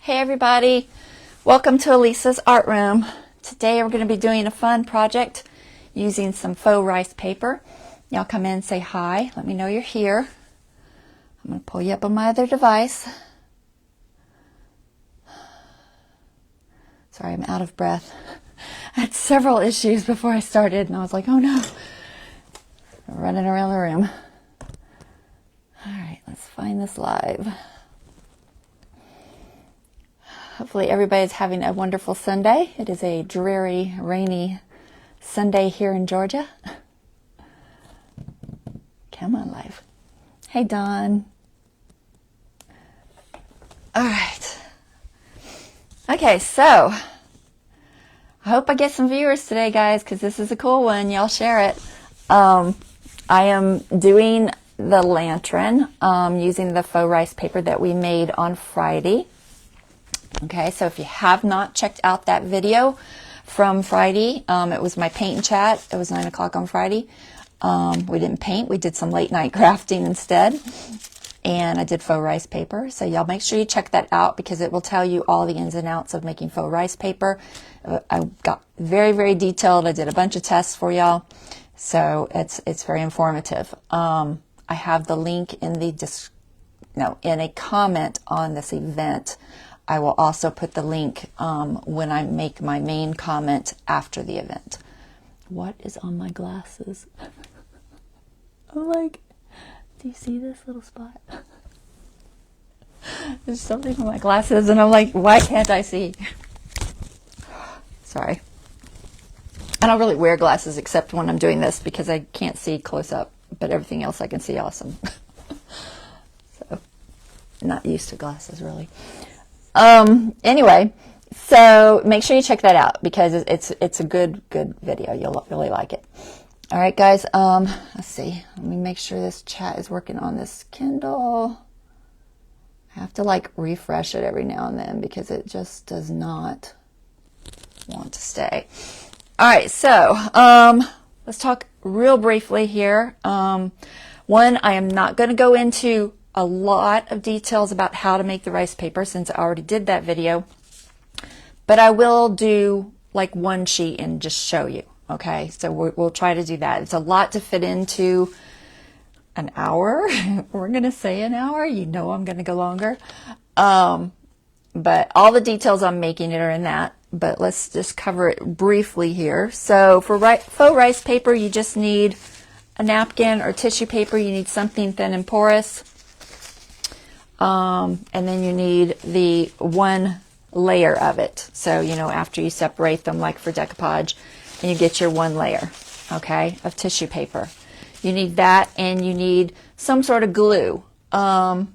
Hey everybody, welcome to Elisa's Art Room. Today we're going to be doing a fun project using some faux rice paper. Y'all come in and say hi, let me know you're here. I'm going to pull you up on my other device. Sorry, I'm out of breath. I had several issues before I started and I was like, oh no, I'm running around the room. Alright, let's find this live. Hopefully everybody's having a wonderful Sunday. It is a dreary, rainy Sunday here in Georgia. Come on, live. Hey, Dawn. All right. Okay, so I hope I get some viewers today, guys, because this is a cool one. Y'all share it. I am doing the lantern using the faux rice paper that we made on Friday. Okay, so if you have not checked out that video from Friday, it was my paint and chat. It was 9 o'clock on Friday. We didn't paint. We did some late night crafting instead. And I did faux rice paper. So y'all make sure you check that out because it will tell you all the ins and outs of making faux rice paper. I got very, very detailed. I did a bunch of tests for y'all. So it's very informative. I have the link in in a comment on this event. I will also put the link when I make my main comment after the event. What is on my glasses? I'm like, do you see this little spot? There's something on my glasses and I'm like, why can't I see? Sorry. I don't really wear glasses except when I'm doing this because I can't see close up, but everything else I can see awesome. So, not used to glasses really. Anyway, so make sure you check that out because it's a good video. You'll really like it. All right, guys. Let's see. Let me make sure this chat is working on this Kindle. I have to like refresh it every now and then because it just does not want to stay. All right, so let's talk real briefly here. One, I am not going to go into a lot of details about how to make the rice paper since I already did that video, but I will do like one sheet and just show you. Okay, so we'll try to do that. It's a lot to fit into an hour. We're gonna say an hour. You know I'm gonna go longer, but all the details on making it are in that. But let's just cover it briefly here. So for faux rice paper, you just need a napkin or tissue paper. You need something thin and porous. And then you need the one layer of it. So, after you separate them, like for decoupage, and you get your one layer, okay, of tissue paper. You need that, and you need some sort of glue. I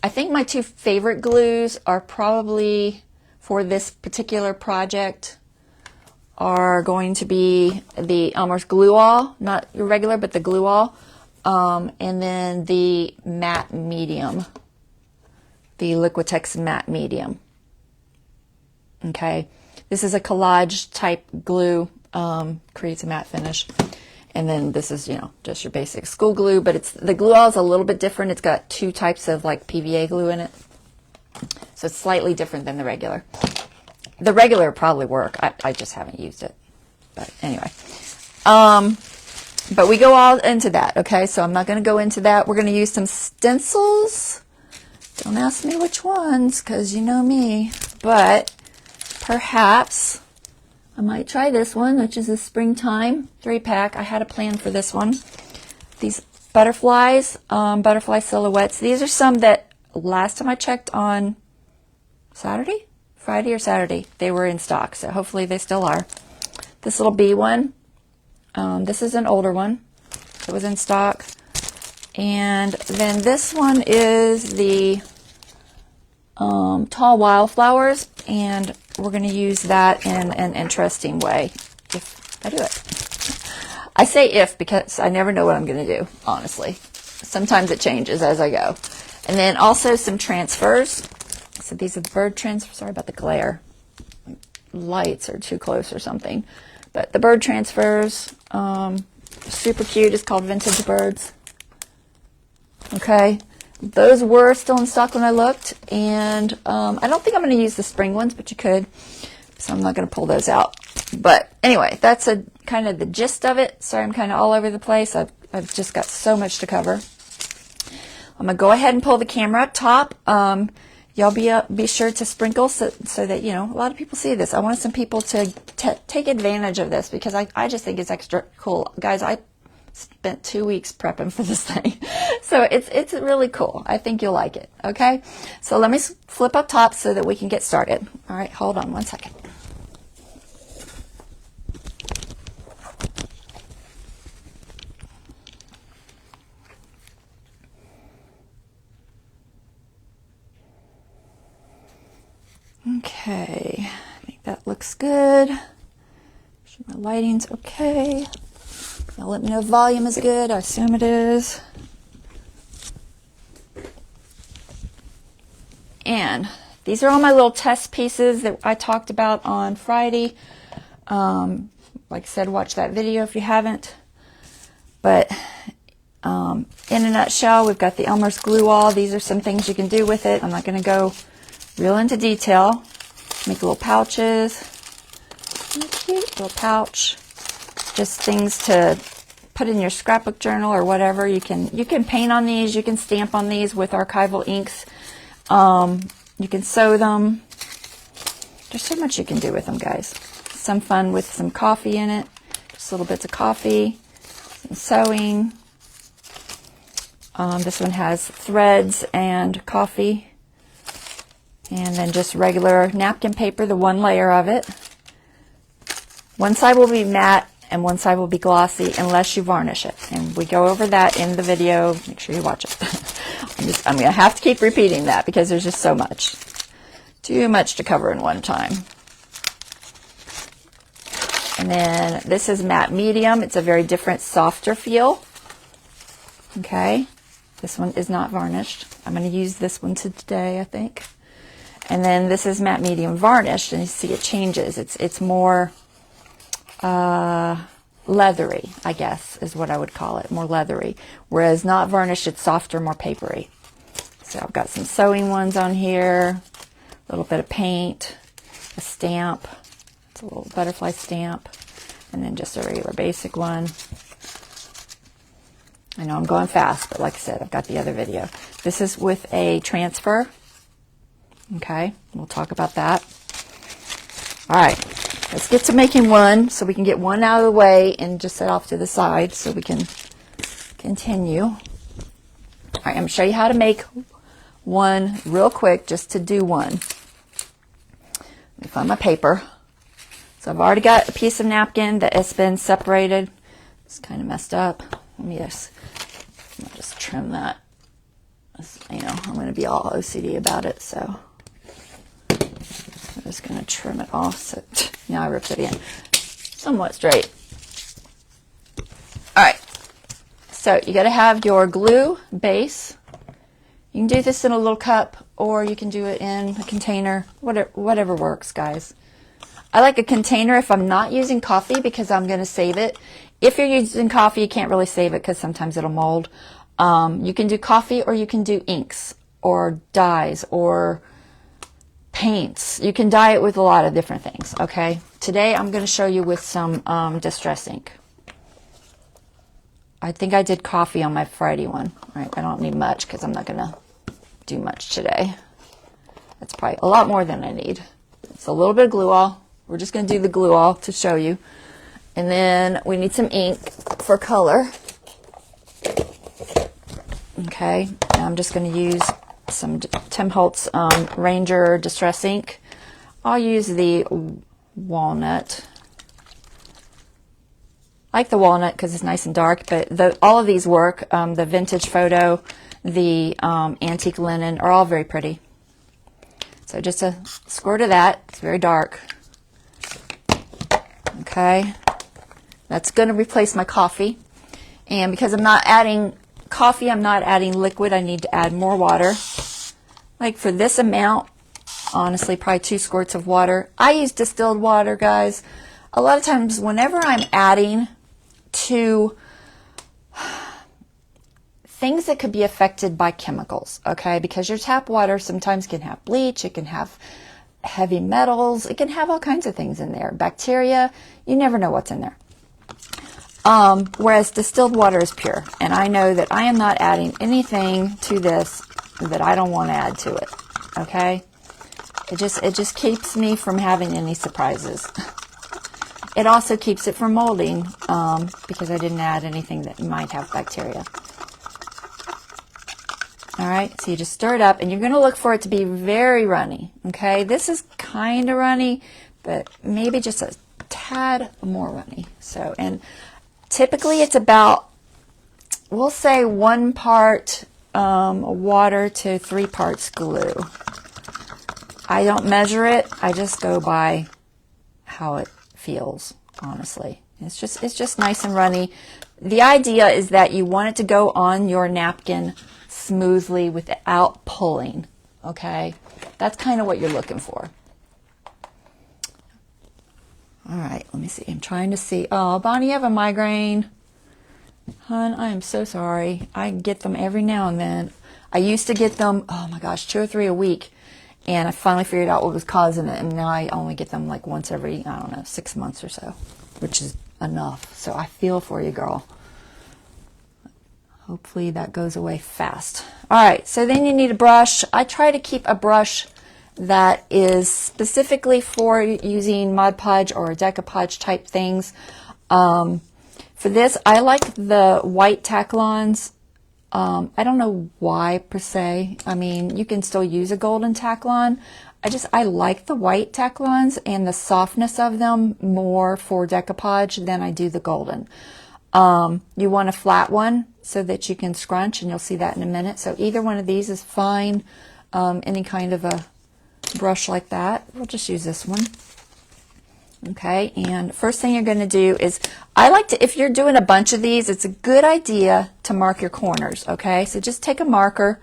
think my two favorite glues are probably, for this particular project, are going to be the Elmers glue all, not your regular, but the glue all. And then the matte medium, the Liquitex matte medium. Okay, this is a collage type glue, creates a matte finish. And then this is, just your basic school glue, but the glue all is a little bit different. It's got two types of like PVA glue in it. So it's slightly different than the regular. The regular probably work. I just haven't used it. But anyway. But we go all into that, okay? So I'm not going to go into that. We're going to use some stencils. Don't ask me which ones, because you know me. But perhaps I might try this one, which is a springtime 3-pack. I had a plan for this one. These butterflies, butterfly silhouettes. These are some that last time I checked on Friday or Saturday, they were in stock. So hopefully they still are. This little bee one. This is an older one. It was in stock. And then this one is the tall wildflowers, and we're going to use that in an interesting way if I do it. I say if because I never know what I'm going to do, honestly. Sometimes it changes as I go. And then also some transfers. So these are the bird transfers. Sorry about the glare. Lights are too close or something. But the bird transfers, super cute. It's called Vintage Birds. Okay. those were still in stock when I looked, and I don't think I'm going to use the spring ones, but you could, so I'm not going to pull those out. But anyway, that's a kind of the gist of it. Sorry, I'm kind of all over the place. I've just got so much to cover. I'm going to go ahead and pull the camera up top. Y'all be sure to sprinkle so that, you know, a lot of people see this. I want some people to take advantage of this because I just think it's extra cool. Guys, I spent 2 weeks prepping for this thing. So it's really cool. I think you'll like it. Okay. So let me flip up top so that we can get started. All right. Hold on one second. Okay, I think that looks good. Sure my lighting's okay. Now let me know if volume is good. I assume it is. And these are all my little test pieces that I talked about on Friday. Like I said, watch that video if you haven't. But in a nutshell, we've got the Elmers glue wall. These are some things you can do with it. I'm not going to go real into detail. Make little pouches. Cute little pouch. Just things to put in your scrapbook journal or whatever. You can paint on these. You can stamp on these with archival inks. You can sew them. There's so much you can do with them, guys. Some fun with some coffee in it. Just little bits of coffee. Some sewing. This one has threads and coffee. And then just regular napkin paper, the one layer of it. One side will be matte and one side will be glossy unless you varnish it. And we go over that in the video. Make sure you watch it. I'm going to have to keep repeating that because there's just so much. Too much to cover in one time. And then this is matte medium. It's a very different, softer feel. Okay. This one is not varnished. I'm going to use this one today, I think. And then this is matte medium varnished, and you see it changes. It's more leathery, I guess, is what I would call it, more leathery. Whereas not varnished, it's softer, more papery. So I've got some sewing ones on here, a little bit of paint, a stamp. It's a little butterfly stamp, and then just a regular basic one. I know I'm going fast, but like I said, I've got the other video. This is with a transfer. Okay, we'll talk about that. All right, let's get to making one so we can get one out of the way and just set off to the side so we can continue. All right, I'm going to show you how to make one real quick just to do one. Let me find my paper. So I've already got a piece of napkin that has been separated. It's kind of messed up. Let me just trim that. You know, I'm going to be all OCD about it, so I'm just going to trim it off. So now I ripped it in somewhat straight. All right, so you got to have your glue base. You can do this in a little cup, or you can do it in a container. Whatever works, guys. I like a container if I'm not using coffee because I'm going to save it. If you're using coffee, you can't really save it because sometimes it'll mold. You can do coffee, or you can do inks or dyes or paints. You can dye it with a lot of different things, okay? Today I'm going to show you with some distress ink. I think I did coffee on my Friday one. All right, I don't need much because I'm not going to do much today. That's probably a lot more than I need. It's a little bit of glue all. We're just going to do the glue all to show you. And then we need some ink for color. Okay, and I'm just going to use some Tim Holtz Ranger Distress Ink. I'll use the walnut. I like the walnut because it's nice and dark, but all of these work. The vintage photo, the antique linen are all very pretty. So just a squirt of that. It's very dark. Okay, that's going to replace my coffee. And because I'm not adding coffee, I'm not adding liquid, I need to add more water. Like for this amount, honestly, probably 2 squirts of water. I use distilled water, guys. A lot of times, whenever I'm adding to things that could be affected by chemicals, okay? Because your tap water sometimes can have bleach, it can have heavy metals, it can have all kinds of things in there. Bacteria, you never know what's in there. Whereas distilled water is pure. And I know that I am not adding anything to this that I don't want to add to it, okay? It just keeps me from having any surprises. It also keeps it from molding because I didn't add anything that might have bacteria. All right, so you just stir it up, and you're going to look for it to be very runny, okay? This is kind of runny, but maybe just a tad more runny. So, and typically it's about, we'll say 1 part water to 3 parts glue. I don't measure it. I just go by how it feels, honestly. It's just nice and runny. The idea is that you want it to go on your napkin smoothly without pulling, okay? That's kind of what you're looking for. All right, let me see. I'm trying to see. Oh, Bonnie, you have a migraine. Hon, I am so sorry. I get them every now and then. I used to get them, oh my gosh, 2 or 3 a week. And I finally figured out what was causing it. And now I only get them like once every, I don't know, 6 months or so, which is enough. So I feel for you, girl. Hopefully that goes away fast. All right, so then you need a brush. I try to keep a brush that is specifically for using Mod Podge or Decoupage type things. For this, I like the white Taklons. I don't know why per se. I mean, you can still use a golden Taklon. I like the white Taklons and the softness of them more for decoupage than I do the golden. You want a flat one so that you can scrunch, and you'll see that in a minute. So either one of these is fine. Any kind of a brush like that. We'll just use this one. Okay, and first thing you're going to do is, I like to, if you're doing a bunch of these, it's a good idea to mark your corners, okay? So just take a marker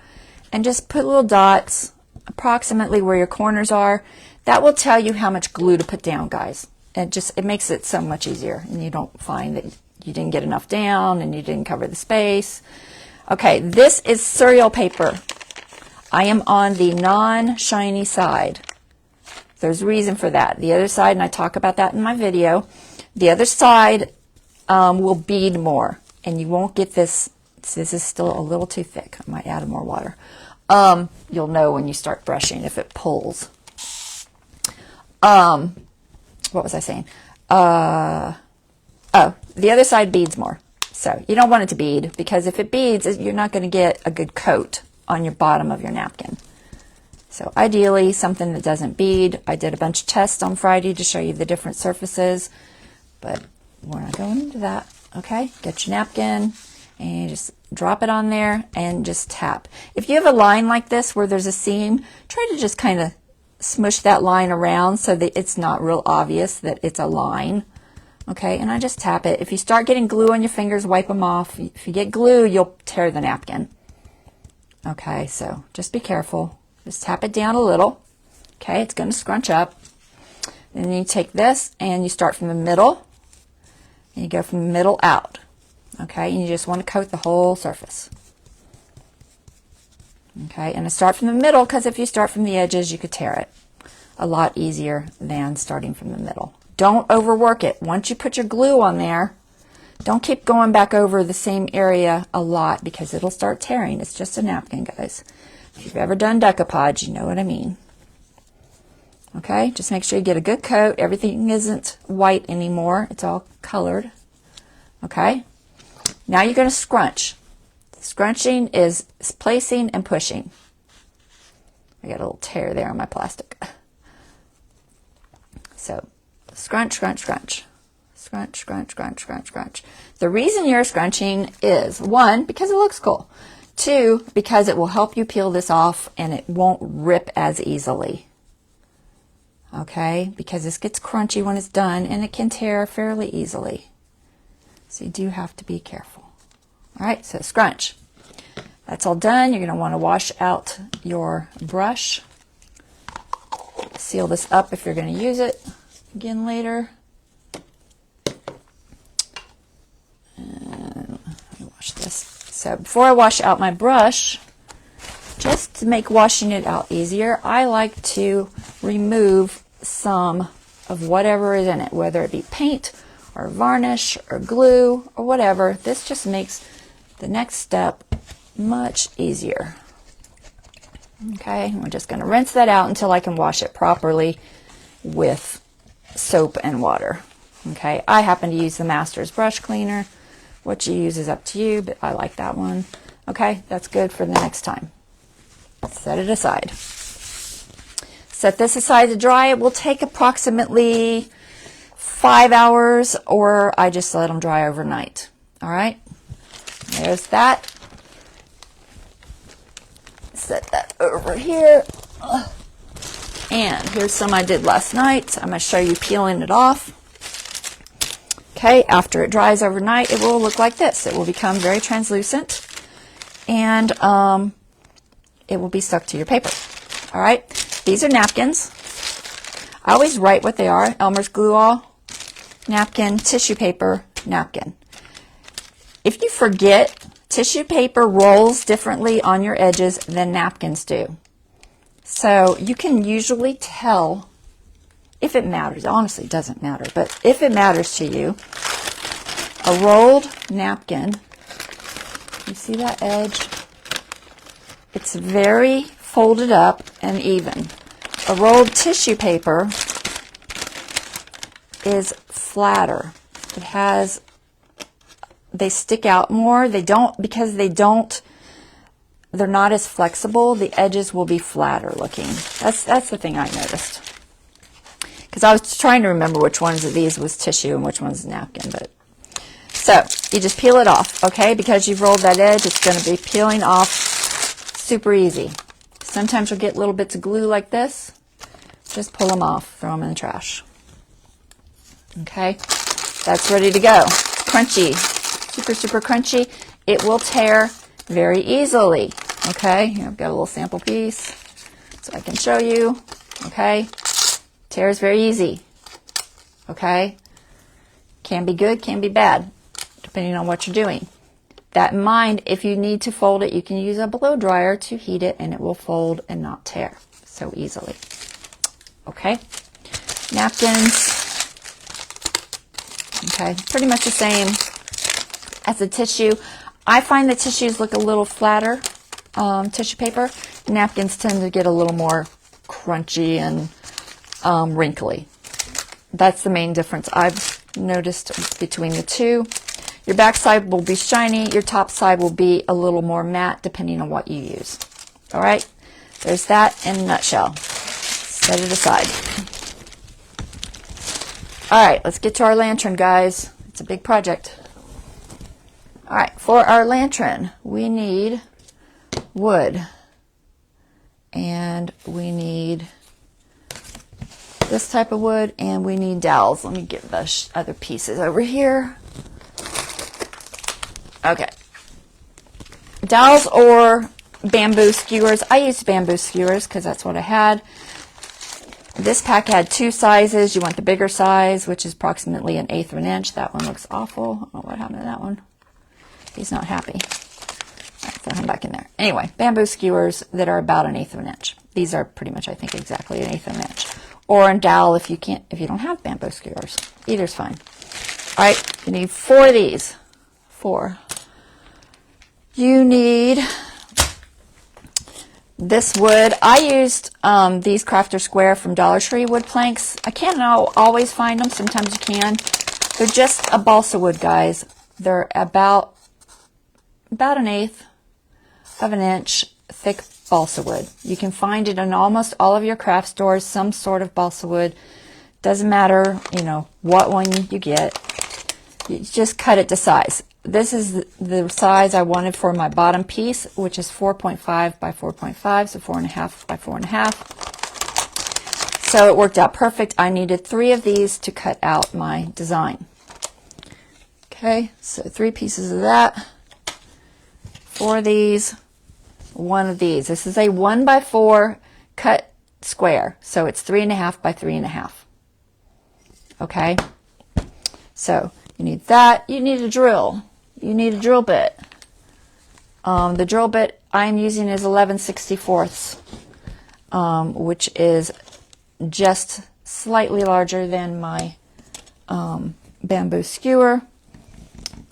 and just put little dots approximately where your corners are. That will tell you how much glue to put down, guys. It makes it so much easier, and you don't find that you didn't get enough down and you didn't cover the space. Okay, this is cereal paper. I am on the non-shiny side. There's a reason for that. The other side, and I talk about that in my video, the other side will bead more, and you won't get this. This is still a little too thick. I might add more water. You'll know when you start brushing if it pulls. What was I saying? Oh, the other side beads more. So you don't want it to bead, because if it beads, you're not going to get a good coat on your bottom of your napkin. So ideally, something that doesn't bead. I did a bunch of tests on Friday to show you the different surfaces, but we're not going into that. Okay, get your napkin and you just drop it on there and just tap. If you have a line like this where there's a seam, try to just kind of smush that line around so that it's not real obvious that it's a line. Okay, and I just tap it. If you start getting glue on your fingers, wipe them off. If you get glue, you'll tear the napkin. Okay, so just be careful. Just tap it down a little. Okay, it's going to scrunch up. Then you take this and you start from the middle, and you go from the middle out. Okay, and you just want to coat the whole surface. Okay, and I start from the middle because if you start from the edges, you could tear it a lot easier than starting from the middle. Don't overwork it. Once you put your glue on there, don't keep going back over the same area a lot because it'll start tearing. It's just a napkin, guys. If you've ever done decoupage, you know what I mean. Okay, just make sure you get a good coat. Everything isn't white anymore. It's all colored. Okay, now you're going to scrunch. Scrunching is placing and pushing. I got a little tear there on my plastic. So scrunch, scrunch, scrunch. Scrunch, scrunch, scrunch, scrunch, scrunch. The reason you're scrunching is, 1, because it looks cool. 2, because it will help you peel this off and it won't rip as easily. Okay, because this gets crunchy when it's done and it can tear fairly easily. So you do have to be careful. All right, so scrunch. That's all done. You're going to want to wash out your brush. Seal this up if you're going to use it again later. And let me wash this. So before I wash out my brush, just to make washing it out easier, I like to remove some of whatever is in it, whether it be paint or varnish or glue or whatever. This just makes the next step much easier. Okay, we're just going to rinse that out until I can wash it properly with soap and water. Okay, I happen to use the Masters brush cleaner. What you use is up to you, but I like that one. Okay, that's good for the next time. Set it aside. Set this aside to dry. It will take approximately 5 hours, or I just let them dry overnight. All right, there's that. Set that over here. And here's some I did last night. I'm going to show you peeling it off. Okay, after it dries overnight, it will look like this. It will become very translucent, and it will be stuck to your paper. All right, these are napkins. I always write what they are. Elmer's glue all, napkin, tissue paper, napkin. If you forget, tissue paper rolls differently on your edges than napkins do. So you can usually tell, if it matters. Honestly, it doesn't matter, but if it matters to you, a rolled napkin, you see that edge? It's very folded up and even. A rolled tissue paper is flatter. It has, they stick out more. They don't, because they don't, they're not as flexible. The edges will be flatter looking. That's the thing I noticed. Because I was trying to remember which ones of these was tissue and which one's napkin. But so you just peel it off, okay? Because you've rolled that edge, it's going to be peeling off super easy. Sometimes you'll get little bits of glue like this. Just pull them off, throw them in the trash. Okay, that's ready to go. Crunchy, super, super crunchy. It will tear very easily. Okay, here I've got a little sample piece so I can show you. Okay, tears very easy. Okay, can be good, can be bad, depending on what you're doing. That in mind, if you need to fold it, you can use a blow dryer to heat it, and it will fold and not tear so easily. Okay, napkins. Okay, pretty much the same as the tissue. I find the tissues look a little flatter, tissue paper. Napkins tend to get a little more crunchy and wrinkly. That's the main difference I've noticed between the two. Your back side will be shiny. Your top side will be a little more matte, depending on what you use. All right, there's that in a nutshell. Set it aside. All right, let's get to our lantern, guys. It's a big project. All right, for our lantern, we need wood, and we need this type of wood, and we need dowels. Let me get the other pieces over here. Okay, dowels or bamboo skewers. I used bamboo skewers because that's what I had. This pack had 2 sizes. You want the bigger size, which is approximately 1/8 of an inch. That one looks awful. Oh, what happened to that one? He's not happy. All right, throw him back in there. Anyway, bamboo skewers that are about 1/8 of an inch. These are pretty much, I think, exactly 1/8 of an inch. Or a dowel if you don't have bamboo skewers. Either's fine. All right, you need 4 of these. 4. You need this wood. I used these Crafter Square from Dollar Tree wood planks. I can't always find them. Sometimes you can. They're just a balsa wood, guys. They're about 1/8 of an inch thick balsa wood. You can find it in almost all of your craft stores, some sort of balsa wood. Doesn't matter, what one you get. You just cut it to size. This is the size I wanted for my bottom piece, which is 4.5 by 4.5, so 4.5 by 4.5. So it worked out perfect. I needed 3 of these to cut out my design. Okay, so 3 pieces of that, 4 of these, 1 of these. This is a 1 by 4 cut square, so it's 3.5 by 3.5. Okay, so you need that. You need a drill. You need a drill bit. The drill bit I'm using is 11/64, which is just slightly larger than my bamboo skewer.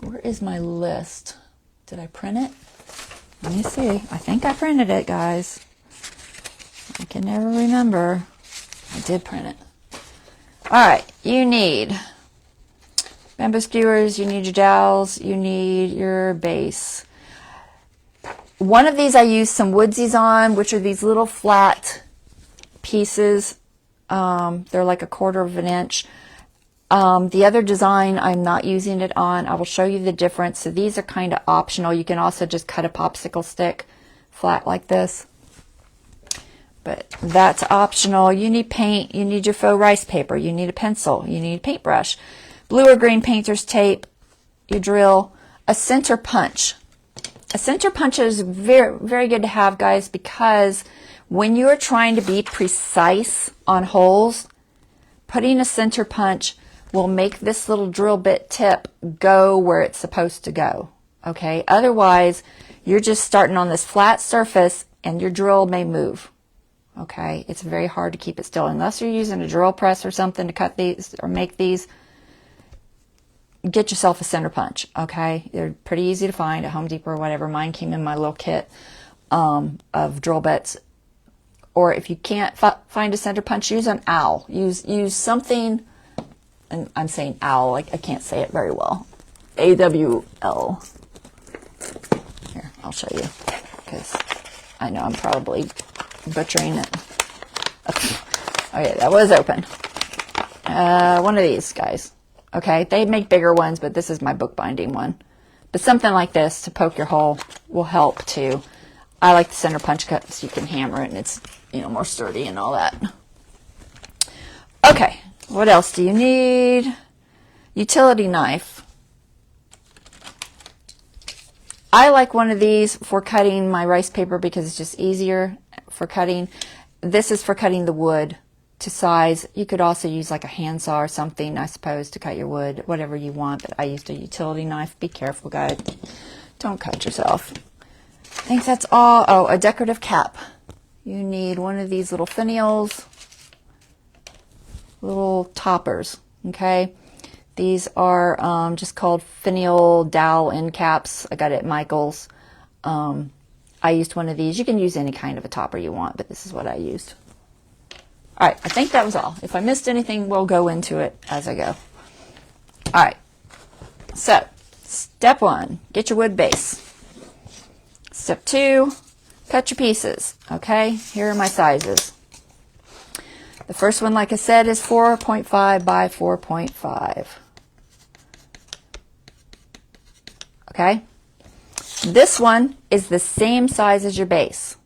Where is my list? Did I print it? Let me see. I think I printed it, guys. I can never remember. I did print it. All right, you need bamboo skewers, you need your dowels, you need your base. One of these I used some Woodsies on, which are these little flat pieces. They're like 1/4 of an inch. The other design I'm not using it on. I will show you the difference. So these are kind of optional. You can also just cut a popsicle stick flat like this. But that's optional. You need paint, you need your faux rice paper, you need a pencil, you need a paintbrush, blue or green painter's tape, your drill, a center punch. A center punch is very, very good to have, guys, because when you're trying to be precise on holes, putting a center punch will make this little drill bit tip go where it's supposed to go. Okay, otherwise you're just starting on this flat surface and your drill may move. Okay, it's very hard to keep it still unless you're using a drill press or something to cut these or make these. Get yourself a center punch. Okay, they're pretty easy to find at Home Depot or whatever. Mine came in my little kit of drill bits. Or if you can't find a center punch, use an owl. Use something, and I'm saying owl, I can't say it very well. AWL. Here, I'll show you, because I know I'm probably butchering it. Okay, that was open. One of these guys. Okay, they make bigger ones, but this is my bookbinding one. But something like this to poke your hole will help too. I like the center punch cut so you can hammer it and it's, you know, more sturdy and all that. Okay, what else do you need? Utility knife. I like one of these for cutting my rice paper because it's just easier for cutting. This is for cutting the wood to size. You could also use like a handsaw or something, I suppose, to cut your wood, whatever you want, but I used a utility knife. Be careful, guys. Don't cut yourself. I think that's all. Oh, a decorative cap. You need one of these little finials, little toppers, okay? These are just called Finial Dowel end caps. I got it at Michael's. I used one of these. You can use any kind of a topper you want, but this is what I used. All right, I think that was all. If I missed anything, we'll go into it as I go. All right, so step 1, get your wood base. Step 2, cut your pieces. Okay, here are my sizes. The first one, like I said, is 4.5 by 4.5. Okay, this one is the same size as your base.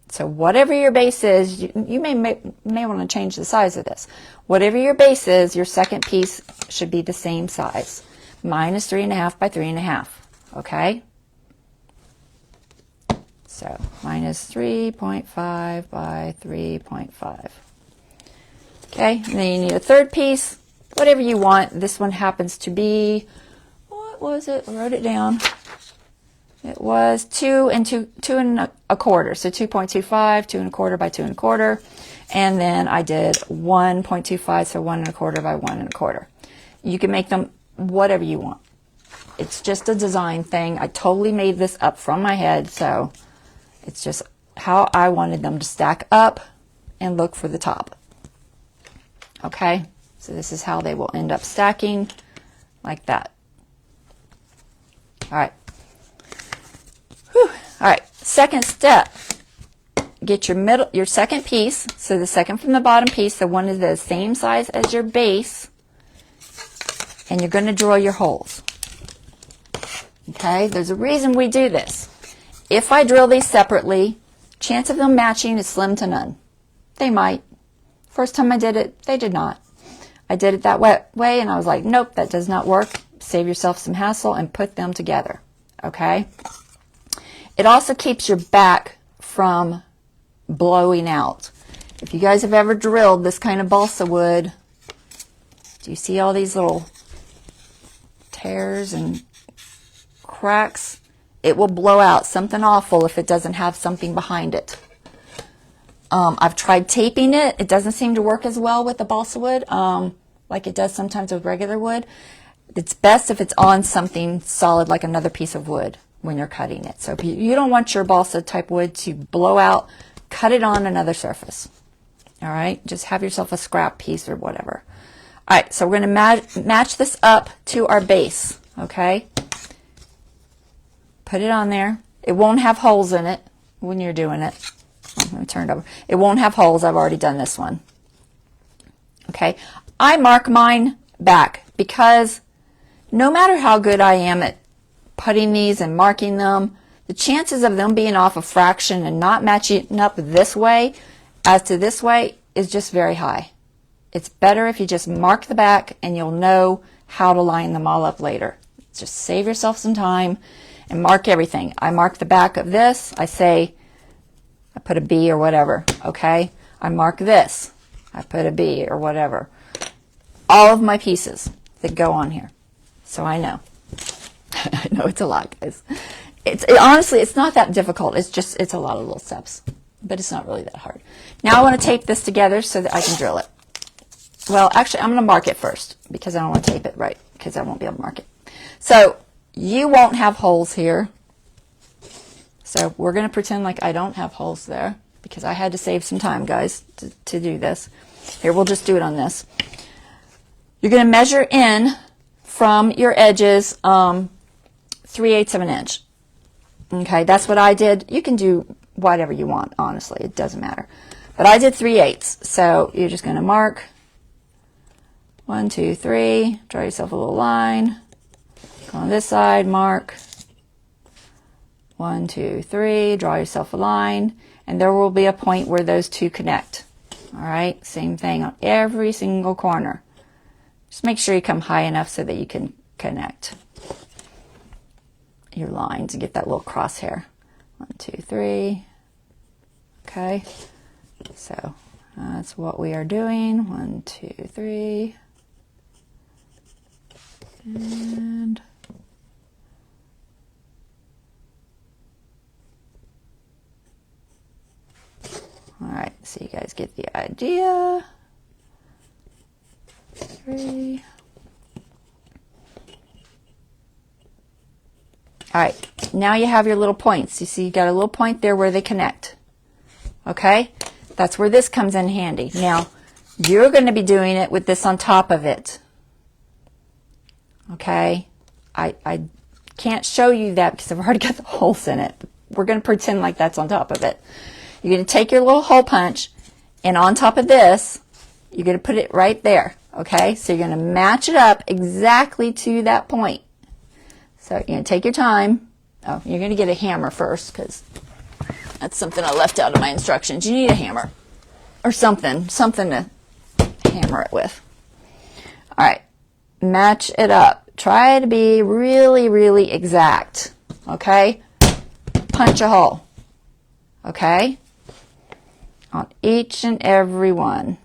So whatever your base is, you may want to change the size of this. Whatever your base is, your second piece should be the same size. Mine is 3.5 by 3.5. Okay? So mine is 3.5 by 3.5. Okay, and then you need a third piece, whatever you want. This one happens to be, what was it? I wrote it down. It was 2 and 2.25, so 2.25, 2.25 by 2.25, and then I did 1.25, so 1.25 by 1.25. You can make them whatever you want. It's just a design thing. I totally made this up from my head, so it's just how I wanted them to stack up and look for the top. Okay, so this is how they will end up stacking, like that. All right. Whew. All right, second step, get your second piece, so the second from the bottom piece, the one is the same size as your base, and you're going to drill your holes. Okay, there's a reason we do this. If I drill these separately, chance of them matching is slim to none. They might. First time I did it, they did not. I did it that way, and I was like, nope, that does not work. Save yourself some hassle and put them together. Okay? It also keeps your back from blowing out. If you guys have ever drilled this kind of balsa wood, do you see all these little tears and cracks? it will blow out something awful if it doesn't have something behind it. I've tried taping it. It doesn't seem to work as well with the balsa wood like it does sometimes with regular wood. It's best if it's on something solid like another piece of wood when you're cutting it. So if you don't want your balsa type wood to blow out, cut it on another surface. All right, just have yourself a scrap piece or whatever. All right, so we're going to match this up to our base, okay? Put it on there. It won't have holes in it when you're doing it. I'm going to turn it over. It won't have holes. I've already done this one. Okay, I mark mine back because no matter how good I am at putting these and marking them, the chances of them being off a fraction and not matching up this way as to this way is just very high. It's better if you just mark the back and you'll know how to line them all up later. Just save yourself some time and mark everything. I mark the back of this. I say, I put a B or whatever, okay? I mark this. I put a B or whatever. All of my pieces that go on here. So I know. I know it's a lot, guys. Honestly, it's not that difficult. It's a lot of little steps, but it's not really that hard. Now I want to tape this together so that I can drill it. Well, actually, I'm going to mark it first because I don't want to tape it right because I won't be able to mark it. So you won't have holes here. So we're going to pretend like I don't have holes there because I had to save some time, guys, to do this. Here, we'll just do it on this. You're going to measure in from your edges 3/8 of an inch. Okay, that's what I did. You can do whatever you want, honestly. It doesn't matter. But I did 3/8. So you're just going to mark 1, 2, 3. Draw yourself a little line. Go on this side, mark 1, 2, 3. Draw yourself a line. And there will be a point where those two connect. All right, same thing on every single corner. Just make sure you come high enough so that you can connect your lines and get that little crosshair. 1, 2, 3. Okay, so that's what we are doing. 1, 2, 3. And all right, so you guys get the idea. 3. All right, now you have your little points. You see you got a little point there where they connect. Okay, that's where this comes in handy. Now, you're going to be doing it with this on top of it. Okay, I can't show you that because I've already got the holes in it. We're going to pretend like that's on top of it. You're going to take your little hole punch, and on top of this, you're going to put it right there. Okay, so you're going to match it up exactly to that point. So you're going to take your time. Oh, you're going to get a hammer first because that's something I left out of my instructions. You need a hammer or something to hammer it with. All right, match it up. Try to be really, really exact. Okay, punch a hole. Okay, on each and every one.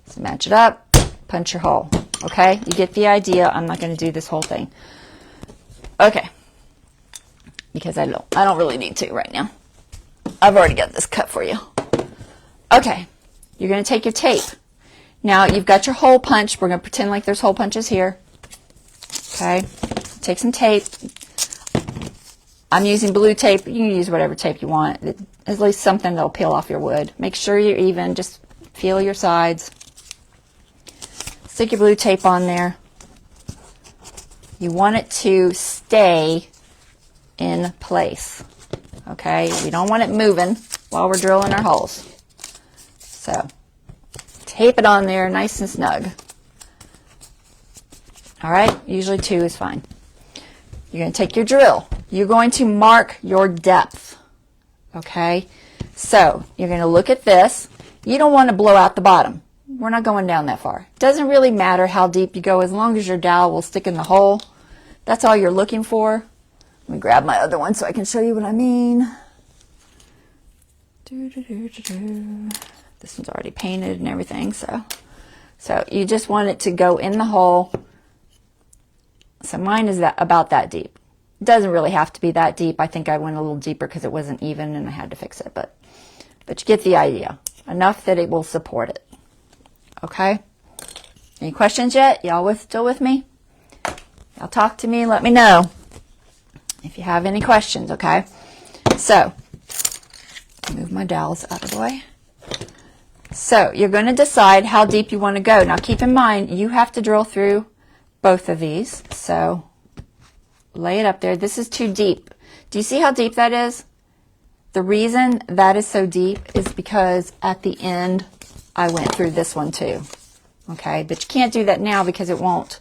So match it up, punch your hole. Okay, you get the idea. I'm not going to do this whole thing. Okay, because I don't really need to right now. I've already got this cut for you. Okay, you're going to take your tape. Now you've got your hole punch. We're going to pretend like there's hole punches here. Okay, take some tape. I'm using blue tape. You can use whatever tape you want. At least something that'll peel off your wood. Make sure you're even. Just feel your sides. Stick your blue tape on there. You want it to stay in place. Okay, we don't want it moving while we're drilling our holes. So tape it on there nice and snug. All right, usually 2 is fine. You're going to take your drill. You're going to mark your depth. Okay, so you're going to look at this. You don't want to blow out the bottom. We're not going down that far. It doesn't really matter how deep you go as long as your dowel will stick in the hole. That's all you're looking for. Let me grab my other one so I can show you what I mean. This one's already painted and everything, so you just want it to go in the hole. So mine is about that deep. doesn't really have to be that deep. I think I went a little deeper because it wasn't even and I had to fix it, but you get the idea. Enough that it will support it. Okay? Any questions yet? Y'all still with me? Y'all talk to me, let me know if you have any questions, okay? So, move my dowels out of the way. So, you're going to decide how deep you want to go. Now, keep in mind, you have to drill through both of these. So, lay it up there. This is too deep. Do you see how deep that is? The reason that is so deep is because at the end, I went through this one too. Okay, but you can't do that now because it won't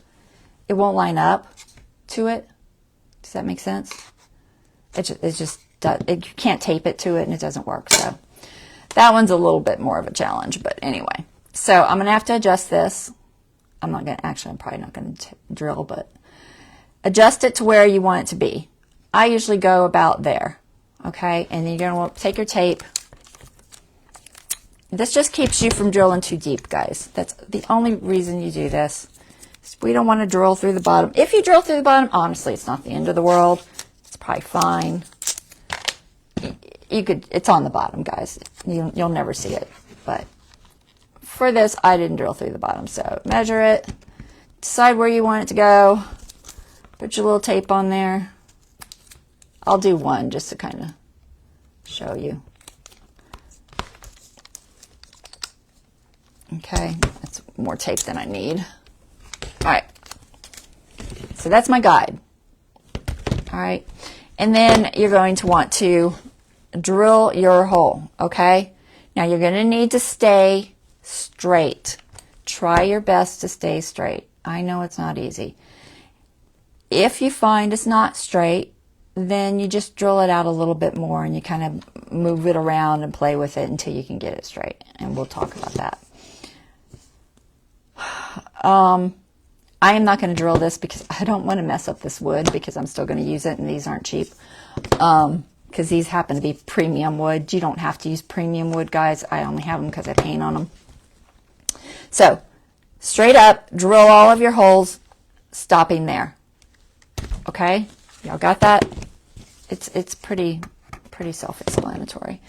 line up to it. Does that make sense? You can't tape it to it and it doesn't work. So that one's a little bit more of a challenge, but anyway. So I'm going to have to adjust this. I'm probably not going to drill, but adjust it to where you want it to be. I usually go about there. Okay, and then you're going to want to take your tape. This just keeps you from drilling too deep, guys. That's the only reason you do this. We don't want to drill through the bottom. If you drill through the bottom, honestly, it's not the end of the world. It's probably fine. It's on the bottom, guys. You'll never see it. But for this, I didn't drill through the bottom. So measure it. Decide where you want it to go. Put your little tape on there. I'll do one just to kind of show you. Okay, that's more tape than I need. All right, so that's my guide. All right, and then you're going to want to drill your hole, okay? Now you're going to need to stay straight. Try your best to stay straight. I know it's not easy. If you find it's not straight, then you just drill it out a little bit more and you kind of move it around and play with it until you can get it straight. And we'll talk about that. I am not going to drill this because I don't want to mess up this wood because I'm still going to use it and these aren't cheap. Because these happen to be premium wood. You don't have to use premium wood, guys. I only have them because I paint on them. So, straight up, drill all of your holes, stopping there. Okay? Y'all got that? It's pretty self-explanatory.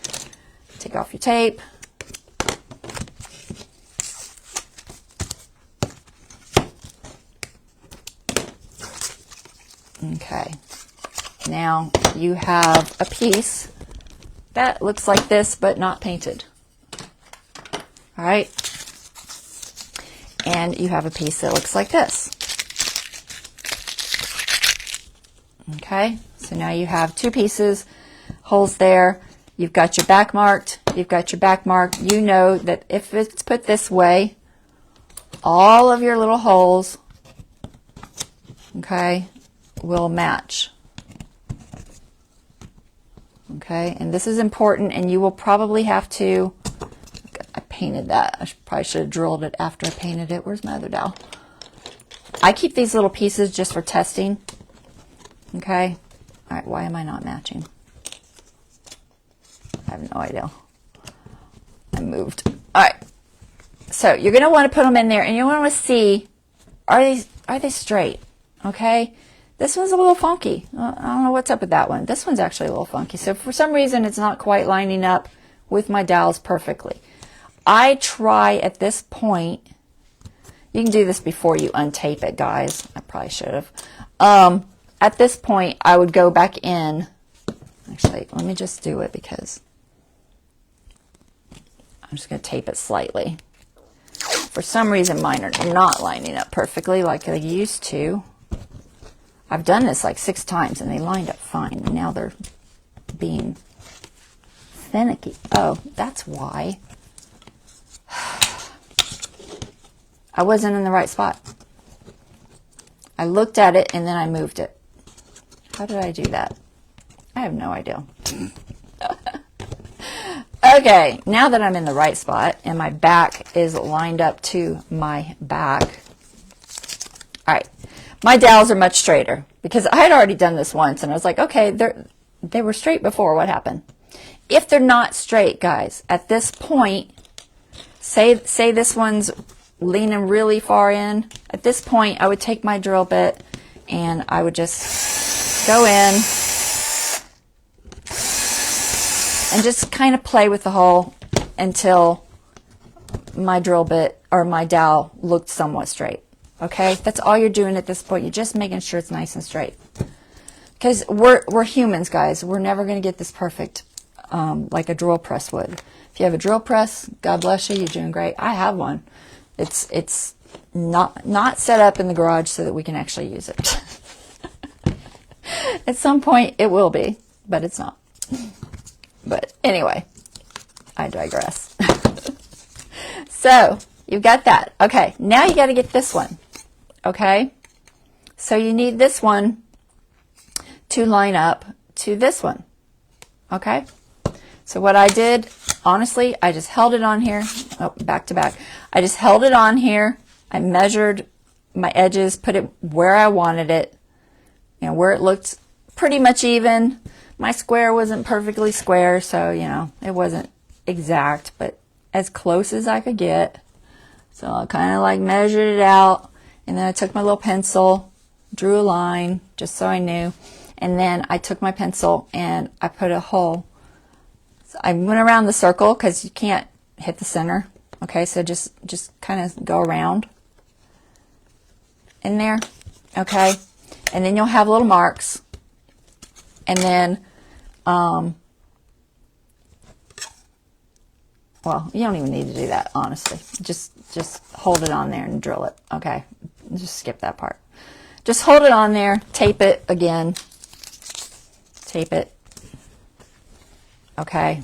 Take off your tape. Okay. Now you have a piece that looks like this but not painted. All right. And you have a piece that looks like this. Okay, so now you have two pieces, holes there. You've got your back marked. You've got your back marked. You know that if it's put this way, all of your little holes, okay, will match. Okay, and this is important, and you will probably have to, I painted that. I probably should have drilled it after I painted it. Where's my other dowel? I keep these little pieces just for testing. Okay. All right. Why am I not matching? I have no idea. I moved. All right. So you're going to want to put them in there and you want to see, are they straight? Okay. This one's a little funky. I don't know what's up with that one. This one's actually a little funky. So for some reason, it's not quite lining up with my dowels perfectly. I try at this point, you can do this before you untape it, guys. I probably should have. At this point, I would go back in. Actually, let me just do it because I'm just going to tape it slightly. For some reason, mine are not lining up perfectly like they used to. I've done this like 6 times and they lined up fine. And now they're being finicky. Oh, that's why. I wasn't in the right spot. I looked at it and then I moved it. How did I do that? I have no idea. Okay, now that I'm in the right spot and my back is lined up to my back. All right, my dowels are much straighter because I had already done this once and I was like, okay, they were straight before. What happened? If they're not straight, guys, at this point, say this one's leaning really far in. At this point, I would take my drill bit and I would just go in and just kind of play with the hole until my drill bit or my dowel looked somewhat straight. Okay, that's all you're doing at this point. You're just making sure it's nice and straight. Because we're humans, guys. We're never going to get this perfect like a drill press would. If you have a drill press, God bless you, you're doing great. I have one. It's not set up in the garage so that we can actually use it. At some point it will be, but it's not. But anyway, I digress. So you've got that. Okay, now you got to get this one. Okay, so you need this one to line up to this one. Okay, so what I did, honestly, I just held it on here. Oh, back to back. I just held it on here. I measured my edges, put it where I wanted it, you know, where it looked pretty much even. My square wasn't perfectly square, so, you know, it wasn't exact, but as close as I could get. So I kind of like measured it out, and then I took my little pencil, drew a line just so I knew, and then I took my pencil and I put a hole. So I went around the circle because you can't hit the center. Okay, so just kind of go around in there. Okay, and then you'll have little marks, and then well, you don't even need to do that, honestly. Just hold it on there and drill it. Okay, just skip that part. Just hold it on there, tape it again, tape it. Okay.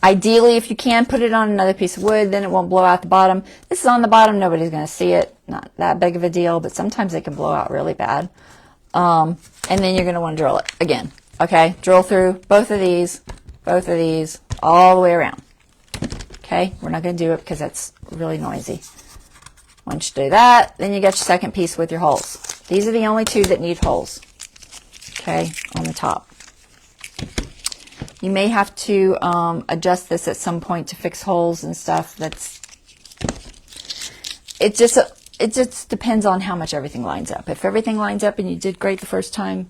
Ideally, if you can, put it on another piece of wood, then it won't blow out the bottom. This is on the bottom, nobody's going to see it. Not that big of a deal, but sometimes they can blow out really bad. And then you're going to want to drill it again. Okay, drill through both of these, all the way around. Okay, we're not going to do it because that's really noisy. Once you do that, then you got your second piece with your holes. These are the only two that need holes. Okay, on the top. You may have to adjust this at some point to fix holes and stuff. It just depends on how much everything lines up. If everything lines up and you did great the first time,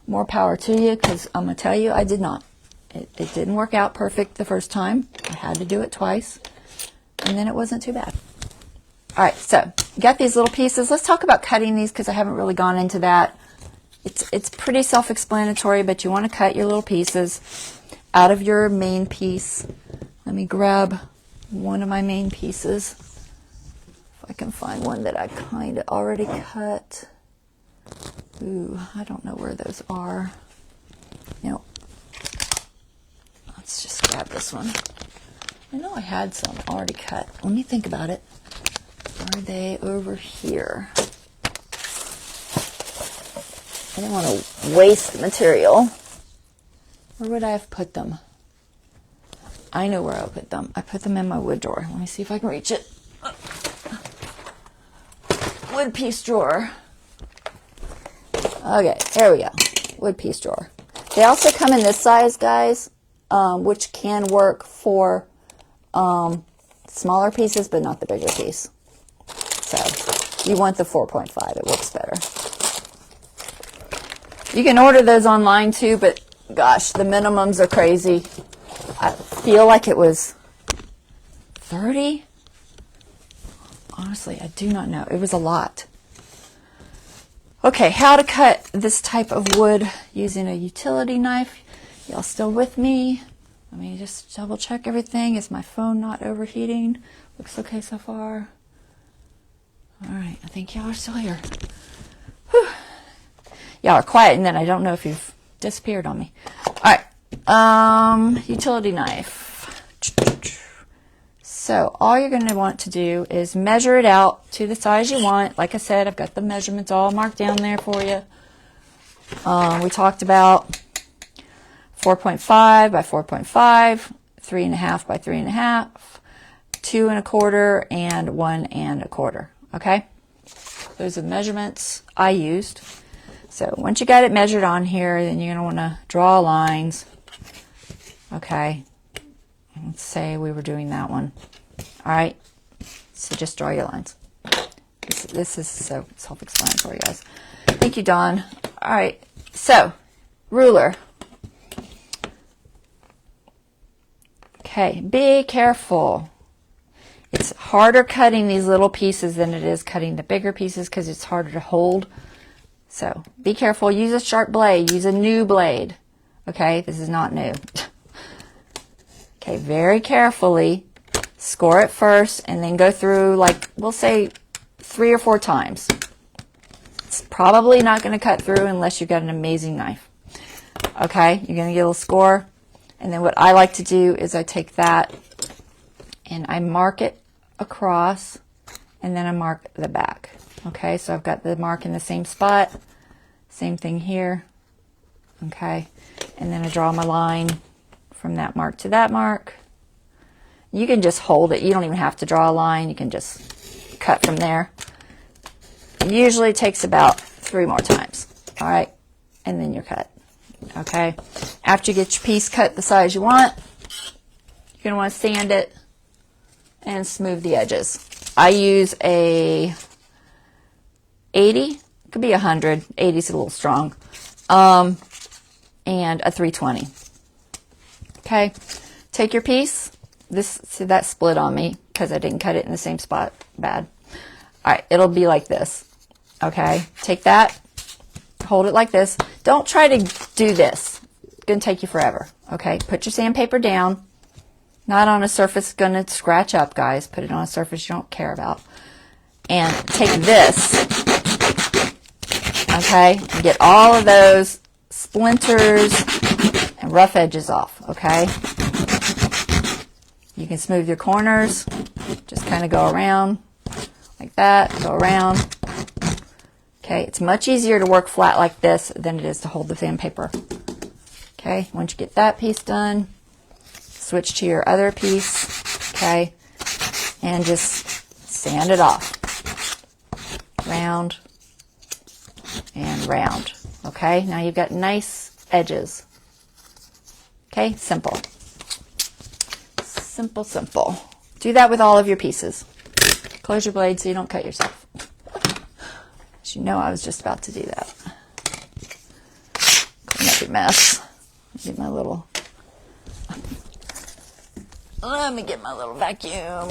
more power to you, because I'm going to tell you, I did not. It didn't work out perfect the first time. I had to do it twice, and then it wasn't too bad. All right, so you got these little pieces. Let's talk about cutting these because I haven't really gone into that. It's pretty self-explanatory, but you want to cut your little pieces out of your main piece. Let me grab one of my main pieces. If I can find one that I kind of already cut. Ooh, I don't know where those are. Nope. Let's just grab this one. I know I had some already cut. Let me think about it. Are they over here? I didn't want to waste the material. Where would I have put them? I know where I put them. I put them in my wood drawer. Let me see if I can reach it. Wood piece drawer. Okay, there we go. Wood piece drawer. They also come in this size, guys, which can work for smaller pieces, but not the bigger piece. So you want the 4.5. It works better. You can order those online too, but gosh, the minimums are crazy. I feel like it was 30. Honestly, I do not know. It was a lot. Okay, how to cut this type of wood using a utility knife. Y'all still with me? Let me just double check everything. Is my phone not overheating? Looks okay so far. All right, I think y'all are still here. Whew. Y'all are quiet, and then I don't know if you've disappeared on me. All right, utility knife. So all you're going to want to do is measure it out to the size you want. Like I said, I've got the measurements all marked down there for you. We talked about 4.5 by 4.5, 3.5 by 3.5, 2 1/4, and 1 1/4. Okay, those are the measurements I used. So once you got it measured on here, then you're going to want to draw lines. Okay, let's say we were doing that one. All right, so just draw your lines. This is so self-explanatory, guys. Thank you, Dawn. All right, So, ruler. Okay, be careful. It's harder cutting these little pieces than it is cutting the bigger pieces because it's harder to hold. So, be careful. Use a sharp blade. Use a new blade. Okay, this is not new. Okay, very carefully score it first and then go through, like, we'll say 3 or 4 times. It's probably not going to cut through unless you've got an amazing knife. Okay, you're going to get a little score. And then what I like to do is I take that and I mark it across and then I mark the back. Okay, so I've got the mark in the same spot. Same thing here. Okay, and then I draw my line from that mark to that mark. You can just hold it. You don't even have to draw a line. You can just cut from there. It usually takes about 3 more times. All right, and then you're cut. Okay, after you get your piece cut the size you want, you're going to want to sand it and smooth the edges. I use a 80, could be 100, 80 is a little strong, and a 320. Okay, take your piece. See, that split on me because I didn't cut it in the same spot. Bad. All right, it'll be like this. Okay, take that, hold it like this. Don't try to do this. It's going to take you forever. Okay, put your sandpaper down. Not on a surface going to scratch up, guys. Put it on a surface you don't care about. And take this, okay, and get all of those splinters and rough edges off, okay? You can smooth your corners. Just kind of go around like that, go around. Okay, it's much easier to work flat like this than it is to hold the sandpaper. Okay, once you get that piece done, switch to your other piece, okay, and just sand it off. Round and round. Okay, now you've got nice edges. Okay, simple. Simple, simple. Do that with all of your pieces. Close your blade so you don't cut yourself. As you know, I was just about to do that. Clean up your mess. Get my little... Let me get my little vacuum.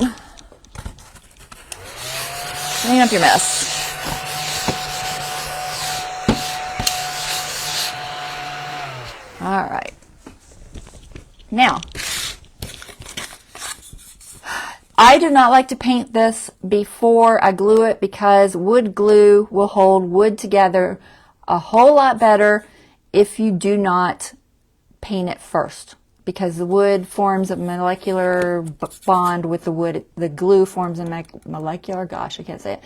Clean up your mess. All right. Now, I do not like to paint this before I glue it because wood glue will hold wood together a whole lot better if you do not paint it first, because the wood forms a molecular bond with the wood. The glue forms a molecular, gosh, I can't say it,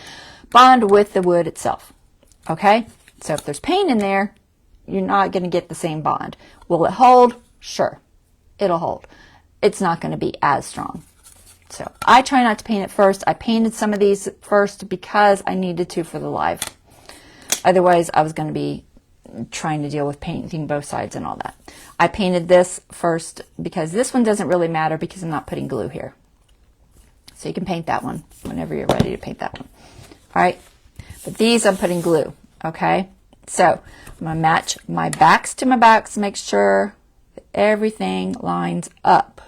bond with the wood itself. Okay? So if there's paint in there, you're not going to get the same bond. Will it hold? Sure. It'll hold. It's not going to be as strong. So I try not to paint it first. I painted some of these first because I needed to for the live. Otherwise, I was going to be trying to deal with painting both sides and all that. I painted this first because this one doesn't really matter because I'm not putting glue here. So you can paint that one whenever you're ready to paint that one. All right. But these I'm putting glue. Okay. So I'm going to match my backs to my backs, make sure that everything lines up.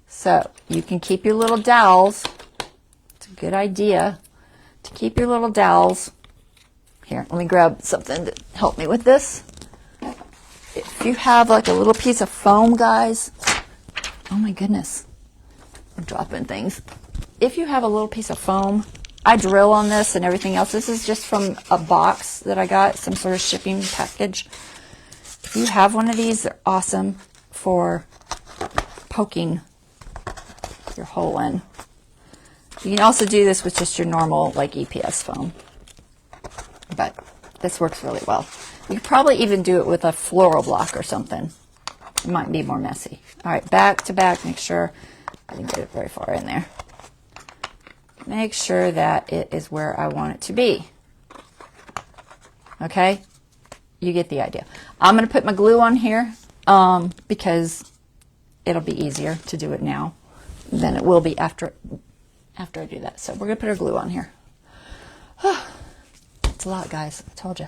So you can keep your little dowels. It's a good idea to keep your little dowels. Here, let me grab something to help me with this. If you have like a little piece of foam, guys, oh my goodness, I'm dropping things. If you have a little piece of foam, I drill on this and everything else. This is just from a box that I got, some sort of shipping package. If you have one of these, they're awesome for poking your hole in. You can also do this with just your normal like EPS foam, but this works really well. You could probably even do it with a floral block or something. It might be more messy. All right, back to back, make sure I didn't get it very far in there. Make sure that it is where I want it to be. Okay, you get the idea. I'm going to put my glue on here because it'll be easier to do it now than it will be after I do that. So we're going to put our glue on here. It's a lot, guys. I told you.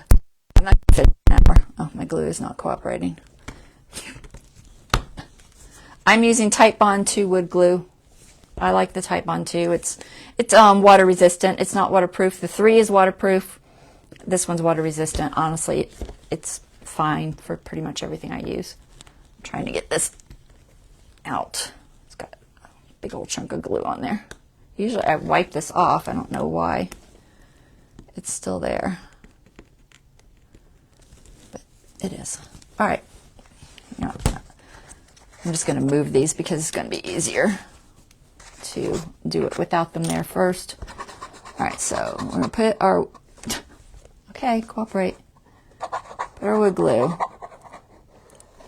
I'm not going to fit an hour. Oh, my glue is not cooperating. I'm using Titebond 2 wood glue. I like the Titebond 2. It's water resistant. It's not waterproof. The 3 is waterproof. This one's water resistant. Honestly, it's fine for pretty much everything I use. I'm trying to get this out. It's got a big old chunk of glue on there. Usually I wipe this off. I don't know why. It's still there. But it is. All right. You know, I'm just going to move these because it's going to be easier to do it without them there first. All right, so we're going to put our, okay, cooperate. Put our wood glue.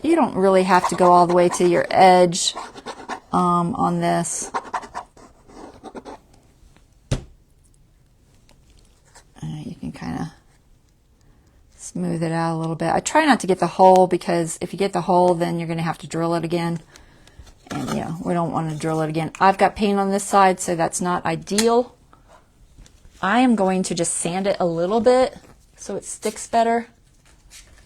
You don't really have to go all the way to your edge on this. You can kind of smooth it out a little bit. I try not to get the hole because if you get the hole, then you're going to have to drill it again. And, you know, we don't want to drill it again. I've got paint on this side, so that's not ideal. I am going to just sand it a little bit so it sticks better.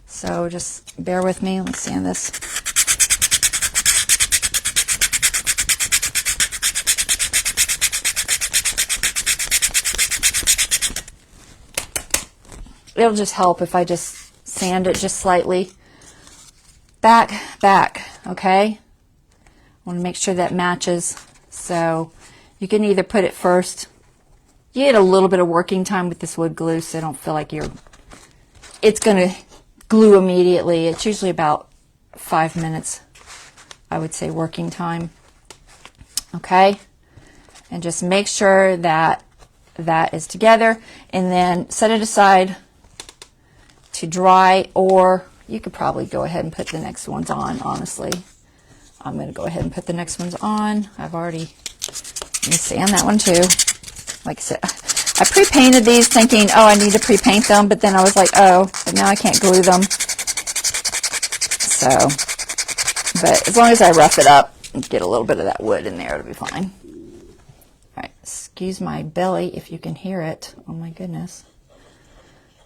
So just bear with me. Let's sand this. It'll just help if I just sand it just slightly. Back, okay? I want to make sure that matches. So you can either put it first. You get a little bit of working time with this wood glue, so don't feel like it's going to glue immediately. It's usually about 5 minutes, I would say, working time. Okay? And just make sure that that is together, and then set it aside to dry, or you could probably go ahead and put the next ones on, honestly. I'm going to go ahead and put the next ones on. I've already, let me sand that one too. Like I said, I pre-painted these thinking, oh, I need to pre-paint them, but then I was like, oh, but now I can't glue them. So, but as long as I rough it up and get a little bit of that wood in there, it'll be fine. All right, excuse my belly if you can hear it. Oh my goodness.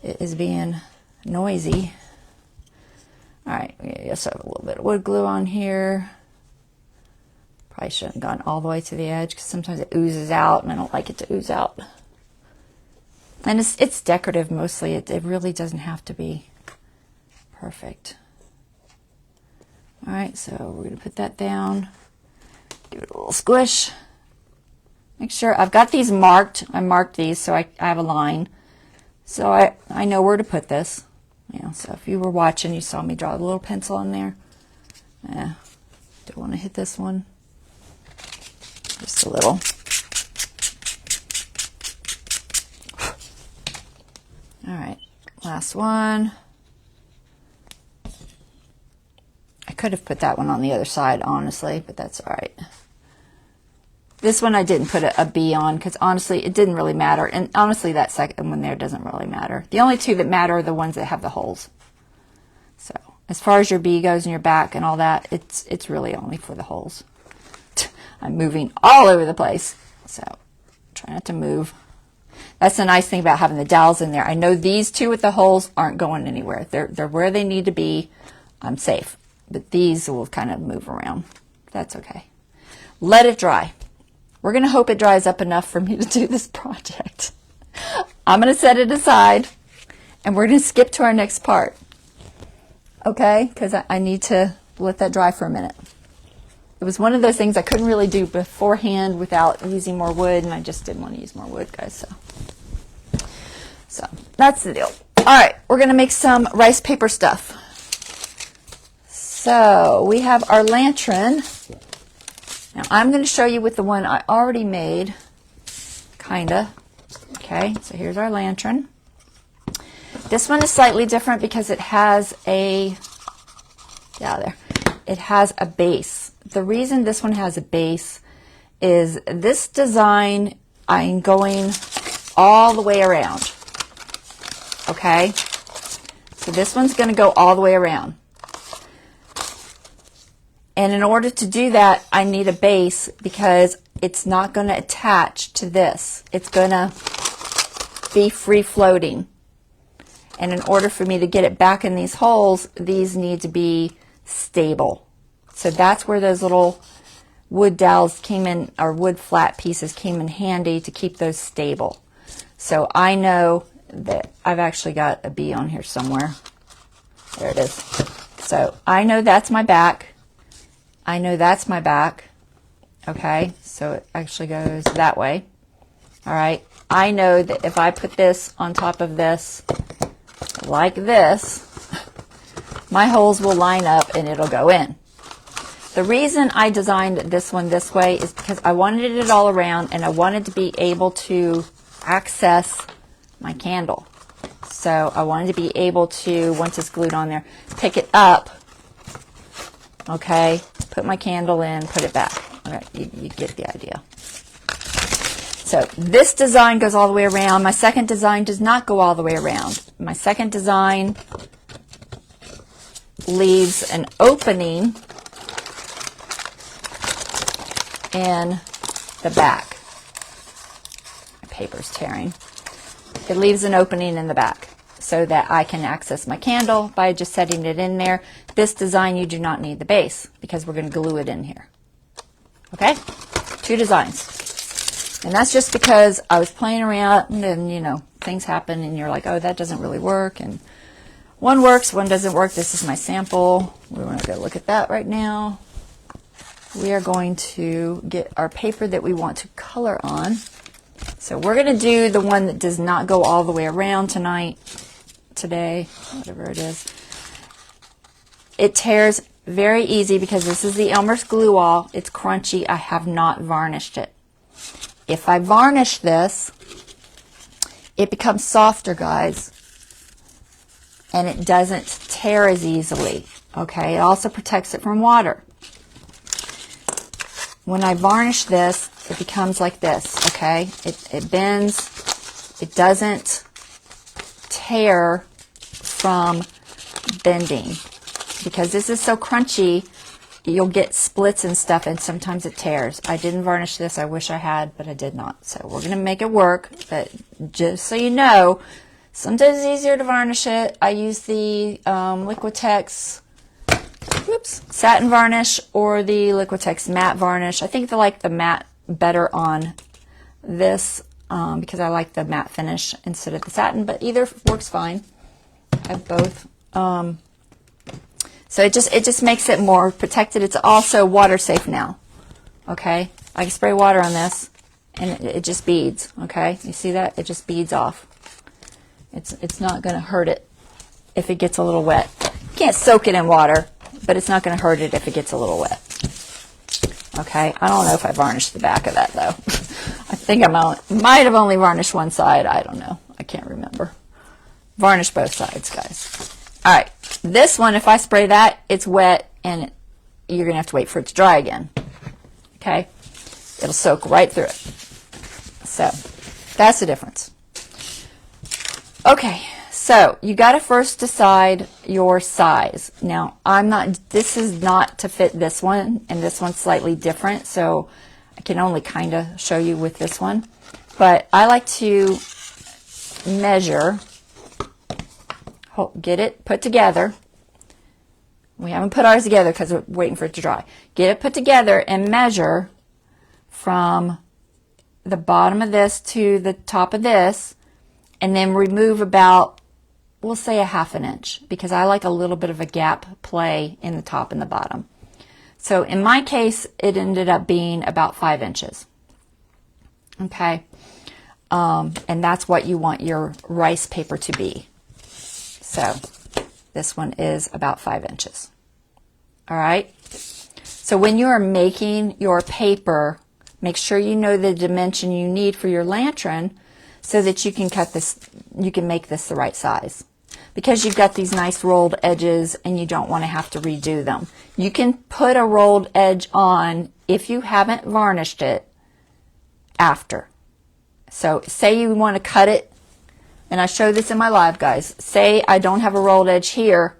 It is being noisy. All right, we just have a little bit of wood glue on here. Probably shouldn't have gone all the way to the edge because sometimes it oozes out and I don't like it to ooze out. And it's decorative mostly. It really doesn't have to be perfect. All right, so we're going to put that down. Give it a little squish. Make sure I've got these marked. I marked these so I have a line. So I know where to put this. You know, so if you were watching, you saw me draw a little pencil on there. Don't want to hit this one. Just a little. All right, last one. I could have put that one on the other side, honestly, but that's all right. This one I didn't put a B on because honestly it didn't really matter, and honestly that second one there doesn't really matter. The only two that matter are the ones that have the holes. So as far as your B goes and your back and all that, it's really only for the holes. I'm moving all over the place, so try not to move. That's the nice thing about having the dowels in there. I know these two with the holes aren't going anywhere. They're where they need to be. I'm safe, but these will kind of move around. That's okay. Let it dry. We're going to hope it dries up enough for me to do this project. I'm going to set it aside, and we're going to skip to our next part. Okay? Because I need to let that dry for a minute. It was one of those things I couldn't really do beforehand without using more wood, and I just didn't want to use more wood, guys. So that's the deal. All right, we're going to make some rice paper stuff. So we have our lantern. Now I'm going to show you with the one I already made, kinda. Okay, so here's our lantern. This one is slightly different because it has it has a base. The reason this one has a base is this design I'm going all the way around. Okay, so this one's going to go all the way around. And in order to do that, I need a base because it's not going to attach to this. It's going to be free floating. And in order for me to get it back in these holes, these need to be stable. So that's where those little wood dowels came in, or wood flat pieces came in handy to keep those stable. So I know that I've actually got a B on here somewhere. There it is. So I know that's my back. I know that's my back. Okay, so it actually goes that way. All right, I know that if I put this on top of this like this, my holes will line up and it'll go in. The reason I designed this one this way is because I wanted it all around and I wanted to be able to access my candle. So I wanted to be able to, once it's glued on there, pick it up, okay, put my candle in, put it back. Okay, you get the idea. So this design goes all the way around. My second design does not go all the way around. My second design leaves an opening in the back. My paper's tearing. It leaves an opening in the back so that I can access my candle by just setting it in there. This design, you do not need the base because we're going to glue it in here. Okay? 2 designs. And that's just because I was playing around and then, you know, things happen and you're like, oh, that doesn't really work. And one works, one doesn't work. This is my sample. We're going to go look at that right now. We are going to get our paper that we want to color on. So we're going to do the one that does not go all the way around today, whatever it is. It tears very easy because this is the Elmer's glue all. It's crunchy. I have not varnished it. If I varnish this, it becomes softer, guys, and it doesn't tear as easily. Okay, it also protects it from water. When I varnish this, it becomes like this, okay? It bends. It doesn't tear from bending. Because this is so crunchy, you'll get splits and stuff, and sometimes it tears. I didn't varnish this. I wish I had, but I did not. So we're going to make it work. But just so you know, sometimes it's easier to varnish it. I use the Liquitex satin varnish or the Liquitex matte varnish. I think I like the matte better on this because I like the matte finish instead of the satin, but either works fine. I have both. So it just makes it more protected. It's also water safe now. Okay, I can spray water on this and it just beads. Okay, you see that? It just beads off. It's not going to hurt it if it gets a little wet. You can't soak it in water, but it's not going to hurt it if it gets a little wet. Okay, I don't know if I varnished the back of that though. I think I might have only varnished one side. I don't know. I can't remember. Varnish both sides, guys. All right, this one, if I spray that, it's wet and you're going to have to wait for it to dry again. Okay, it'll soak right through it. So that's the difference. Okay, so you got to first decide your size. Now, this is not to fit this one, and this one's slightly different, so I can only kind of show you with this one. But I like to measure, get it put together. We haven't put ours together because we're waiting for it to dry. Get it put together and measure from the bottom of this to the top of this, and then remove about, we'll say, 1/2 inch, because I like a little bit of a gap play in the top and the bottom. So in my case, it ended up being about 5 inches. Okay, and that's what you want your rice paper to be. So this one is about 5 inches. All right. So when you are making your paper, make sure you know the dimension you need for your lantern so that you can cut this, you can make this the right size. Because you've got these nice rolled edges and you don't want to have to redo them. You can put a rolled edge on if you haven't varnished it after. So say you want to cut it, and I show this in my live, guys. Say I don't have a rolled edge here,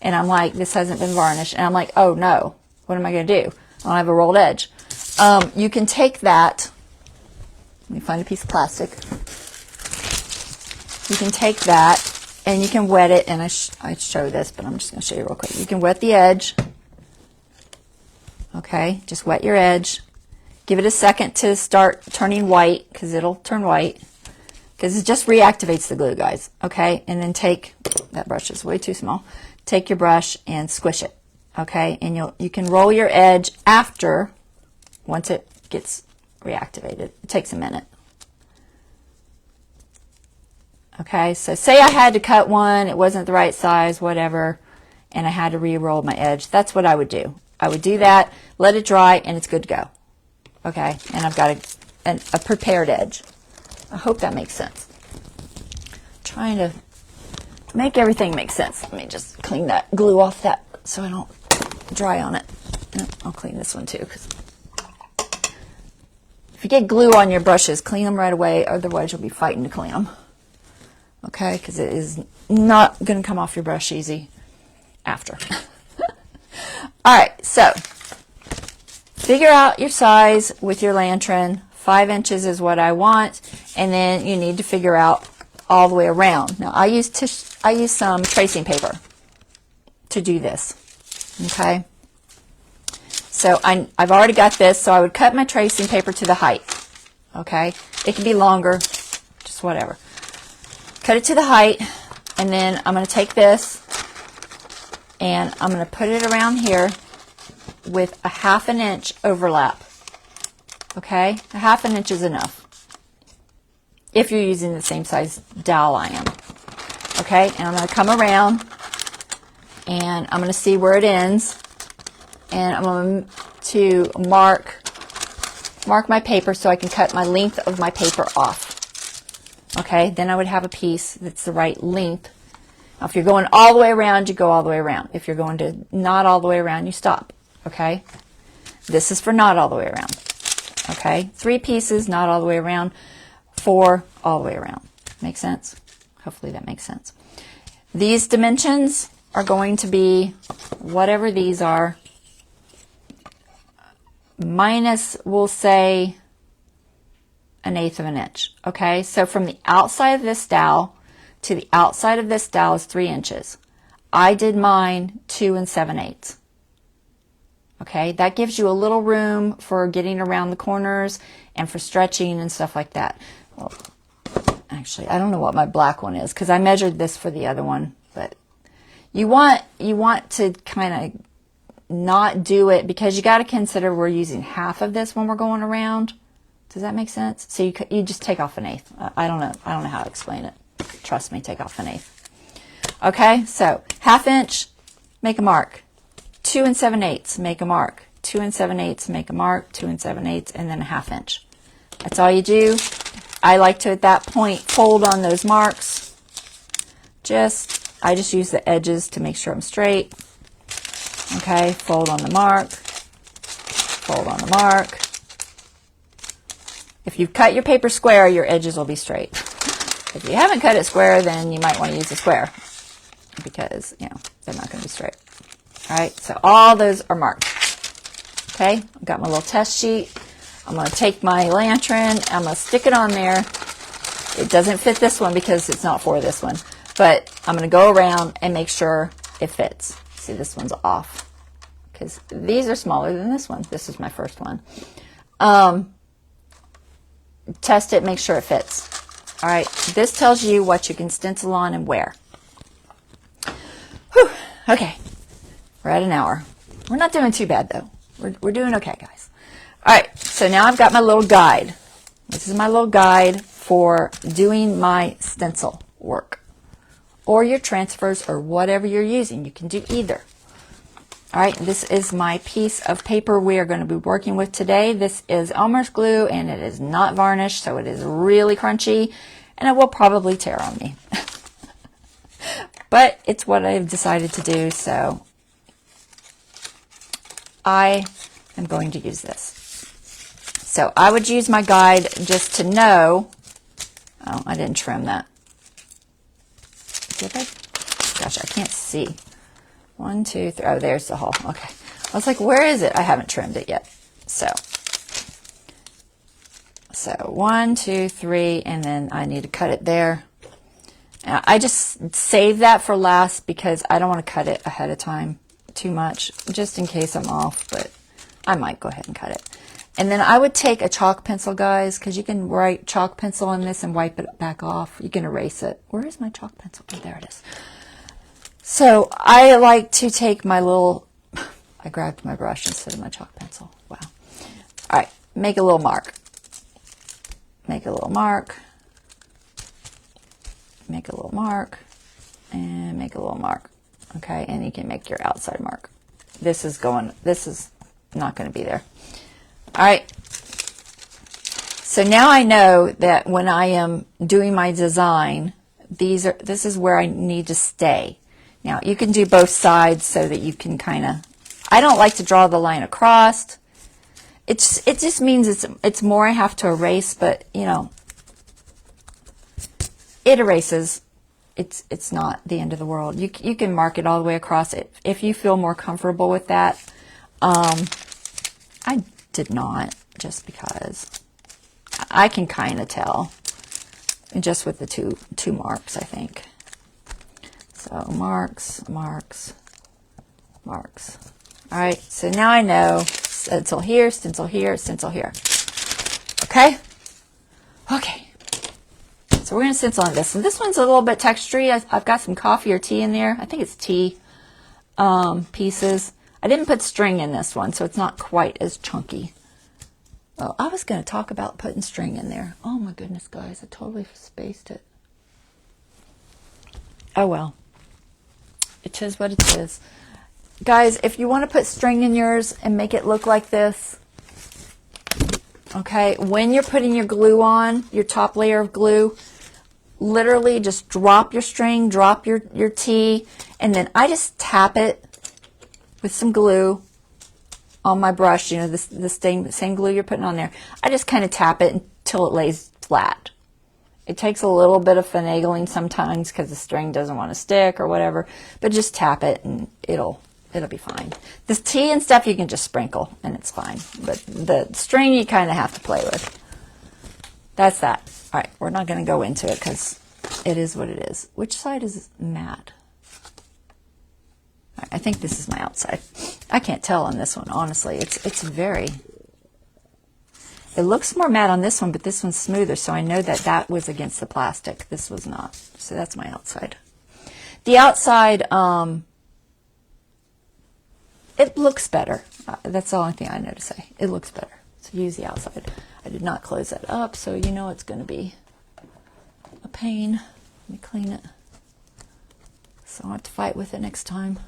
and I'm like, this hasn't been varnished, and I'm like, oh no, what am I going to do? I don't have a rolled edge. You can take that, let me find a piece of plastic. You can take that And you can wet it, and I show this, but I'm just going to show you real quick. You can wet the edge. Okay, just wet your edge. Give it a second to start turning white, because it'll turn white. Because it just reactivates the glue, guys. Okay, and then take, that brush is way too small. Take your brush and squish it. Okay, and you can roll your edge after, once it gets reactivated. It takes a minute. Okay, so say I had to cut one, it wasn't the right size, whatever, and I had to re-roll my edge. That's what I would do. I would do that, let it dry, and it's good to go. Okay, and I've got a prepared edge. I hope that makes sense. Trying to make everything make sense. Let me just clean that glue off that so I don't dry on it. I'll clean this one too. Cause if you get glue on your brushes, clean them right away, otherwise you'll be fighting to clean them. Okay, because it is not going to come off your brush easy after. All right, so figure out your size with your lantern. 5 inches is what I want, and then you need to figure out all the way around. Now I use some tracing paper to do this. Okay, so I've already got this, so I would cut my tracing paper to the height. Okay, it can be longer, just whatever. Cut it to the height, and then I'm going to take this and I'm going to put it around here with a 1/2 inch overlap. Okay, a 1/2 inch is enough if you're using the same size dowel I am. Okay, and I'm going to come around and I'm going to see where it ends, and I'm going to mark my paper so I can cut my length of my paper off. Okay, then I would have a piece that's the right length. Now, if you're going all the way around, you go all the way around. If you're going to not all the way around, you stop. Okay, this is for not all the way around. Okay, 3 pieces, not all the way around. 4, all the way around. Make sense? Hopefully that makes sense. These dimensions are going to be whatever these are, minus, we'll say, 1/8 of an inch. Okay, so from the outside of this dowel to the outside of this dowel is 3 inches. I did mine 2 7/8. Okay, that gives you a little room for getting around the corners and for stretching and stuff like that. Well, actually, I don't know what my black one is because I measured this for the other one, but you want to kind of not do it, because you got to consider we're using half of this when we're going around. Does that make sense? So you just take off 1/8. I don't know how to explain it. Trust me, take off 1/8. Okay, so 1/2 inch, make a mark. 2 7/8, make a mark. 2 7/8, make a mark. 2 7/8, and then a 1/2 inch. That's all you do. I like to, at that point, fold on those marks. I just use the edges to make sure I'm straight. Okay, fold on the mark. Fold on the mark. If you've cut your paper square, your edges will be straight. If you haven't cut it square, then you might want to use a square, because, they're not going to be straight. All right, so all those are marked. Okay, I've got my little test sheet. I'm going to take my lantern, I'm going to stick it on there. It doesn't fit this one because it's not for this one, but I'm going to go around and make sure it fits. See, this one's off because these are smaller than this one. This is my first one. Test it, make sure it fits. All right, this tells you what you can stencil on and where. Whew. Okay, we're at an hour. We're not doing too bad though. We're doing okay, guys. All right, so now I've got my little guide. This is my little guide for doing my stencil work, or your transfers, or whatever you're using. You can do either. All right, this is my piece of paper we are going to be working with today. This is Elmer's glue, and it is not varnished, so it is really crunchy, and it will probably tear on me. But it's what I've decided to do, so I am going to use this. So I would use my guide just to know. Oh, I didn't trim that. Did I? Gosh, I can't see. 1, 2, 3. Oh, there's the hole. Okay. I was like, where is it? I haven't trimmed it yet. So 1, 2, 3, and then I need to cut it there. I just save that for last because I don't want to cut it ahead of time too much, just in case I'm off, but I might go ahead and cut it. And then I would take a chalk pencil, guys, because you can write chalk pencil on this and wipe it back off. You can erase it. Where is my chalk pencil? Oh, there it is. So I like to take my little, I grabbed my brush instead of my chalk pencil. Wow. All right, make a little mark. Make a little mark. Make a little mark. And make a little mark. Okay, and you can make your outside mark. This is not going to be there. All right. So now I know that when I am doing my design, this is where I need to stay. Now you can do both sides so that you can kind of, I don't like to draw the line across. It just means it's more I have to erase, but you know, it erases. It's not the end of the world. You can mark it all the way across it if you feel more comfortable with that. I did not, just because I can kind of tell just with the two marks, I think. So marks, marks, marks. All right, so now I know stencil here, stencil here, stencil here. Okay? Okay. So we're going to stencil on this. And this one's a little bit textury. I've got some coffee or tea in there. I think it's tea pieces. I didn't put string in this one, so it's not quite as chunky. Oh, I was going to talk about putting string in there. Oh my goodness, guys. I totally spaced it. Oh well. It is what it is. Guys, if you want to put string in yours and make it look like this, okay, when you're putting your glue on, your top layer of glue, literally just drop your string, drop your tea, and then I just tap it with some glue on my brush, you know, the same glue you're putting on there. I just kind of tap it until it lays flat. It takes a little bit of finagling sometimes because the string doesn't want to stick or whatever, but just tap it and it'll be fine. This tea and stuff you can just sprinkle and it's fine, but the string you kind of have to play with. That's that. All right, we're not going to go into it because it is what it is. Which side is matte? I think this is my outside. I can't tell on this one, honestly. It's very, it looks more matte on this one, but this one's smoother, so I know that was against the plastic. This was not. So that's my outside. The outside, it looks better. That's the only thing I know to say. It looks better. So use the outside. I did not close that up, so you know it's going to be a pain. Let me clean it so I don't have to fight with it next time.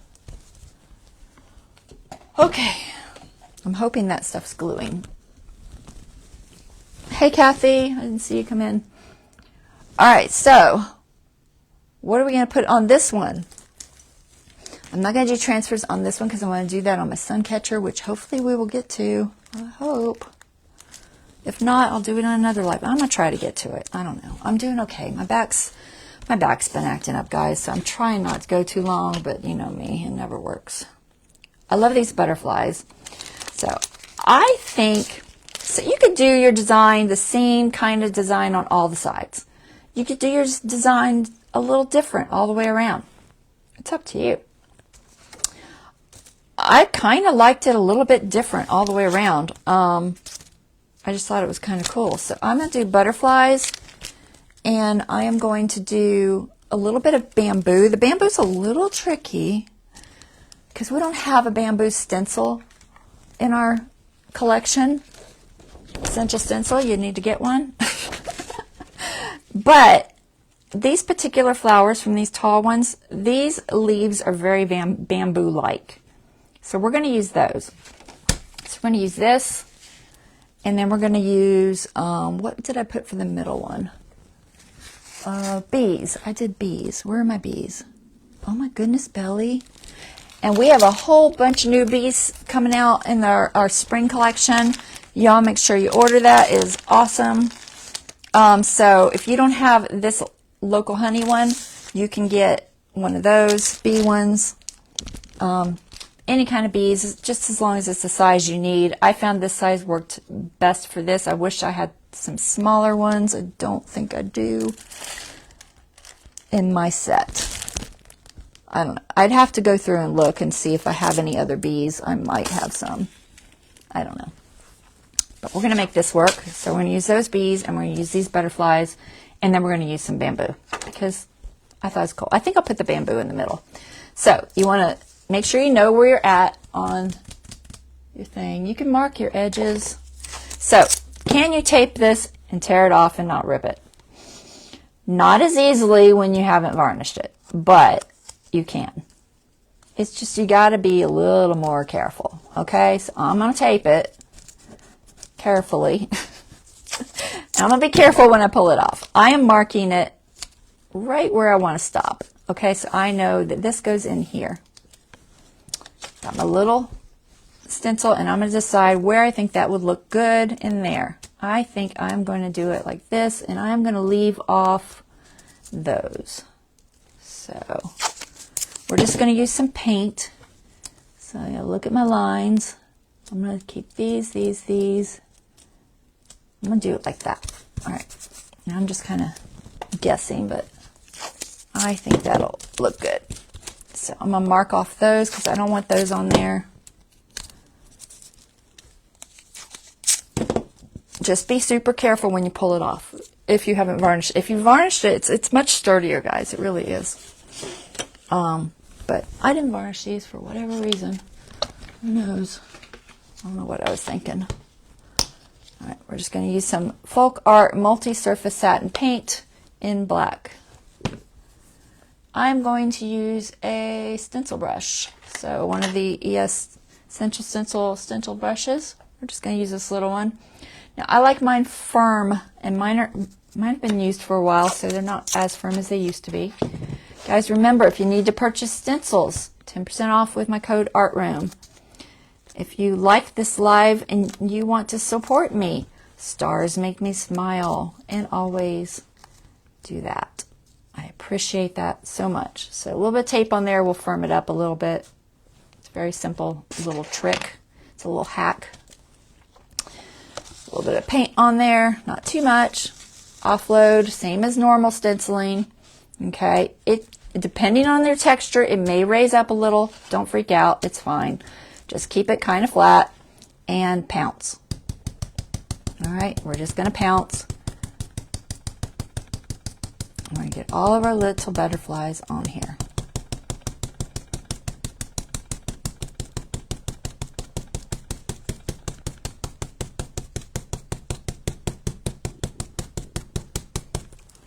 Okay, I'm hoping that stuff's gluing. Hey, Kathy, I didn't see you come in. All right, so what are we going to put on this one? I'm not going to do transfers on this one because I want to do that on my sun catcher, which hopefully we will get to. I hope. If not, I'll do it on another live. I'm going to try to get to it. I don't know. I'm doing okay. My back's been acting up, guys, so I'm trying not to go too long, but you know me, it never works. I love these butterflies. So I think, so you could do your design, the same kind of design on all the sides. You could do your design a little different all the way around. It's up to you. I kind of liked it a little bit different all the way around. I just thought it was kind of cool. So I'm going to do butterflies, and I am going to do a little bit of bamboo. The bamboo's a little tricky because we don't have a bamboo stencil in our collection. Essential stencil, you need to get one. But these particular flowers from these tall ones, these leaves are very bamboo-like. So we're going to use those. So we're going to use this, and then we're going to use, what did I put for the middle one? Bees. I did bees. Where are my bees? Oh my goodness, Belly. And we have a whole bunch of new bees coming out in our spring collection. Y'all make sure you order that. It is awesome. So if you don't have this local honey one, you can get one of those bee ones. Any kind of bees, just as long as it's the size you need. I found this size worked best for this. I wish I had some smaller ones. I don't think I do. in my set. I don't know. I'd have to go through and look and see if I have any other bees. I might have some. I don't know. But we're going to make this work. So we're going to use those bees, and we're going to use these butterflies, and then we're going to use some bamboo because I thought it was cool. I think I'll put the bamboo in the middle. So you want to make sure you know where you're at on your thing. You can mark your edges. So can you tape this and tear it off and not rip it? Not as easily when you haven't varnished it, but you can. It's just you got to be a little more careful. Okay, so I'm going to tape it carefully. I'm going to be careful when I pull it off. I am marking it right where I want to stop. Okay, so I know that this goes in here. Got my little stencil, and I'm going to decide where I think that would look good in there. I think I'm going to do it like this, and I'm going to leave off those. So we're just going to use some paint. So I look at my lines. I'm going to keep these. I'm going to do it like that. All right. Now I'm just kind of guessing, but I think that'll look good. So I'm going to mark off those because I don't want those on there. Just be super careful when you pull it off if you haven't varnished. If you varnished it, it's much sturdier, guys. It really is. But I didn't varnish these for whatever reason. Who knows? I don't know what I was thinking. All right, we're just going to use some Folk Art Multi-Surface Satin Paint in black. I'm going to use a stencil brush. So one of the ES Essential Stencil brushes. We're just going to use this little one. Now I like mine firm, and mine have been used for a while, so they're not as firm as they used to be. Guys, remember, if you need to purchase stencils, 10% off with my code ARTROOM. If you like this live and you want to support me, stars make me smile, and always do that. I appreciate that so much. So a little bit of tape on there will firm it up a little bit. It's a very simple little trick. It's a little hack. A little bit of paint on there, not too much. Offload, same as normal stenciling. Okay, depending on their texture, it may raise up a little. Don't freak out, it's fine. Just keep it kind of flat and pounce. All right, we're just going to pounce. I'm going to get all of our little butterflies on here.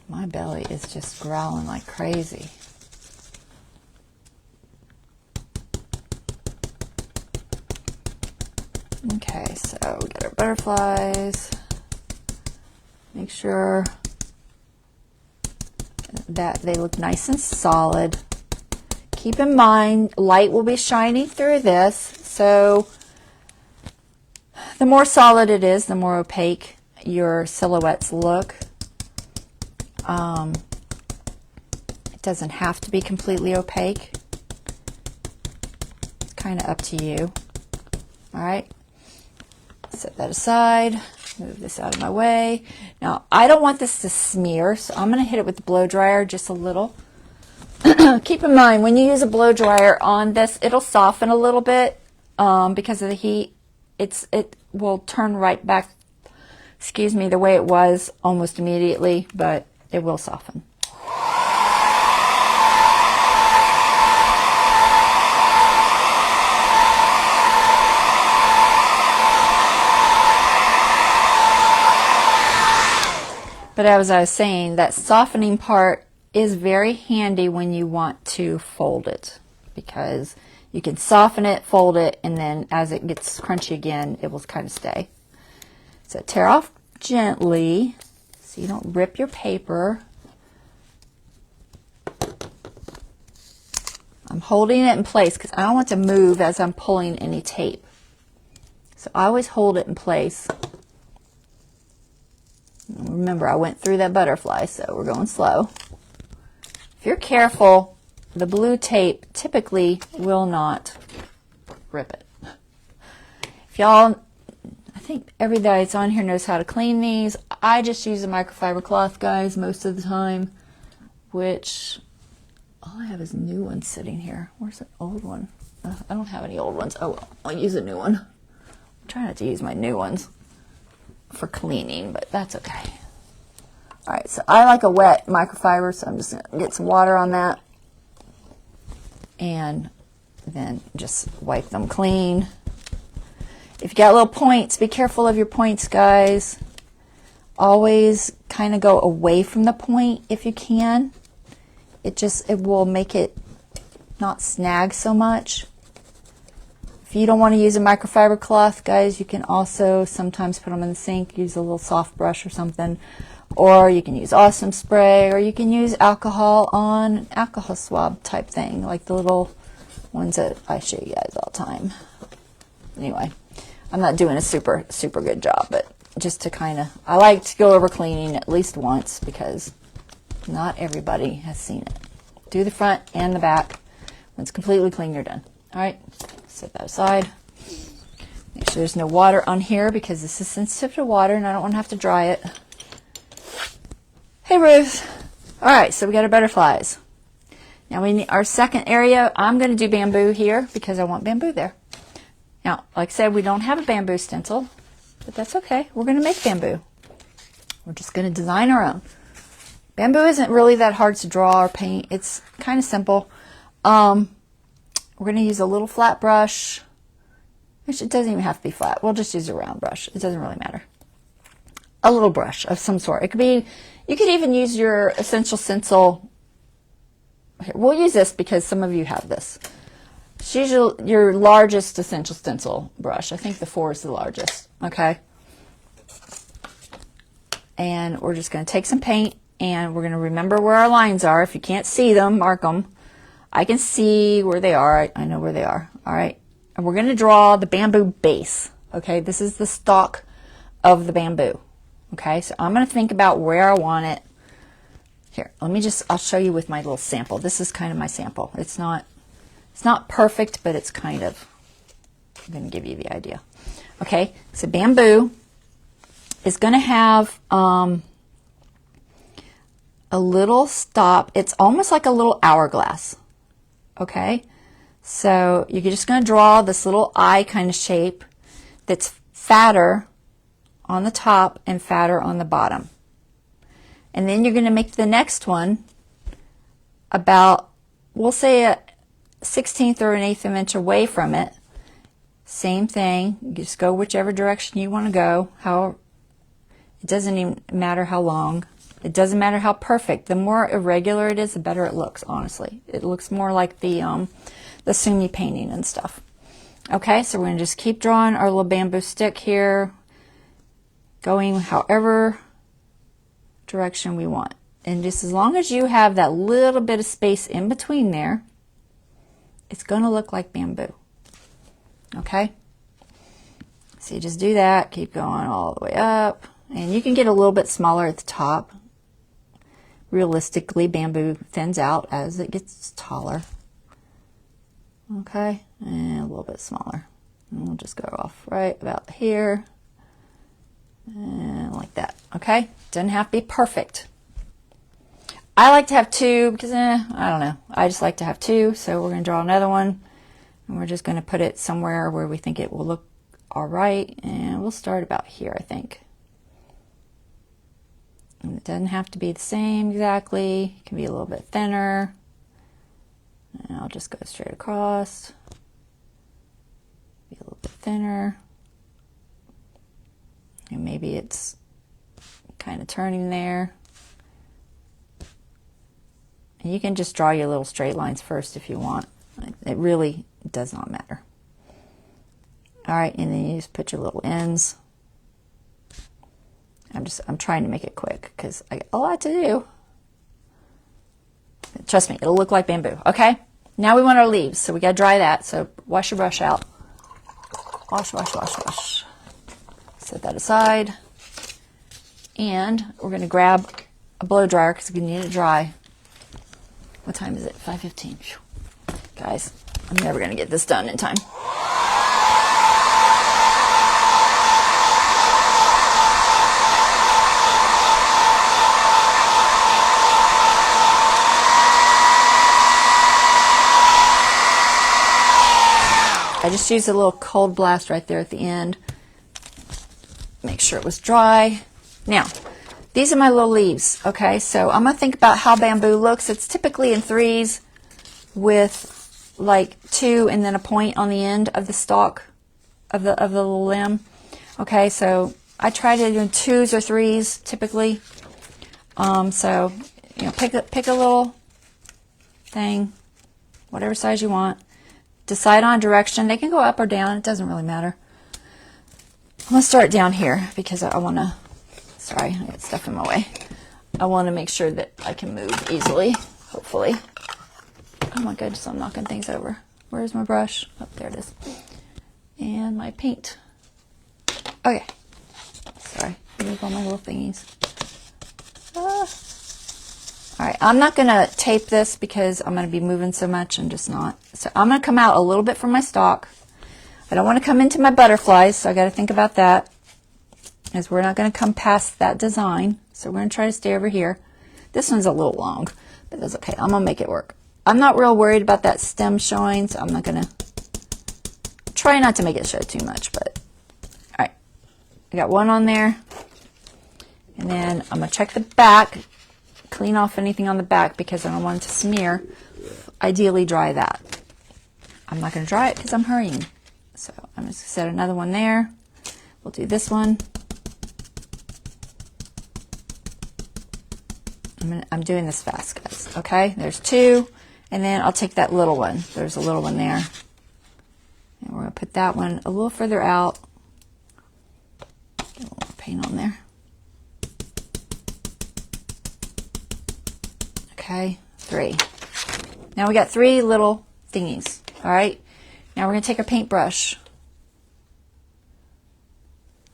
My belly is just growling like crazy. Okay, so we got our butterflies. Make sure that they look nice and solid. Keep in mind, light will be shining through this, so the more solid it is, the more opaque your silhouettes look. It doesn't have to be completely opaque. It's kind of up to you. All right, set that aside. Move this out of my way. Now, I don't want this to smear, so I'm going to hit it with the blow dryer just a little. Keep in mind, when you use a blow dryer on this, it'll soften a little bit because of the heat. It will turn right back, excuse me, the way it was almost immediately, but it will soften. But as I was saying, that softening part is very handy when you want to fold it, because you can soften it, fold it, and then as it gets crunchy again, it will kind of stay. So tear off gently so you don't rip your paper. I'm holding it in place because I don't want to move as I'm pulling any tape. So I always hold it in place. Remember, I went through that butterfly, so we're going slow. If you're careful, the blue tape typically will not rip it. If y'all, I think everybody that's on here knows how to clean these. I just use a microfiber cloth, guys, most of the time. which all I have is new ones sitting here. Where's the old one? I don't have any old ones. Oh well, I'll use a new one. I'm trying not to use my new ones for cleaning, but that's okay. All right, so I like a wet microfiber, so I'm just going to get some water on that and then just wipe them clean. If you got little points, be careful of your points, guys. Always kind of go away from the point if you can. It will make it not snag so much. If you don't want to use a microfiber cloth, guys, you can also sometimes put them in the sink, use a little soft brush or something, or you can use Awesome Spray, or you can use alcohol on alcohol swab type thing, like the little ones that I show you guys all the time. Anyway, I'm not doing a super good job, but just to I like to go over cleaning at least once because not everybody has seen it. Do the front and the back. When it's completely clean, you're done. All right, set that aside. Make sure there's no water on here because this is sensitive to water and I don't want to have to dry it. Hey, Ruth. All right, so we got our butterflies. Now we need our second area. I'm going to do bamboo here because I want bamboo there. Now, like I said, we don't have a bamboo stencil, but that's okay. We're going to make bamboo. We're just going to design our own. Bamboo isn't really that hard to draw or paint. It's kind of simple. We're going to use a little flat brush, which it doesn't even have to be flat. We'll just use a round brush. It doesn't really matter. A little brush of some sort. It could be, you could even use your essential stencil. Here, we'll use this because some of you have this. It's usually your largest essential stencil brush. I think the 4 is the largest. Okay. And we're just going to take some paint and we're going to remember where our lines are. If you can't see them, mark them. I can see where they are. I know where they are. All right. And we're going to draw the bamboo base. Okay. This is the stalk of the bamboo. Okay. So I'm going to think about where I want it. Here, I'll show you with my little sample. This is kind of my sample. It's not perfect, but it's kind of, I'm going to give you the idea. Okay. So bamboo is going to have, a little stop. It's almost like a little hourglass. Okay, so you're just going to draw this little eye kind of shape that's fatter on the top and fatter on the bottom. And then you're going to make the next one about, we'll say a 1/16 or an 1/8 of an inch away from it. Same thing. You just go whichever direction you want to go. It doesn't even matter how long. It doesn't matter how perfect. The more irregular it is, the better it looks, honestly. It looks more like the Sumi painting and stuff. Okay, so we're going to just keep drawing our little bamboo stick here, going however direction we want. And just as long as you have that little bit of space in between there, it's going to look like bamboo. Okay? So you just do that, keep going all the way up. And you can get a little bit smaller at the top. Realistically, bamboo thins out as it gets taller. Okay, and a little bit smaller. And we'll just go off right about here. And like that. Okay, doesn't have to be perfect. I like to have 2 because, I don't know. I just like to have 2. So we're going to draw another one. And we're just going to put it somewhere where we think it will look all right. And we'll start about here, I think. And it doesn't have to be the same exactly. It can be a little bit thinner. And I'll just go straight across. Be a little bit thinner. And maybe it's kind of turning there. And you can just draw your little straight lines first if you want. It really does not matter. All right, and then you just put your little ends. I'm trying to make it quick because I got a lot to do. Trust me, it'll look like bamboo. Okay, now we want our leaves, so we got to dry that. So wash your brush out. Wash, wash, wash, wash. Set that aside. And we're going to grab a blow dryer because we need it dry. What time is it? 5:15. Guys, I'm never going to get this done in time. I just used a little cold blast right there at the end. Make sure it was dry. Now, these are my little leaves, okay? So I'm going to think about how bamboo looks. It's typically in threes with like 2 and then a point on the end of the stalk of the little limb. Okay, so I try to do 2s or 3s typically. So, you know, pick a little thing, whatever size you want. Decide on a direction. They can go up or down. It doesn't really matter. I'm going to start down here because I want to, sorry, I got stuff in my way. I want to make sure that I can move easily, hopefully. Oh my goodness, I'm knocking things over. Where's my brush? Oh, there it is. And my paint. Okay. Sorry, move all my little thingies. All right, I'm not going to tape this because I'm going to be moving so much. I'm just not. So I'm going to come out a little bit from my stalk. I don't want to come into my butterflies, so I got to think about that, as we're not going to come past that design. So we're going to try to stay over here. This one's a little long, but that's okay. I'm going to make it work. I'm not real worried about that stem showing, so I'm not going to try not to make it show too much. But all right, I got one on there, and then I'm going to check the back. Clean off anything on the back because I don't want it to smear. Ideally dry that. I'm not going to dry it because I'm hurrying. So I'm just going to set another one there. We'll do this one. I'm doing this fast, guys. Okay, there's 2. And then I'll take that little one. There's a little one there. And we're going to put that one a little further out. Get a little more paint on there. Okay, 3. Now we got 3 little thingies. All right. Now we're going to take our paintbrush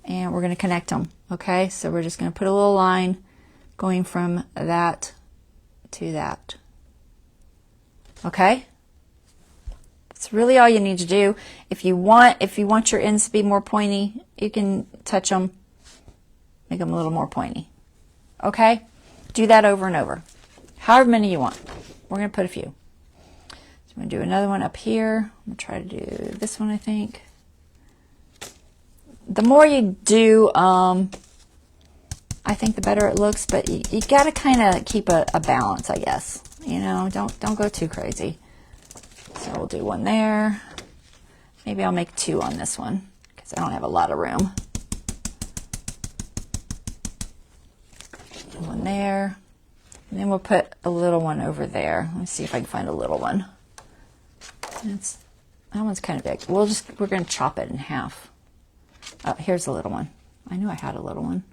and we're going to connect them. Okay, so we're just going to put a little line going from that to that. Okay, that's really all you need to do. If you want your ends to be more pointy, you can touch them, make them a little more pointy. Okay, do that over and over. However many you want. We're going to put a few. So I'm going to do another one up here. I'm going to try to do this one, I think. The more you do, I think the better it looks, but you got to kind of keep a balance, I guess. You know, don't go too crazy. So we'll do one there. Maybe I'll make 2 on this one because I don't have a lot of room. One there. And then we'll put a little one over there. Let me see if I can find a little one. That one's kind of big. We're going to chop it in half. Oh, here's a little one. I knew I had a little one.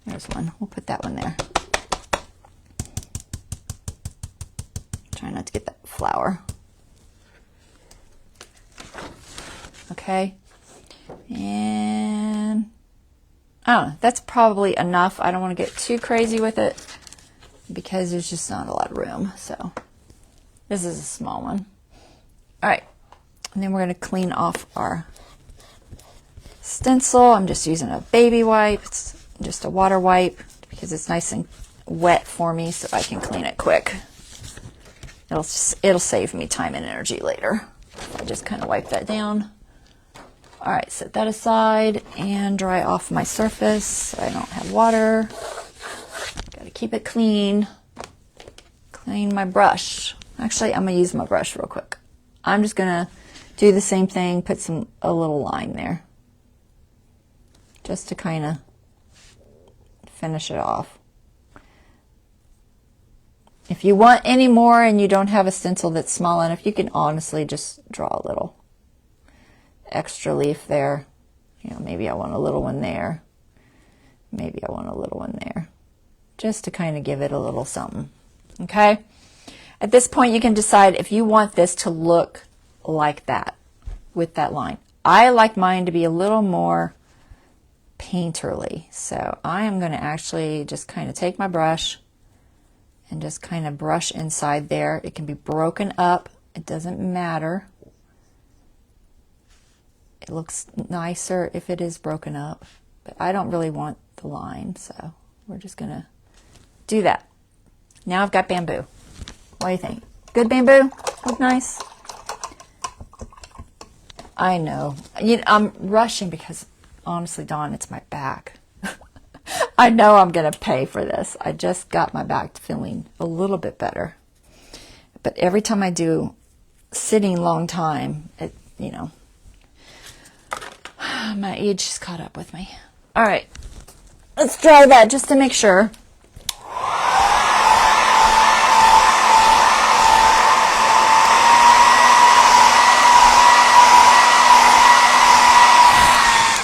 There's one. We'll put that one there. Try not to get that flower. Okay. And oh, that's probably enough. I don't want to get too crazy with it because there's just not a lot of room. So this is a small one. All right. And then we're going to clean off our stencil. I'm just using a baby wipe. It's just a water wipe because it's nice and wet for me so I can clean it quick. It'll save me time and energy later. I just kind of wipe that down. All right, set that aside and dry off my surface so I don't have water. Got to keep it clean. Clean my brush. Actually, I'm going to use my brush real quick. I'm just going to do the same thing, put a little line there just to kind of finish it off. If you want any more and you don't have a stencil that's small enough, you can honestly just draw a little extra leaf there. You know, maybe I want a little one there. Maybe I want a little one there. Just to kind of give it a little something. Okay? At this point, you can decide if you want this to look like that with that line. I like mine to be a little more painterly. So I am going to actually just kind of take my brush and just kind of brush inside there. It can be broken up. It doesn't matter. It looks nicer if it is broken up, but I don't really want the line, so we're just going to do that. Now I've got bamboo. What do you think? Good bamboo? Look nice? I know. I'm rushing because, honestly, Dawn, it's my back. I know I'm going to pay for this. I just got my back feeling a little bit better. But every time I do sitting long time, my age has caught up with me. All right, let's dry that just to make sure.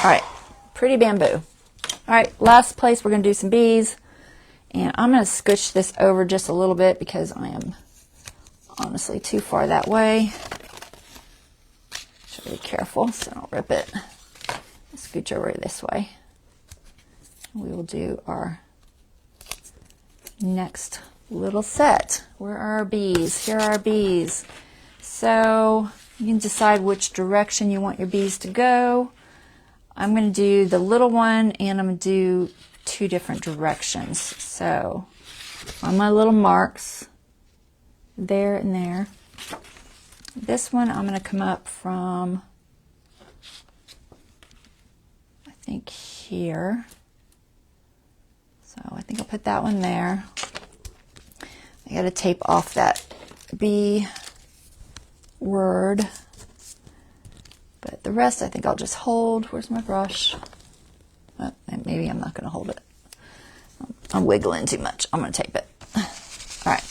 All right, pretty bamboo. All right, last place we're going to do some bees. And I'm going to scooch this over just a little bit because I am honestly too far that way. Should be careful so I don't rip it. Scooch over this way. We will do our next little set. Where are our bees? Here are our bees. So you can decide which direction you want your bees to go. I'm going to do the little one, and I'm going to do 2 different directions. So on my little marks, there and there. This one I'm going to come up from, I think, here. So I think I'll put that one there. I got to tape off that B word. But the rest I think I'll just hold. Where's my brush? Oh, maybe I'm not going to hold it. I'm wiggling too much. I'm going to tape it. All right.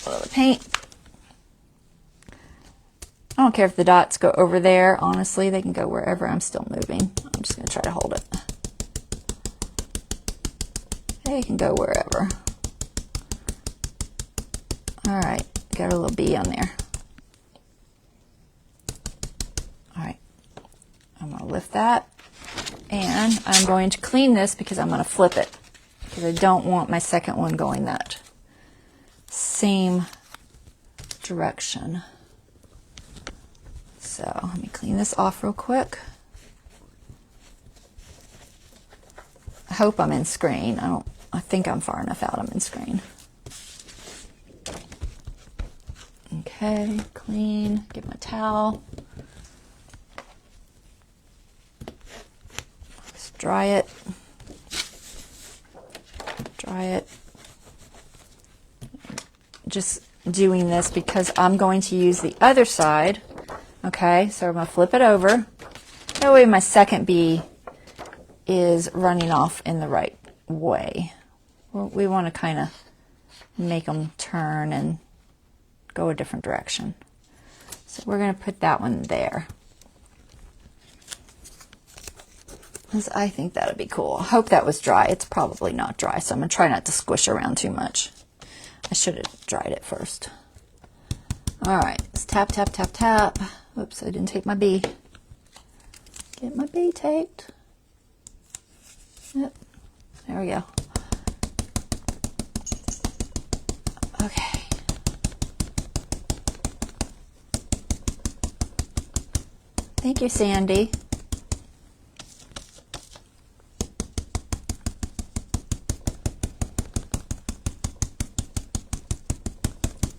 A little paint. I don't care if the dots go over there. Honestly, they can go wherever I'm still moving. I'm just going to try to hold it. They can go wherever. All right. Got a little bee on there. All right. I'm going to lift that. And I'm going to clean this because I'm going to flip it. Because I don't want my second one going that same direction. So let me clean this off real quick. I hope I'm in screen. I think I'm far enough out I'm in screen. Okay, clean, get my towel. Just dry it. Dry it. Just doing this because I'm going to use the other side. Okay, so I'm going to flip it over. That way my second bee is running off in the right way. We want to kind of make them turn and go a different direction. So we're going to put that one there. Because I think that would be cool. I hope that was dry. It's probably not dry, so I'm going to try not to squish around too much. I should have dried it first. All right, let's tap, tap, tap, tap. Whoops, I didn't tape my bee. Get my bee taped. Yep, there we go. Okay. Thank you, Sandy.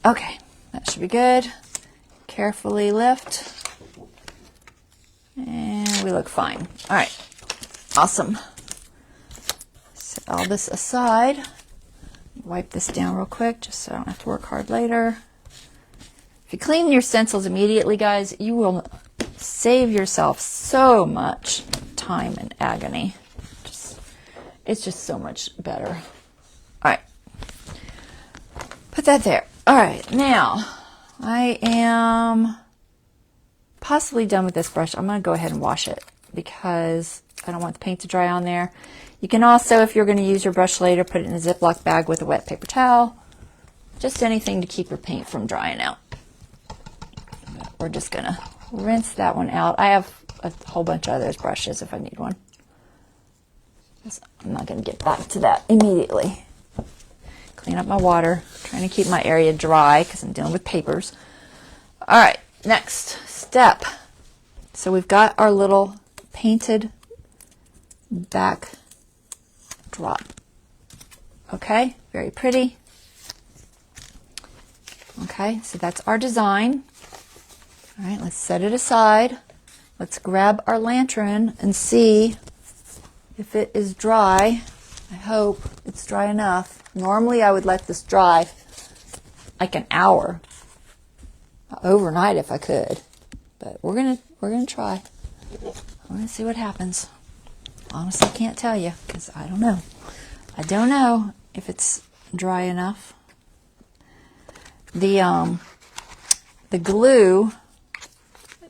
Okay, that should be good. Carefully lift. And we look fine. All right, awesome. Set all this aside. Wipe this down real quick just so I don't have to work hard later. If you clean your stencils immediately, guys, you will save yourself so much time and agony. It's just so much better. All right, put that there. All right, now I am possibly done with this brush. I'm going to go ahead and wash it because I don't want the paint to dry on there. You can also, if you're going to use your brush later, put it in a Ziploc bag with a wet paper towel. Just anything to keep your paint from drying out. We're just going to rinse that one out. I have a whole bunch of those brushes if I need one. I'm not going to get back to that immediately. Clean up my water. Trying to keep my area dry because I'm dealing with papers. All right, next step. So we've got our little painted back drop. Okay, very pretty. Okay, so that's our design. All right, let's set it aside. let's grab our lantern and see if it is dry. I hope it's dry enough. Normally I would let this dry like an hour, overnight if I could, but we're gonna try. We're gonna see what happens. Honestly, can't tell you because I don't know. I don't know if it's dry enough. The glue,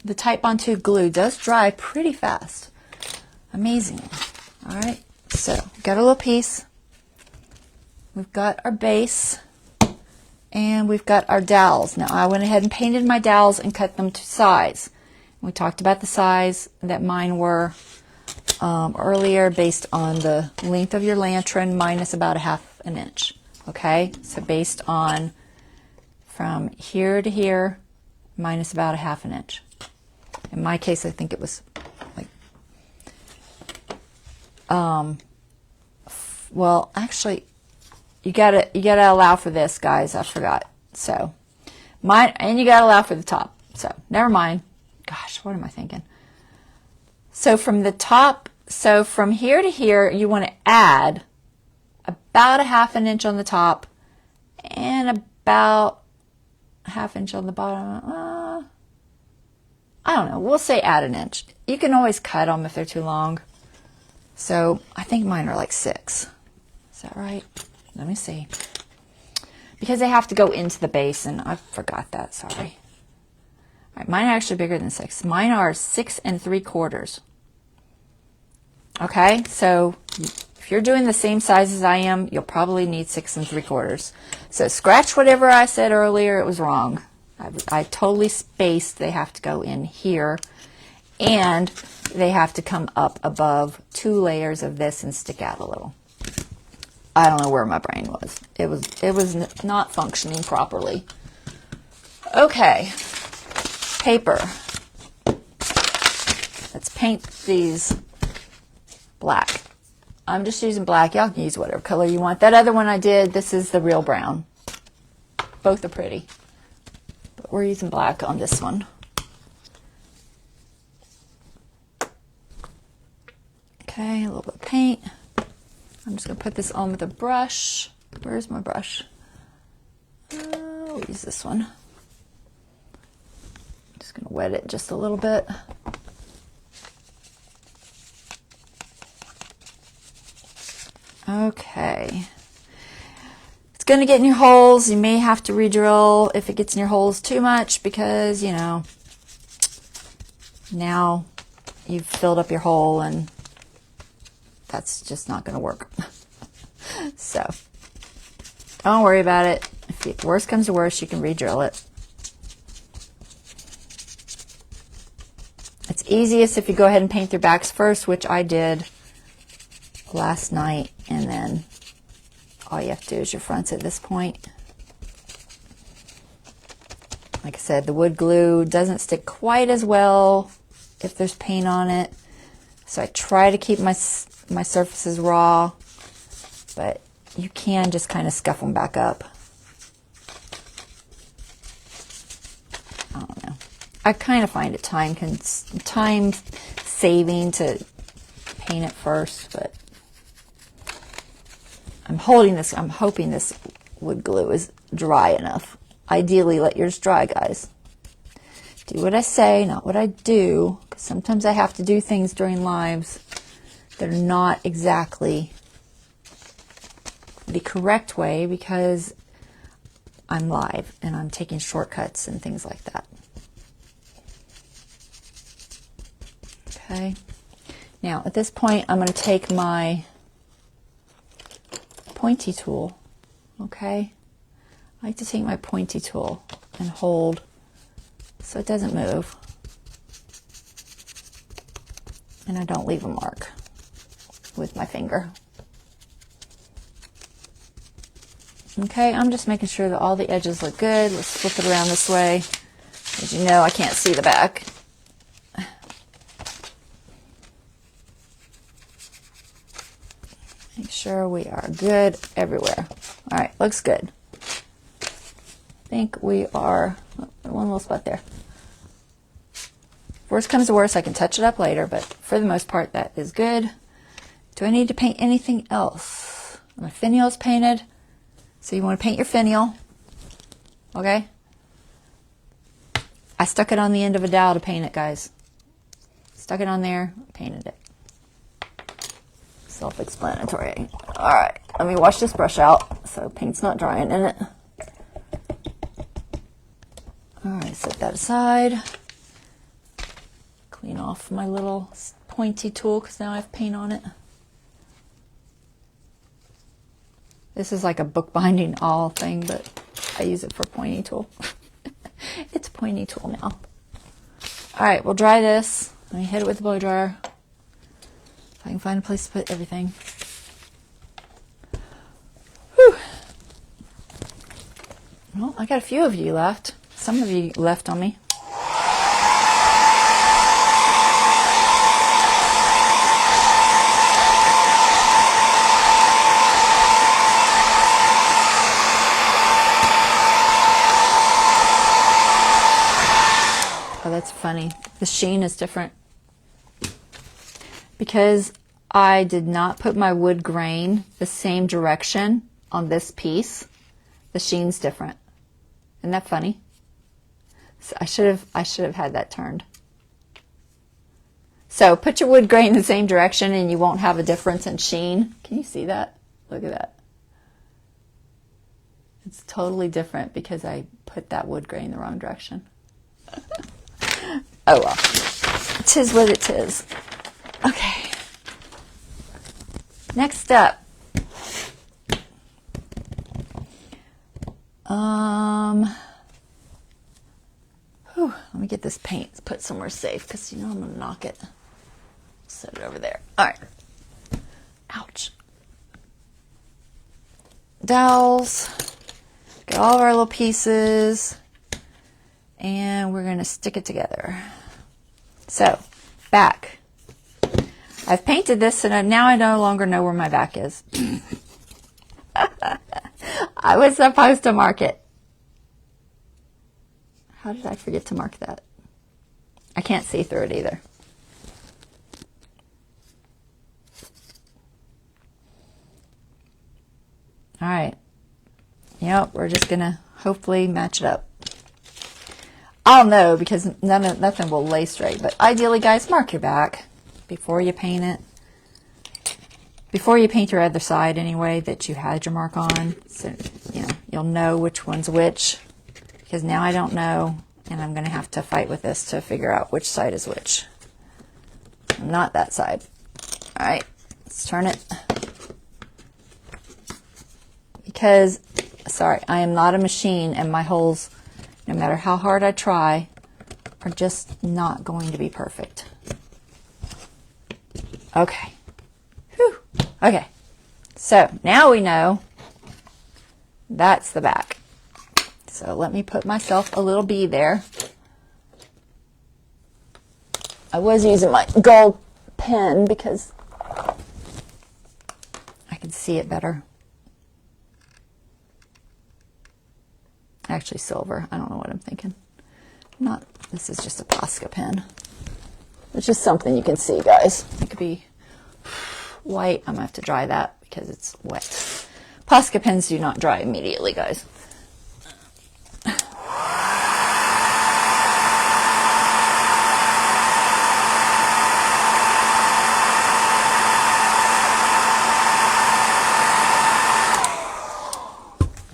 the Titebond 2 glue does dry pretty fast. Amazing. All right, so got a little piece. We've got our base, and we've got our dowels. Now I went ahead and painted my dowels and cut them to size. We talked about the size that mine were earlier, based on the length of your lantern minus about 1/2 an inch. Okay, so based on from here to here minus about 1/2 an inch. In my case, I think it was like, well, actually, you gotta allow for this, guys. I forgot. So mine, and you gotta allow for the top. So never mind. Gosh, what am I thinking? So from the top, so from here to here, you want to add about 1/2 an inch on the top and about 1/2 inch on the bottom. I don't know. We'll say add an inch. You can always cut them if they're too long. So I think mine are like 6. Is that right? Let me see. Because they have to go into the base, and I forgot that. Sorry. All right, mine are actually bigger than 6. Mine are 6 3/4. Okay, so if you're doing the same size as I am, you'll probably need 6 3/4. So scratch whatever I said earlier. It was wrong. I totally spaced. They have to go in here, and they have to come up above 2 layers of this and stick out a little. I don't know where my brain was. It was not functioning properly. Okay, paper. Let's paint these black. I'm just using black. Y'all can use whatever color you want. That other one I did, this is the real brown. Both are pretty. But we're using black on this one. Okay, a little bit of paint. I'm just going to put this on with a brush. Where's my brush? We'll use this one. Just going to wet it just a little bit. Okay. It's going to get in your holes. You may have to re-drill if it gets in your holes too much because, you know, now you've filled up your hole and that's just not going to work. So don't worry about it. If worst comes to worst, you can re-drill it. It's easiest if you go ahead and paint your backs first, which I did last night, and then all you have to do is your fronts at this point. Like I said, the wood glue doesn't stick quite as well if there's paint on it, so I try to keep my surfaces raw, but you can just kind of scuff them back up. I don't know. I kind of find it time saving to paint it first, but I'm hoping this wood glue is dry enough. Ideally, let yours dry, guys. Do what I say, not what I do, because sometimes I have to do things during lives that are not exactly the correct way because I'm live and I'm taking shortcuts and things like that. Okay. Now, at this point, I'm going to take my pointy tool, okay? I like to take my pointy tool and hold so it doesn't move and I don't leave a mark with my finger. Okay, I'm just making sure that all the edges look good. Let's flip it around this way. As you know, I can't see the back. Make sure we are good everywhere. All right, looks good. I think we are, one little spot there. Worst comes to worst, I can touch it up later, but for the most part, that is good. Do I need to paint anything else? My finial's painted. So you want to paint your finial. Okay? I stuck it on the end of a dowel to paint it, guys. Stuck it on there, painted it. Self-explanatory. Alright, let me wash this brush out so paint's not drying in it. Alright, set that aside. Clean off my little pointy tool because now I have paint on it. This is like a bookbinding awl thing, but I use it for pointy tool. It's pointy tool now. Alright, we'll dry this. Let me hit it with the blow dryer. If I can find a place to put everything. Whew. Well, I got a few of you left. Some of you left on me. Oh, that's funny. The sheen is different. Because I did not put my wood grain the same direction on this piece, the sheen's different. Isn't that funny? So I should have had that turned. So put your wood grain the same direction and you won't have a difference in sheen. Can you see that? Look at that. It's totally different because I put that wood grain the wrong direction. Oh well. 'Tis what it is. Okay. Next up. Let me get this paint put somewhere safe because you know I'm gonna knock it. Set it over there. All right. Ouch. Dowels. Got all of our little pieces, and we're gonna stick it together. So, back. I've painted this, and now I no longer know where my back is. I was supposed to mark it. How did I forget to mark that? I can't see through it either. All right. Yep, we're just going to hopefully match it up. I'll know because nothing will lay straight. But ideally, guys, mark your back before you paint it. Before you paint your other side anyway that you had your mark on. So, you know, you'll know which one's which. Because now I don't know, and I'm going to have to fight with this to figure out which side is which. Not that side. All right, let's turn it. Because, sorry, I am not a machine, and my holes, no matter how hard I try, are just not going to be perfect. Okay. Whew. Okay. So, now we know that's the back. So let me put myself a little bee there. I was using my gold pen because I could see it better. Actually silver. I don't know what I'm thinking. This is just a Posca pen. It's just something you can see, guys. It could be white. I'm going to have to dry that because it's wet. Posca pens do not dry immediately, guys.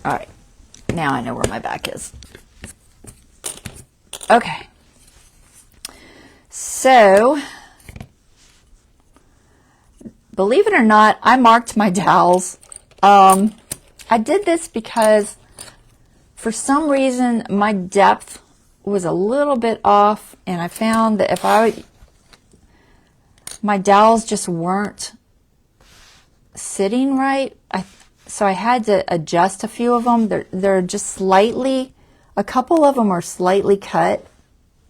All right, now I know where my back is. Okay, so believe it or not, I marked my dowels. I did this because for some reason my depth was a little bit off, and I found that my dowels just weren't sitting right. So I had to adjust a few of them. They're just slightly, a couple of them are slightly cut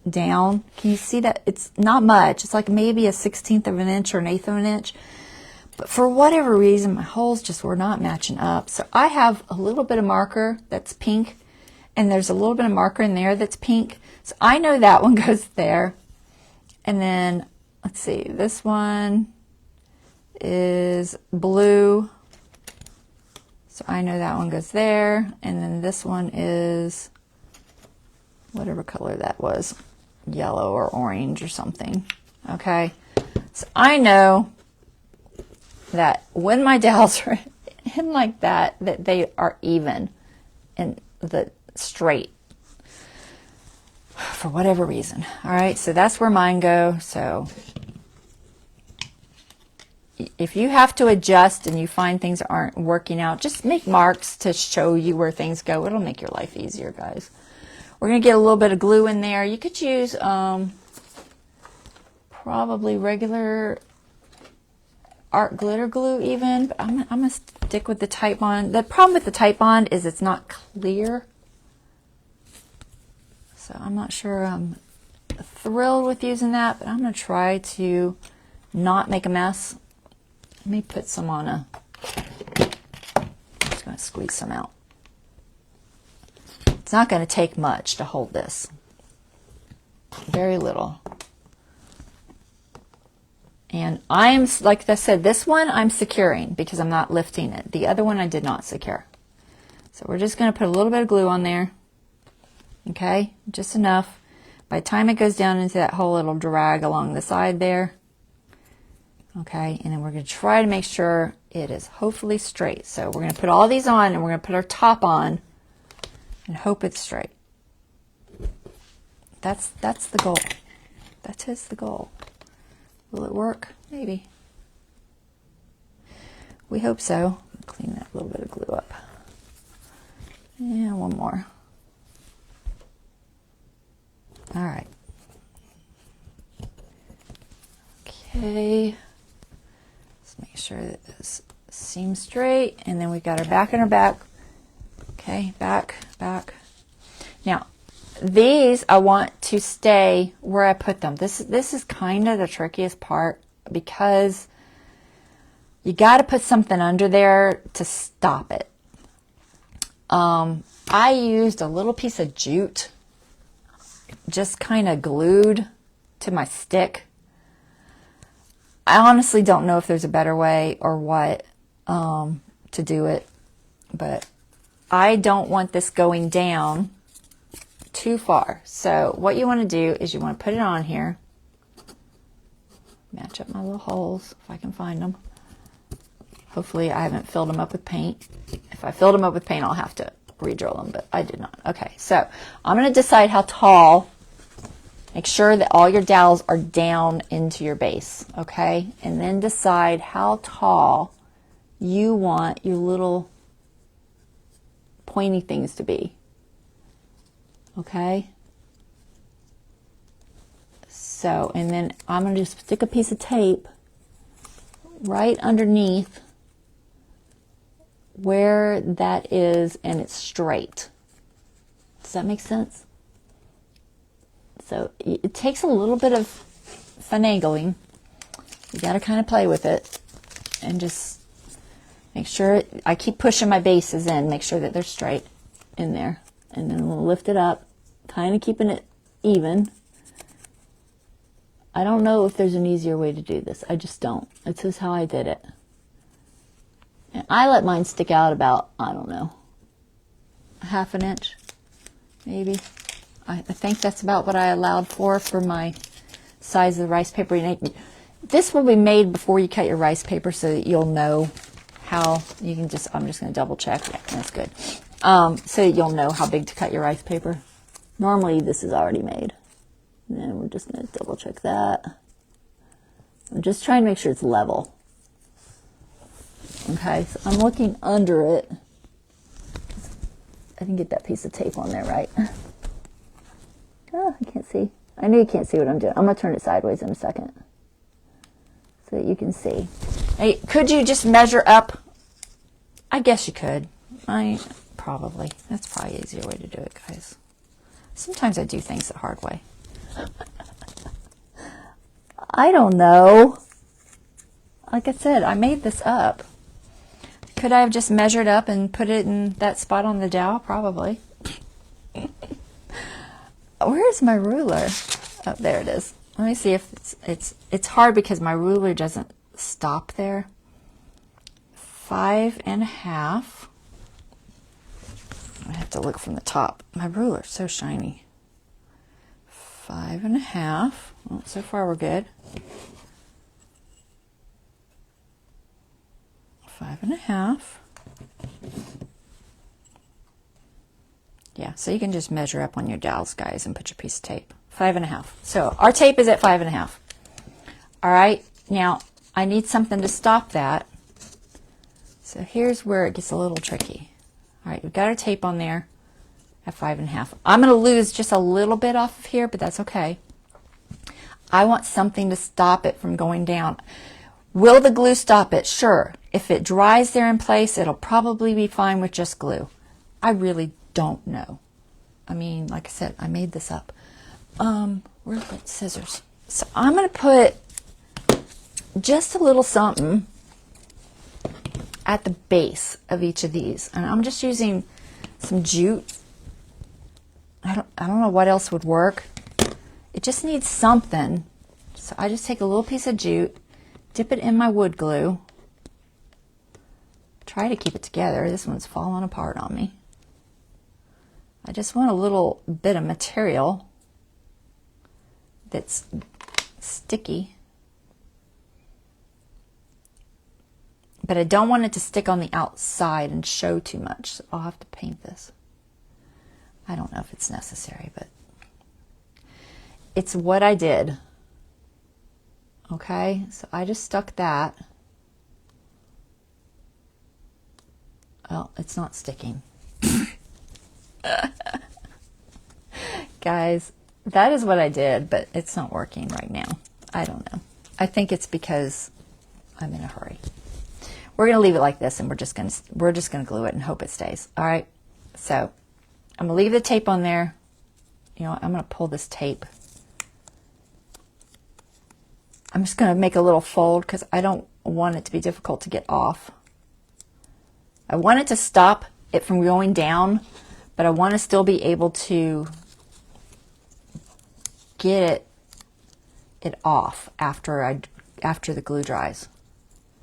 down. Can you see that? It's not much. It's like maybe a 1/16 of an inch or an 1/8 of an inch. But for whatever reason, my holes just were not matching up. So I have a little bit of marker that's pink, and there's a little bit of marker in there that's pink. So I know that one goes there. And then, let's see, this one is blue. So I know that one goes there. And then this one is whatever color that was, yellow or orange or something. Okay. So I know that when my dowels are in like that, that they are even and the straight for whatever reason. All right. So that's where mine go. So if you have to adjust and you find things aren't working out, just make marks to show you where things go. It'll make your life easier, guys. We're going to get a little bit of glue in there. You could use probably regular art glitter glue even, but I'm going to stick with the Titebond. The problem with the Titebond is it's not clear. So I'm not sure I'm thrilled with using that, but I'm going to try to not make a mess. Let me put some on I'm just going to squeeze some out. It's not going to take much to hold this. Very little. And I'm, like I said, this one I'm securing because I'm not lifting it. The other one I did not secure. So we're just going to put a little bit of glue on there. Okay, just enough. By the time it goes down into that hole, it'll drag along the side there. Okay, and then we're going to try to make sure it is hopefully straight. So we're going to put all these on and we're going to put our top on and hope it's straight. That's the goal. That is the goal. Will it work? Maybe. We hope so. Clean that little bit of glue up. And one more. All right. Okay. Let's make sure that this seams straight. And then we've got our back and our back. Okay, back, back. Now, these I want to stay where I put them. This is kind of the trickiest part because you got to put something under there to stop it. I used a little piece of jute, just kind of glued to my stick. I honestly don't know if there's a better way or what to do it, but I don't want this going down too far. So what you want to do is you want to put it on here. Match up my little holes if I can find them. Hopefully I haven't filled them up with paint. If I filled them up with paint, I'll have to re-drill them, but I did not. Okay, so I'm going to decide how tall. Make sure that all your dowels are down into your base, okay? And then decide how tall you want your little pointy things to be. Okay? So, and then I'm going to just stick a piece of tape right underneath where that is and it's straight. Does that make sense? So it takes a little bit of finagling. You got to kind of play with it and just make sure I keep pushing my bases in, make sure that they're straight in there. And then we'll lift it up, kind of keeping it even. I don't know if there's an easier way to do this. I just don't. This is how I did it. And I let mine stick out about, I don't know, a half an inch, maybe. I think that's about what I allowed for my size of the rice paper. This will be made before you cut your rice paper so that you'll know how you can just, I'm just going to double check. Yeah, that's good. So that you'll know how big to cut your rice paper. Normally this is already made. And then we're just going to double check that. I'm just trying to make sure it's level. Okay, so I'm looking under it. I didn't get that piece of tape on there right. Oh, I can't see. I know you can't see what I'm doing. I'm going to turn it sideways in a second so that you can see. Hey, could you just measure up? I guess you could. Probably. That's probably an easier way to do it, guys. Sometimes I do things the hard way. I don't know. Like I said, I made this up. Could I have just measured up and put it in that spot on the dowel? Probably. Where's my ruler? Oh, there it is. let me see if it's hard because my ruler doesn't stop there. 5.5. I have to look from the top. My ruler's so shiny. 5.5. Well, so far we're good. 5.5. Yeah, so you can just measure up on your dowels, guys, and put your piece of tape. 5.5. So our tape is at 5.5. All right, now I need something to stop that. So here's where it gets a little tricky. All right, we've got our tape on there at 5.5. I'm going to lose just a little bit off of here, but that's okay. I want something to stop it from going down. Will the glue stop it? Sure. If it dries there in place, it'll probably be fine with just glue. I really don't know. I mean, like I said, I made this up. Where's the scissors? So I'm going to put just a little something at the base of each of these, and I'm just using some jute. I don't know what else would work. It just needs something. So I just take a little piece of jute, dip it in my wood glue, try to keep it together. This one's falling apart on me. I just want a little bit of material that's sticky. But I don't want it to stick on the outside and show too much. So I'll have to paint this. I don't know if it's necessary, but it's what I did. Okay, so I just stuck that. Well, it's not sticking. Guys, that is what I did, but it's not working right now. I don't know. I think it's because I'm in a hurry. We're going to leave it like this, and we're just going to glue it and hope it stays. All right. So I'm going to leave the tape on there. You know, I'm going to pull this tape. I'm just going to make a little fold because I don't want it to be difficult to get off. I want it to stop it from going down, but I want to still be able to get it off after the glue dries.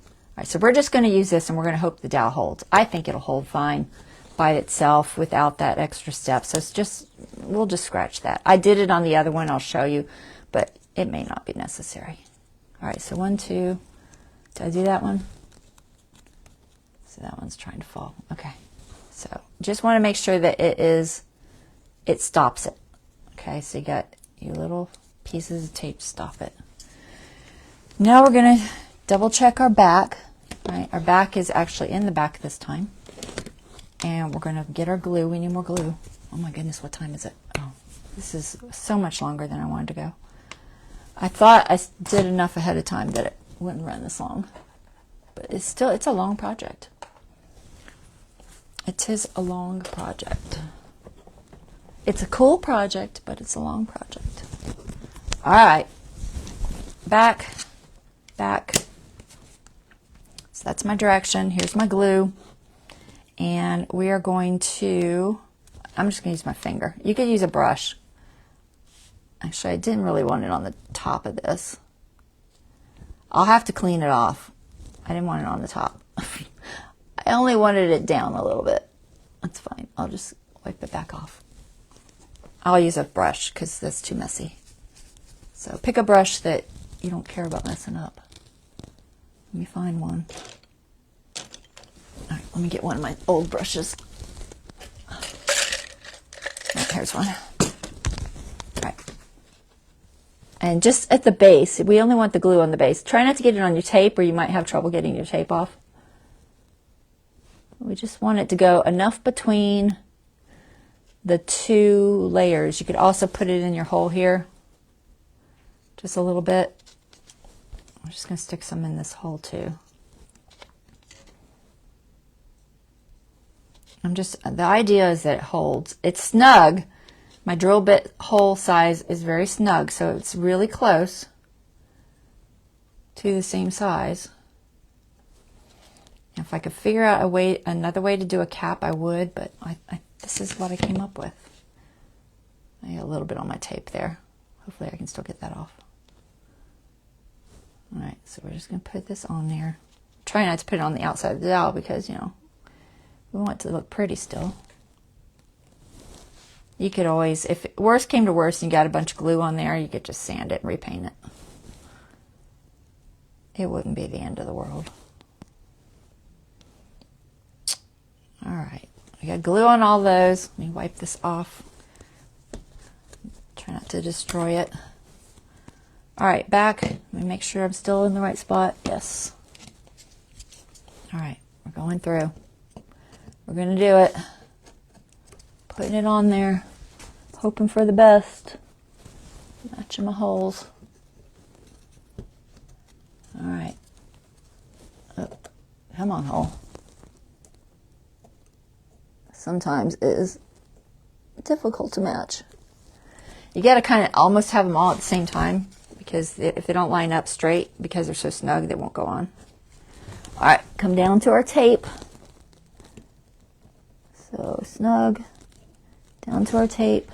All right, so we're just going to use this, and we're going to hope the dowel holds. I think it'll hold fine by itself without that extra step. So it's just, we'll just scratch that. I did it on the other one. I'll show you, but it may not be necessary. All right, so 1, 2. Did I do that one? So that one's trying to fall. Okay. So just want to make sure that it stops it. Okay, so you got your little pieces of tape to stop it. Now we're going to double check our back. All right, our back is actually in the back this time. And we're going to get our glue. We need more glue. Oh my goodness, what time is it? Oh, this is so much longer than I wanted to go. I thought I did enough ahead of time that it wouldn't run this long. But it's a long project. It is a long project. It's a cool project, but it's a long project. All right. Back. So that's my direction. Here's my glue. And we are going to, I'm just going to use my finger. You could use a brush. Actually, I didn't really want it on the top of this. I'll have to clean it off. I didn't want it on the top. I only wanted it down a little bit. That's fine. I'll just wipe it back off. I'll use a brush because that's too messy. So pick a brush that you don't care about messing up. Let me find one. All right, let me get one of my old brushes. Right, here's one. All right. And just at the base, we only want the glue on the base. Try not to get it on your tape or you might have trouble getting your tape off. We just want it to go enough between the two layers. You could also put it in your hole here. Just a little bit. I'm just going to stick some in this hole too. The idea is that it holds. It's snug. My drill bit hole size is very snug, so it's really close to the same size. If I could figure out another way to do a cap, I would, but this is what I came up with. I got a little bit on my tape there. Hopefully I can still get that off. All right, so we're just going to put this on there. Try not to put it on the outside of the dowel because, you know, we want it to look pretty still. You could always, if worst came to worst and you got a bunch of glue on there, you could just sand it and repaint it. It wouldn't be the end of the world. All right, we got glue on all those. Let me wipe this off. Try not to destroy it. All right, back. Let me make sure I'm still in the right spot. Yes. All right, we're going through. We're going to do it. Putting it on there. Hoping for the best. Matching my holes. All right. Oh, come on, hole. Sometimes it is difficult to match. You got to kind of almost have them all at the same time, because if they don't line up straight, because they're so snug, they won't go on. All right, come down to our tape. So snug, down to our tape,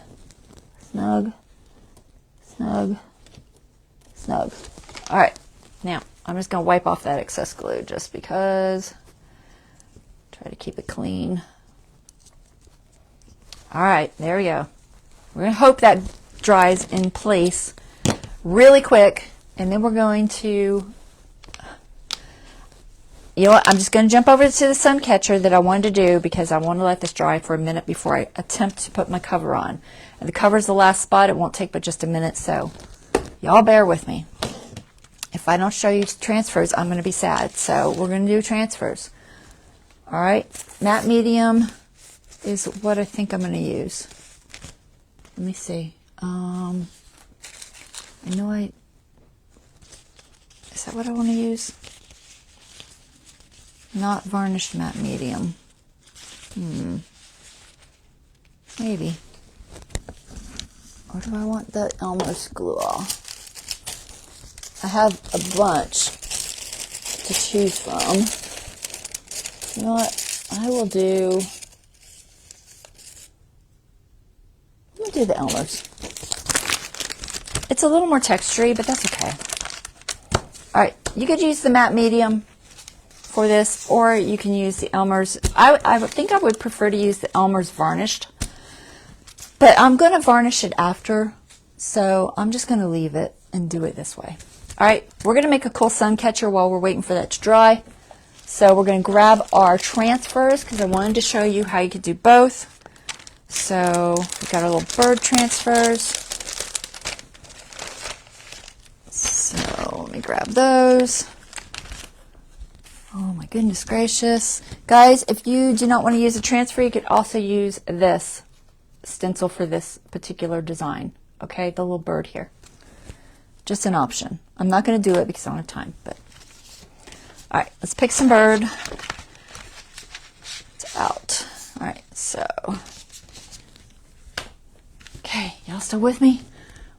snug, snug, snug. All right, now I'm just going to wipe off that excess glue just because. Try to keep it clean. All right, there we go. We're going to hope that dries in place really quick, and then we're going to, you know what, I'm just going to jump over to the sun catcher that I wanted to do because I want to let this dry for a minute before I attempt to put my cover on. And the cover's the last spot. It won't take but just a minute, so y'all bear with me. If I don't show you transfers, I'm going to be sad. So we're going to do transfers. All right, matte medium is what I think I'm going to use. Let me see. I know is that what I want to use? Not varnished matte medium. Maybe. Or do I want the Elmers glue off? I have a bunch to choose from. You know what? I will do... Let me do the Elmers. It's a little more textury, but that's okay. All right, you could use the matte medium for this, or you can use the Elmers. I think I would prefer to use the Elmers varnished, but I'm going to varnish it after, so I'm just going to leave it and do it this way. All right, we're going to make a cool sun catcher while we're waiting for that to dry. So we're going to grab our transfers because I wanted to show you how you could do both. So we got our little bird transfers. So let me grab those. Oh my goodness gracious. Guys, if you do not want to use a transfer, you could also use this stencil for this particular design. Okay, the little bird here. Just an option. I'm not going to do it because I don't have time. But all right, let's pick some bird. It's out. All right, so. Okay, y'all still with me?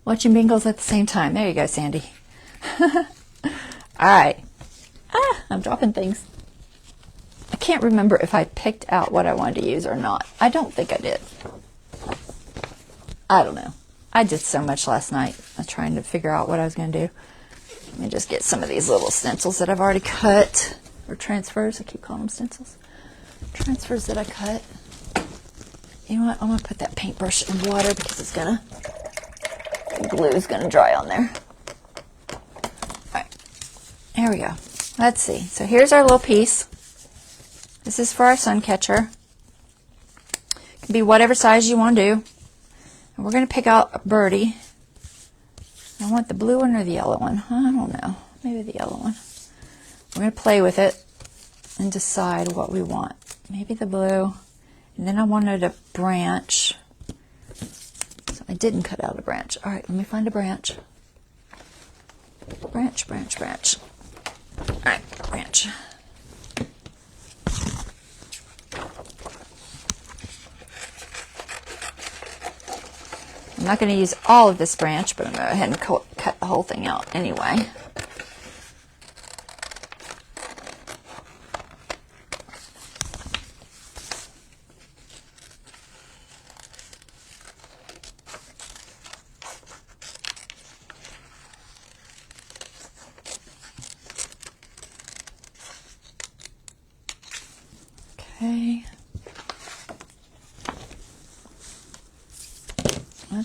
Watching bingos at the same time. There you go, Sandy. All right. I'm dropping things. I can't remember if I picked out what I wanted to use or not. I don't think I did. I don't know. I did so much last night. I was trying to figure out what I was going to do. Let me just get some of these little stencils that I've already cut. Or transfers. I keep calling them stencils. Transfers that I cut. You know what? I'm going to put that paintbrush in water because it's going to... The glue is going to dry on there. All right. Here we go. Let's see. So here's our little piece. This is for our sun catcher. It can be whatever size you want to do. And we're going to pick out a birdie. I want the blue one or the yellow one. I don't know. Maybe the yellow one. We're going to play with it and decide what we want. Maybe the blue. And then I wanted a branch. So I didn't cut out a branch. All right, let me find a branch. Branch, branch, branch. All right, branch. I'm not going to use all of this branch, but I'm going to go ahead and cut the whole thing out anyway.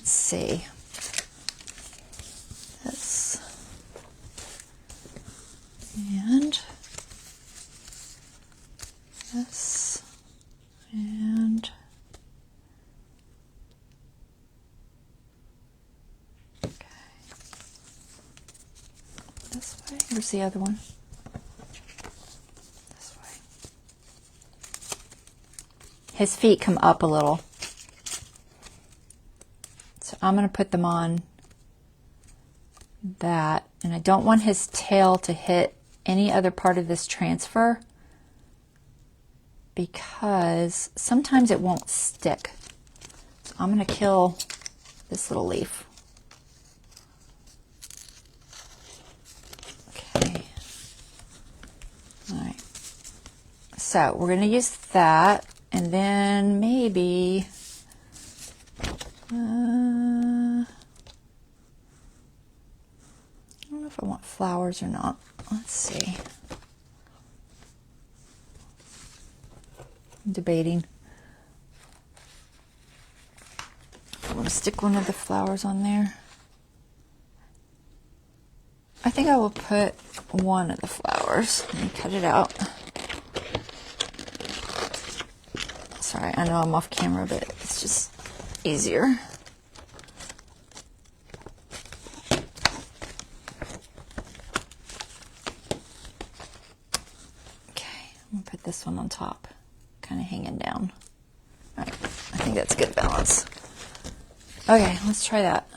let's see. This. And this. And okay. This way. Here's the other one. This way. His feet come up a little. So I'm going to put them on that. And I don't want his tail to hit any other part of this transfer because sometimes it won't stick. So I'm going to kill this little leaf. Okay. All right. So we're going to use that, and then maybe I don't know if I want flowers or not. Let's see. I'm debating. I want to stick one of the flowers on there. I think I will put one of the flowers and cut it out. Sorry, I know I'm off camera, but it's just easier. Okay, I'm going to put this one on top, kind of hanging down. All right, I think that's good balance. Okay, let's try that.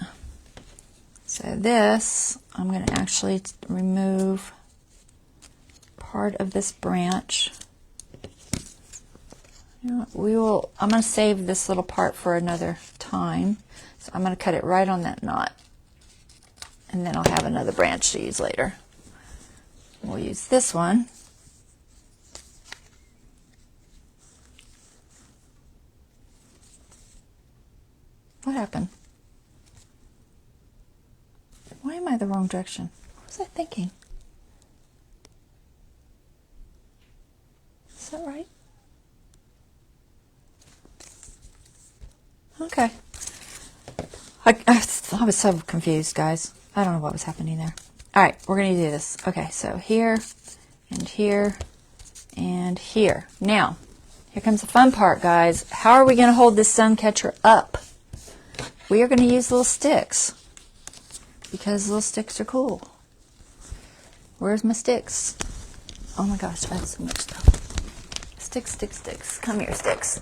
So this, I'm going to actually remove part of this branch. You know what, I'm going to save this little part for another time. So I'm going to cut it right on that knot. And then I'll have another branch to use later. We'll use this one. What happened? Why am I the wrong direction? What was I thinking? Is that right? Okay. I was so confused, guys. I don't know what was happening there. All right, we're going to do this. Okay, so here, and here, and here. Now, here comes the fun part, guys. How are we going to hold this sun catcher up? We are going to use little sticks, because little sticks are cool. Where's my sticks? Oh my gosh, I have so much stuff. Sticks, sticks, sticks. Come here, sticks.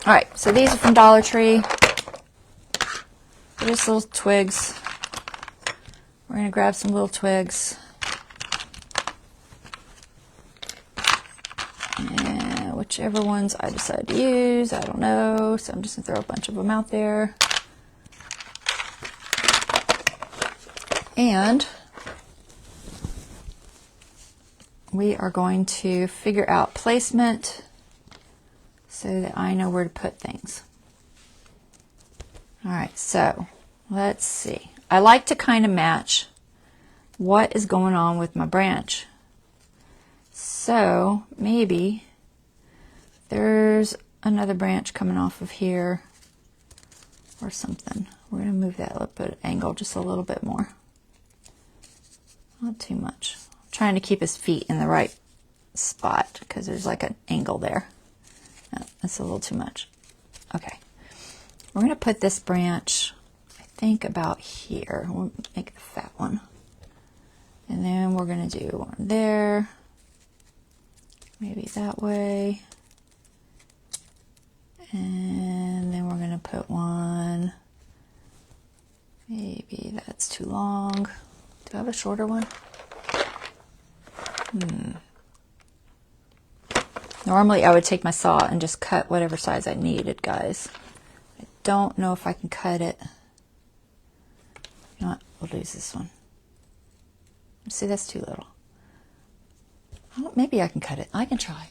All right, so these are from Dollar Tree. They're just little twigs. We're going to grab some little twigs. And whichever ones I decide to use, I don't know. So I'm just going to throw a bunch of them out there. And we are going to figure out placement so that I know where to put things. All right, so let's see. I like to kind of match what is going on with my branch. So maybe there's another branch coming off of here or something. We're going to move that up at an angle just a little bit more. Not too much. I'm trying to keep his feet in the right spot because there's like an angle there. No, that's a little too much. Okay. We're going to put this branch, I think, about here. We'll make the fat one. And then we're going to do one there. Maybe that way. And then we're going to put one. Maybe that's too long. Do I have a shorter one? Normally I would take my saw and just cut whatever size I needed, guys. I don't know if I can cut it. You know what? We'll use this one. See, that's too little. Oh, maybe I can cut it. I can try.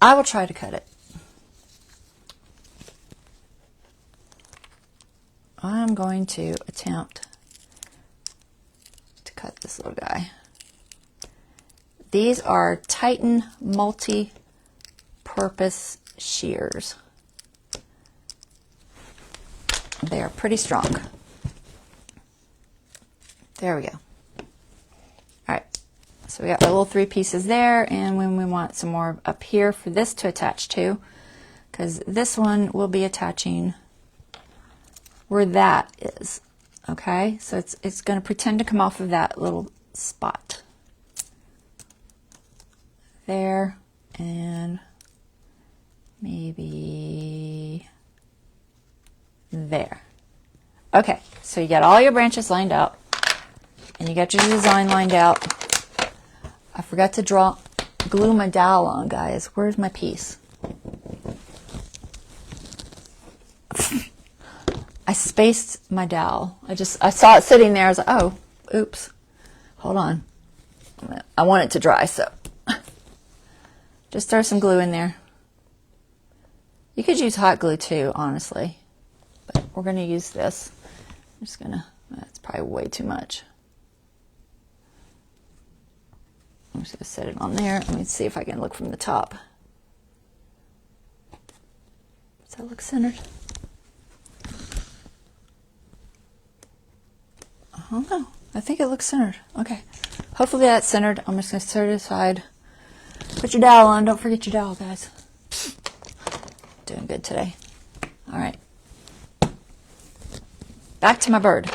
I will try to cut it. I'm going to attempt to cut this little guy. These are Titan multi-purpose shears. They are pretty strong. There we go. All right, so we got our little 3 pieces there, and when we want some more up here for this to attach to, because this one will be attaching where that is. Okay, so it's going to pretend to come off of that little spot there, and maybe there. Okay, so you got all your branches lined up, and you got your design lined out. I forgot to glue my dowel on, guys. Where's my piece? I spaced my dowel. I saw it sitting there. I was like, oh, oops. Hold on. I want it to dry, so just throw some glue in there. You could use hot glue too, honestly, but we're going to use this. I'm just going to, that's probably way too much. I'm just going to set it on there. Let me see if I can look from the top. Does that look centered? I don't know. I think it looks centered. Okay. Hopefully that's centered. I'm just going to set it aside. Put your dowel on. Don't forget your dowel, guys. Doing good today. All right. Back to my bird.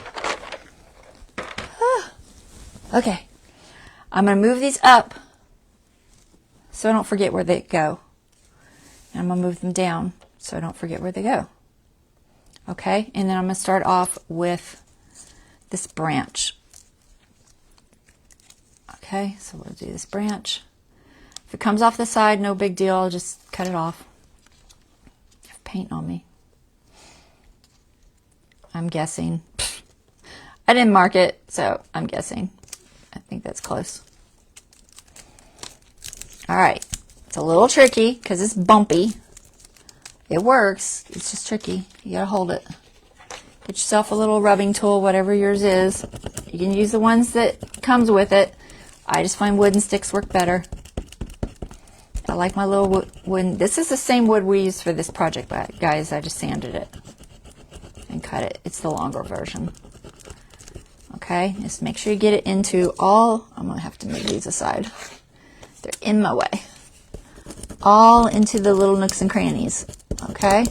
Okay. I'm going to move these up so I don't forget where they go. And I'm going to move them down so I don't forget where they go. Okay. And then I'm going to start off with this branch. Okay. So we'll do this branch. If it comes off the side, no big deal. I'll just cut it off. I have paint on me. I'm guessing. I didn't mark it, so I'm guessing. I think that's close. All right. It's a little tricky because it's bumpy. It works. It's just tricky. You gotta hold it. Get yourself a little rubbing tool, whatever yours is. You can use the ones that comes with it. I just find wooden sticks work better. I like my little wooden. This is the same wood we used for this project, guys. I just sanded it and cut it. It's the longer version. Okay, just make sure you get it into all. I'm gonna have to move these aside. They're in my way. All into the little nooks and crannies. Okay.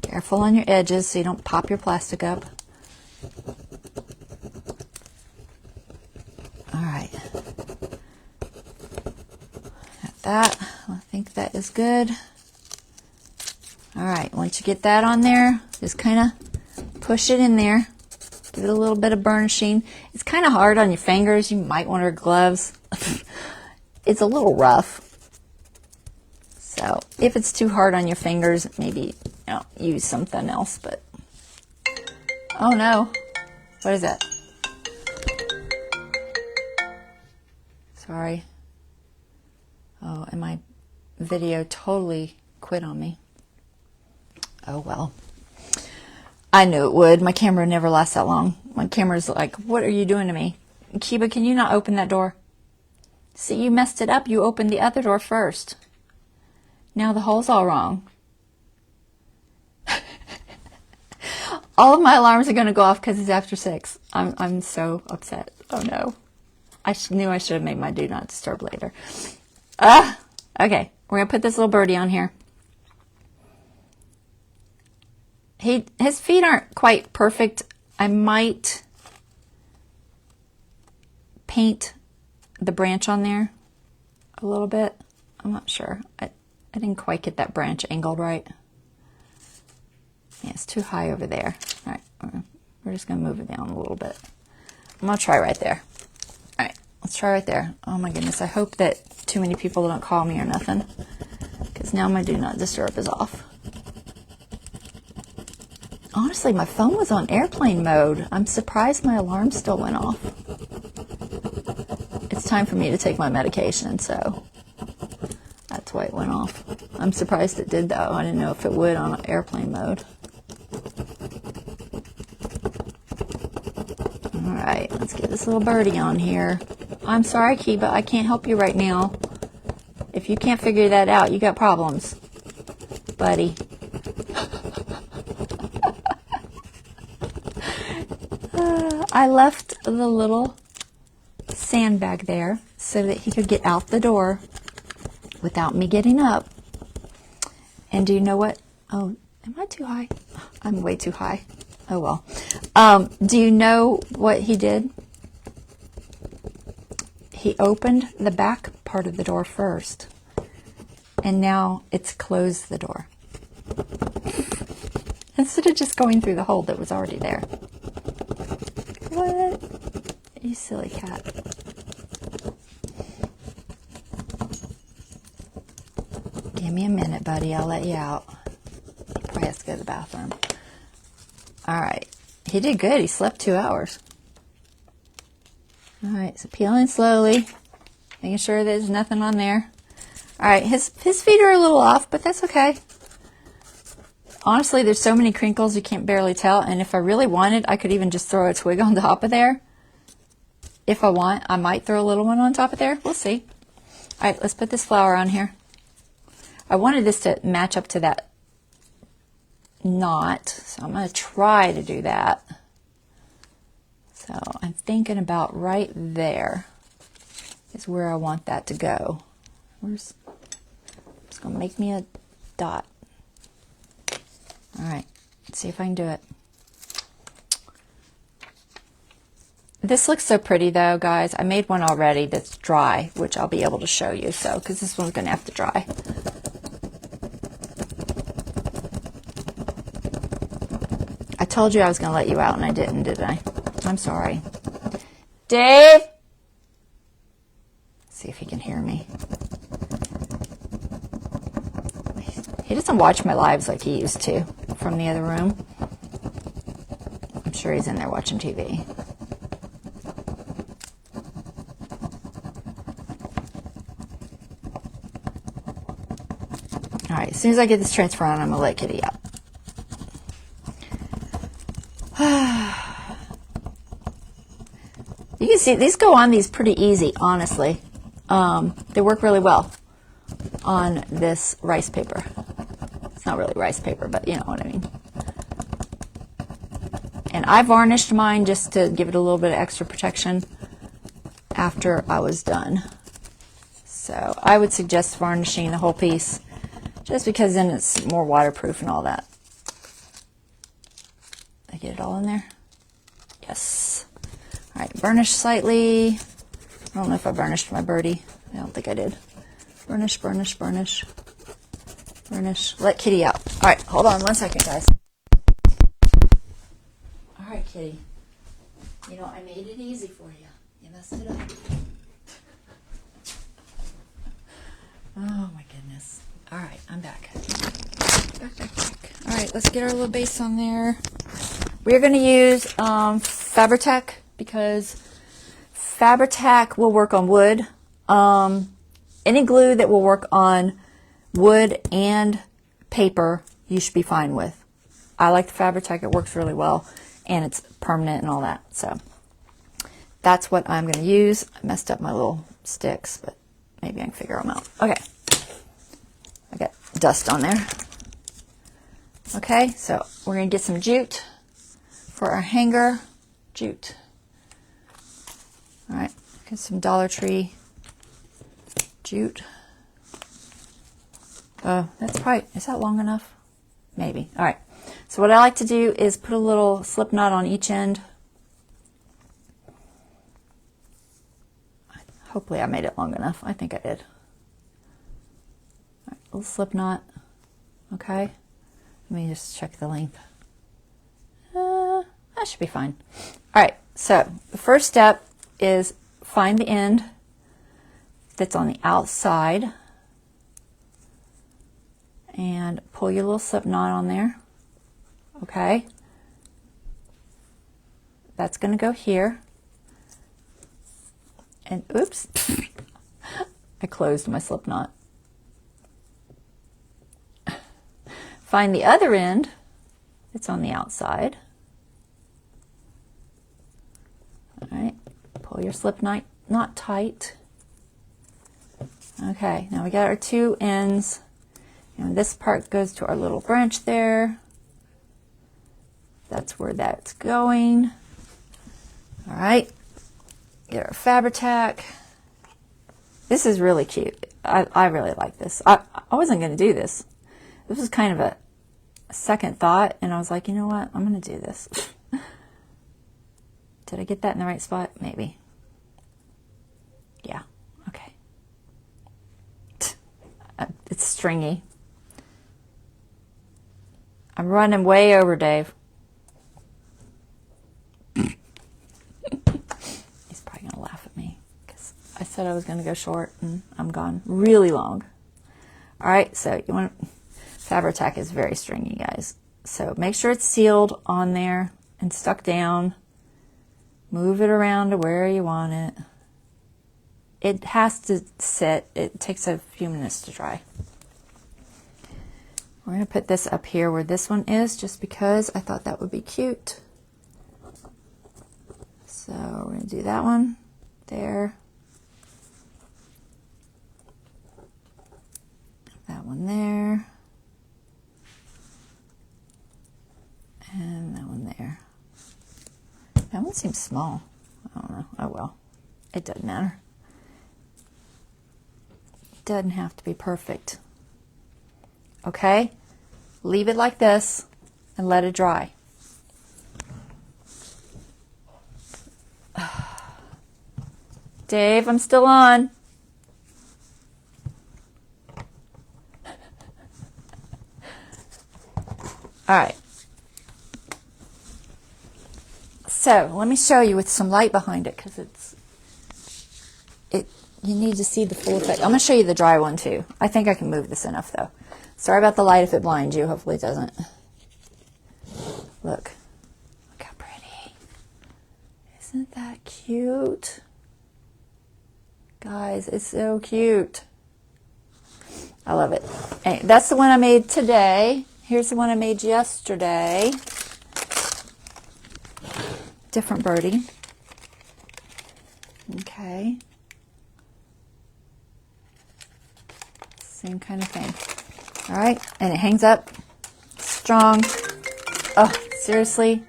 Careful on your edges so you don't pop your plastic up. All right. Got that. I think that is good. All right, once you get that on there, just kind of push it in there. Give it a little bit of burnishing. It's kind of hard on your fingers. You might want to wear gloves. It's a little rough. So if it's too hard on your fingers, maybe use something else. But oh no, what is that? Sorry. Oh, and my video totally quit on me. Oh well. I knew it would. My camera never lasts that long. My camera's like, what are you doing to me? Kiba, can you not open that door? See, you messed it up. You opened the other door first. Now the hole's all wrong. All of my alarms are going to go off because it's after 6. I'm so upset. Oh no. I knew I should have made my do not disturb later. Okay. We're going to put this little birdie on here. His feet aren't quite perfect. I might paint the branch on there a little bit. I'm not sure. I didn't quite get that branch angled right. Yeah, it's too high over there. All right, we're just going to move it down a little bit. I'm going to try right there. All right, let's try right there. Oh my goodness, I hope that too many people don't call me or nothing, because now my do not disturb is off. Honestly, my phone was on airplane mode. I'm surprised my alarm still went off. It's time for me to take my medication, so that's why it went off. I'm surprised it did, though. I didn't know if it would on airplane mode. All right, let's get this little birdie on here. I'm sorry, Key, but I can't help you right now. If you can't figure that out, you got problems, buddy. I left the little sandbag there so that he could get out the door without me getting up. And do you know what? Oh, am I too high? I'm way too high. Oh well. Do you know what he did? He opened the back part of the door first, and now it's closed the door instead of just going through the hole that was already there. What? You silly cat. Give me a minute, buddy. I'll let you out. He probably has to go to the bathroom. All right. He did good. He slept 2 hours. All right. So peeling slowly, making sure there's nothing on there. All right. His feet are a little off, but that's okay. Honestly, there's so many crinkles you can't barely tell. And if I really wanted, I could even just throw a twig on top of there. If I want, I might throw a little one on top of there. We'll see. All right. Let's put this flower on here. I wanted this to match up to that knot, so I'm going to try to do that. So I'm thinking about right there is where I want that to go. It's going to make me a dot. All right, let's see if I can do it. This looks so pretty though, guys. I made one already that's dry, which I'll be able to show you, so because this one's going to have to dry. I told you I was going to let you out, and I didn't I? I'm sorry. Dave! Let's see if he can hear me. He doesn't watch my lives like he used to from the other room. I'm sure he's in there watching TV. All right, as soon as I get this transfer on, I'm going to let Kitty out. You can see these go on these pretty easy, honestly. They work really well on this rice paper. It's not really rice paper, but you know what I mean. And I varnished mine just to give it a little bit of extra protection after I was done. So I would suggest varnishing the whole piece just because then it's more waterproof and all that. Did I get it all in there? Yes. All right, burnish slightly. I don't know if I burnished my birdie. I don't think I did. Burnish, burnish, burnish. Burnish. Let Kitty out. All right, hold on 1 second, guys. All right, Kitty. You know, I made it easy for you. You messed it up. Oh, my goodness. All right, I'm back. Back. All right, let's get our little base on there. We're going to use Fabri-Tac because Fabri-Tac will work on wood. Any glue that will work on wood and paper, you should be fine with. I like the Fabri-Tac. It works really well, and it's permanent and all that. So that's what I'm going to use. I messed up my little sticks, but maybe I can figure them out. Okay. I got dust on there. Okay, so we're going to get some jute for our hanger. Jute. All right, get some Dollar Tree jute. Oh, that's probably, is that long enough? Maybe. All right. So what I like to do is put a little slip knot on each end. Hopefully I made it long enough. I think I did. All right, little slip knot. Okay. Let me just check the length. That should be fine. All right. So the first step is find the end that's on the outside and pull your little slip knot on there. Okay. That's going to go here. And oops, I closed my slip knot. Find the other end that's on the outside. All right, pull your slip knot not tight. Okay, now we got our two ends. And this part goes to our little branch there. That's where that's going. All right, get our Fabri-Tac. This is really cute. I really like this. I wasn't going to do this. This was kind of a second thought, and I was like, you know what? I'm going to do this. Did I get that in the right spot? Maybe. Yeah, okay. It's stringy. I'm running way over, Dave. He's probably going to laugh at me because I said I was going to go short, and I'm gone really long. All right, so you want Fabri-Tac is very stringy, guys. So make sure it's sealed on there and stuck down. Move it around to where you want it. It has to sit. It takes a few minutes to dry. We're going to put this up here where this one is just because I thought that would be cute. So we're going to do that one there. That one there. And that one there. That one seems small. I don't know. Oh well. It doesn't matter. It doesn't have to be perfect. Okay? Leave it like this and let it dry. Dave, I'm still on. All right. So let me show you with some light behind it because you need to see the full effect. I'm going to show you the dry one too. I think I can move this enough though. Sorry about the light if it blinds you. Hopefully it doesn't. Look how pretty. Isn't that cute? Guys, it's so cute. I love it. Anyway, that's the one I made today. Here's the one I made yesterday. Different birdie. Okay. Same kind of thing. All right, and it hangs up strong. Oh, seriously?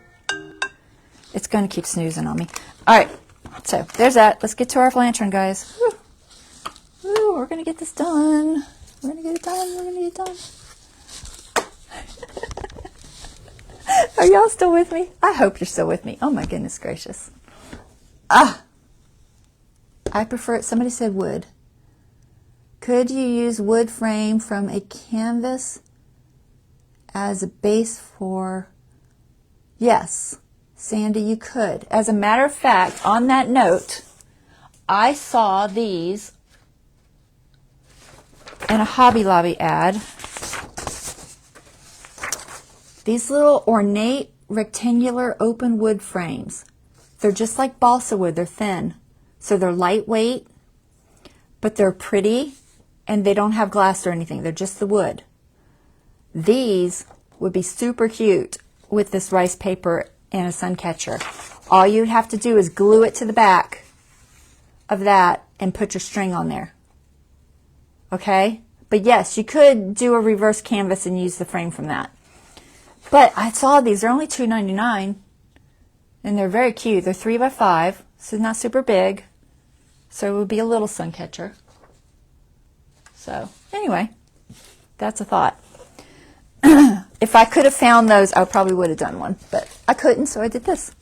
It's going to keep snoozing on me. All right, so there's that. Let's get to our lantern, guys. Woo. Woo, we're going to get this done. We're going to get it done. We're going to get it done. Are y'all still with me? I hope you're still with me. Oh my goodness gracious. I prefer it. Somebody said wood. Could you use wood frame from a canvas as a base for... Yes, Sandy, you could. As a matter of fact, on that note, I saw these in a Hobby Lobby ad. These little ornate rectangular open wood frames. They're just like balsa wood. They're thin. So they're lightweight, but they're pretty, and they don't have glass or anything. They're just the wood. These would be super cute with this rice paper and a sun catcher. All you'd have to do is glue it to the back of that and put your string on there. Okay? But yes, you could do a reverse canvas and use the frame from that. But I saw these. They're only $2.99, and they're very cute. They're 3 by 5, so not super big. So it would be a little sun catcher. So anyway, that's a thought. If I could have found those, I probably would have done one, but I couldn't, so I did this.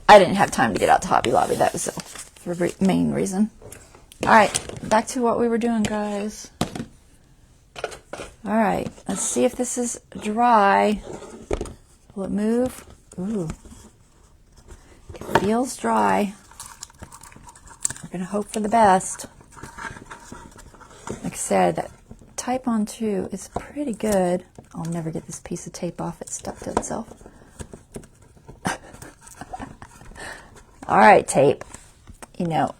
I didn't have time to get out to Hobby Lobby. That was the main reason. All right, back to what we were doing, guys. All right, let's see if this is dry. Will it move? Ooh, it feels dry. We're going to hope for the best. Like I said, that Titebond 2 is pretty good. I'll never get this piece of tape off. It's stuck to itself. All right, tape. You know,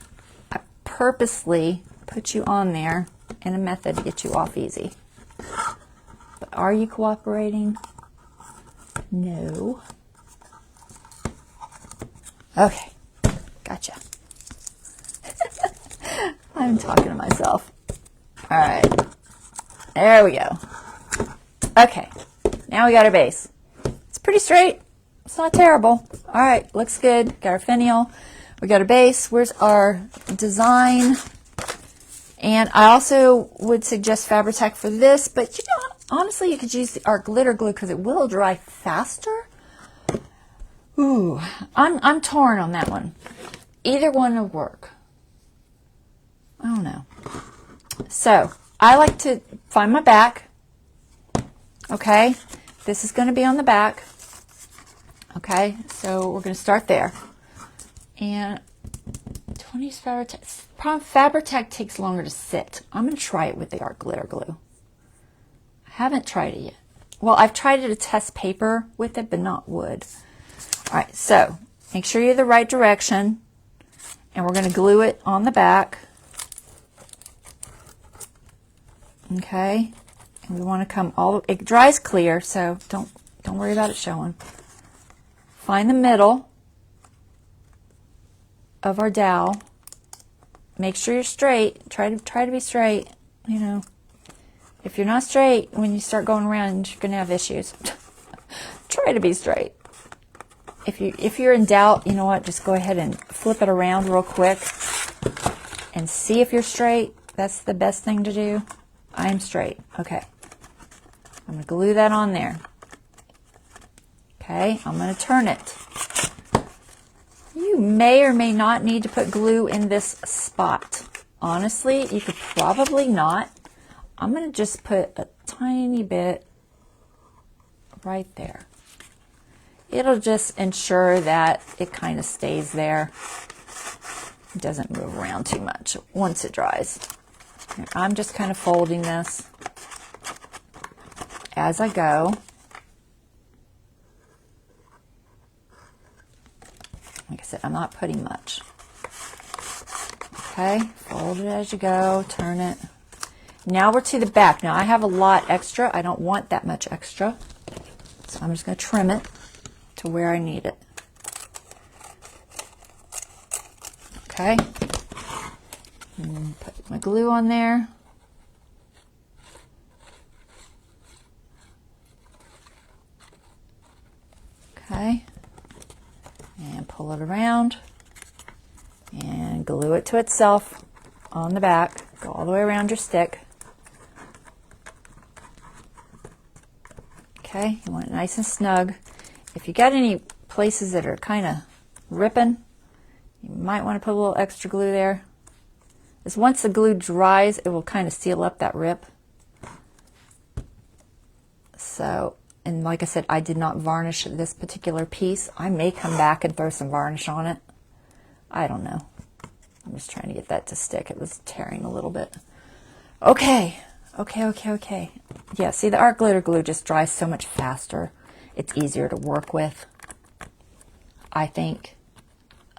I purposely put you on there in a method to get you off easy. But are you cooperating? No. Okay. Gotcha. I'm talking to myself. All right. There we go. Okay. Now we got our base. It's pretty straight. It's not terrible. All right. Looks good. Got our finial. We got our base. Where's our design? And I also would suggest Fabri-Tac for this, but you know, honestly, you could use our glitter glue because it will dry faster. Ooh, I'm torn on that one. Either one will work. I don't know. So I like to find my back. Okay, this is going to be on the back. Okay, so we're going to start there. And 20 Fabri-Tac. Fabri-Tac takes longer to sit. I'm going to try it with the art glitter glue. I haven't tried it yet. Well, I've tried it to test paper with it, but not wood. All right, so make sure you're the right direction, and we're going to glue it on the back. Okay, and we want to come all. It dries clear, so don't worry about it showing. Find the middle of our dowel. Make sure you're straight. Try to be straight. You know, if you're not straight when you start going around, you're going to have issues. Try to be straight. If you're in doubt, you know what? Just go ahead and flip it around real quick and see if you're straight. That's the best thing to do. I'm straight. Okay. I'm going to glue that on there. Okay. I'm going to turn it. You may or may not need to put glue in this spot. Honestly, you could probably not. I'm going to just put a tiny bit right there. It'll just ensure that it kind of stays there. It doesn't move around too much once it dries. I'm just kind of folding this as I go. Like I said, I'm not putting much. Okay, fold it as you go, turn it. Now we're to the back. Now I have a lot extra. I don't want that much extra. So I'm just going to trim it to where I need it. Okay. And put my glue on there. Okay. And pull it around and glue it to itself on the back. Go all the way around your stick. Okay, you want it nice and snug. If you got any places that are kind of ripping, you might want to put a little extra glue there. Because once the glue dries, it will kind of seal up that rip. So, and like I said, I did not varnish this particular piece. I may come back and throw some varnish on it. I don't know. I'm just trying to get that to stick. It was tearing a little bit. Okay. Okay. Yeah, see, the art glitter glue just dries so much faster. It's easier to work with, I think.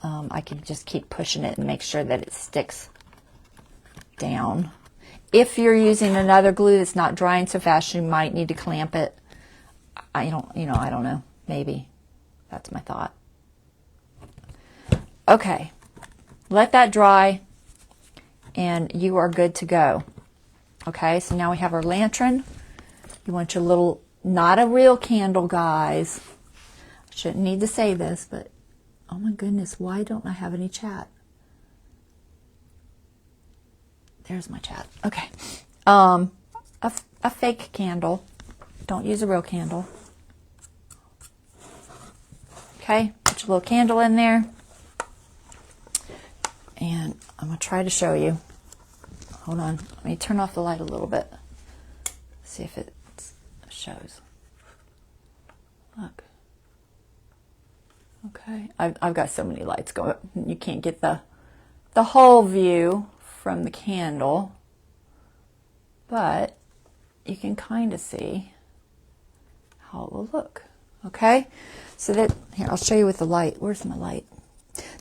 I can just keep pushing it and make sure that it sticks down. If you're using another glue that's not drying so fast, you might need to clamp it. I don't know. Maybe. That's my thought. Okay. Let that dry, and you are good to go. Okay, so now we have our lantern. You want your little, not a real candle, guys. I shouldn't need to say this, but oh my goodness, why don't I have any chat? There's my chat. Okay. A fake candle. Don't use a real candle. Okay, put your little candle in there. And I'm going to try to show you. Hold on. Let me turn off the light a little bit. See if it shows. Look. Okay. I've got so many lights going. You can't get the whole view from the candle. But you can kind of see how it will look. Okay? So that, here, I'll show you with the light. Where's my light?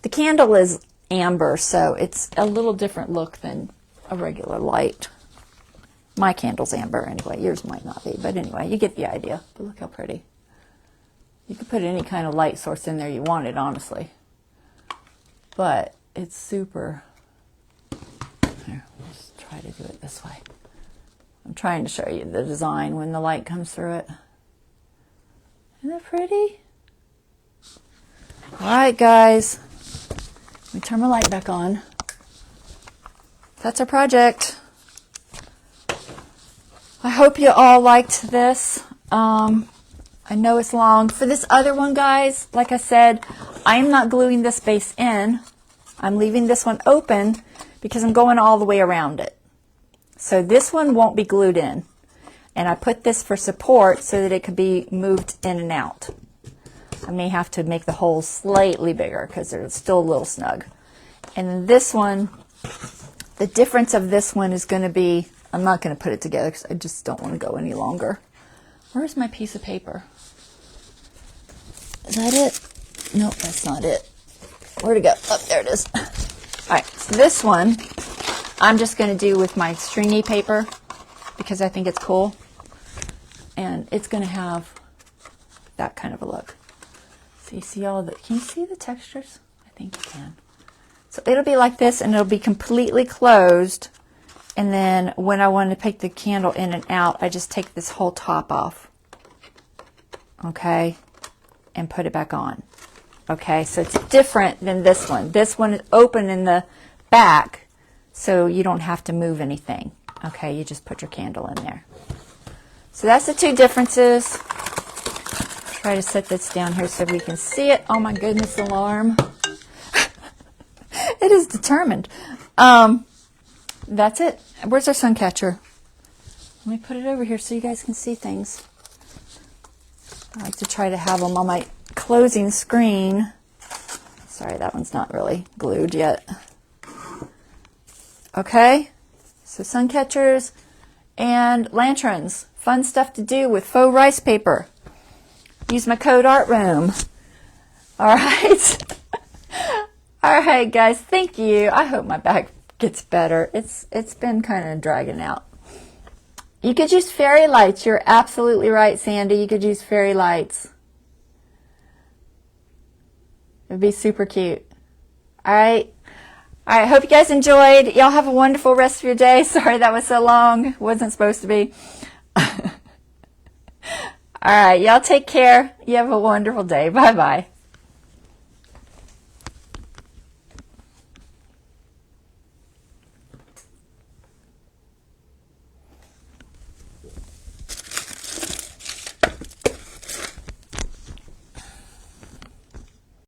The candle is amber, so it's a little different look than a regular light. My candle's amber anyway. Yours might not be, but anyway, you get the idea. But look how pretty. You could put any kind of light source in there you wanted, honestly. but it's super. Here, let's try to do it this way. I'm trying to show you the design when the light comes through it. Isn't that pretty? All right, guys. Let me turn my light back on. That's our project. I hope you all liked this. I know it's long. For this other one, guys, like I said, I'm not gluing this base in. I'm leaving this one open because I'm going all the way around it. So this one won't be glued in. And I put this for support so that it could be moved in and out. I may have to make the holes slightly bigger because they're still a little snug. And then this one, the difference of this one is going to be, I'm not going to put it together because I just don't want to go any longer. Where's my piece of paper? Is that it? Nope, that's not it. Where'd it go? Oh, there it is. All right, so this one I'm just going to do with my stringy paper because I think it's cool. And it's going to have that kind of a look. So you see all the, can you see the textures? I think you can. So it'll be like this, and it'll be completely closed. And then when I want to take the candle in and out, I just take this whole top off. Okay? And put it back on. Okay, so it's different than this one. This one is open in the back, so you don't have to move anything. Okay, you just put your candle in there. So that's the two differences. Try to set this down here so we can see it. Oh my goodness, alarm. It is determined. That's it. Where's our sun catcher? Let me put it over here so you guys can see things. I like to try to have them on my closing screen. Sorry, that one's not really glued yet. Okay, so sun catchers and lanterns. Fun stuff to do with faux rice paper. Use my code ARTROOM. All right. All right, guys. Thank you. I hope my back gets better. It's been kind of dragging out. You could use fairy lights. You're absolutely right, Sandy. You could use fairy lights. It'd be super cute. All right. All right. Hope you guys enjoyed. Y'all have a wonderful rest of your day. Sorry that was so long. Wasn't supposed to be. All right. Y'all take care. You have a wonderful day. Bye-bye.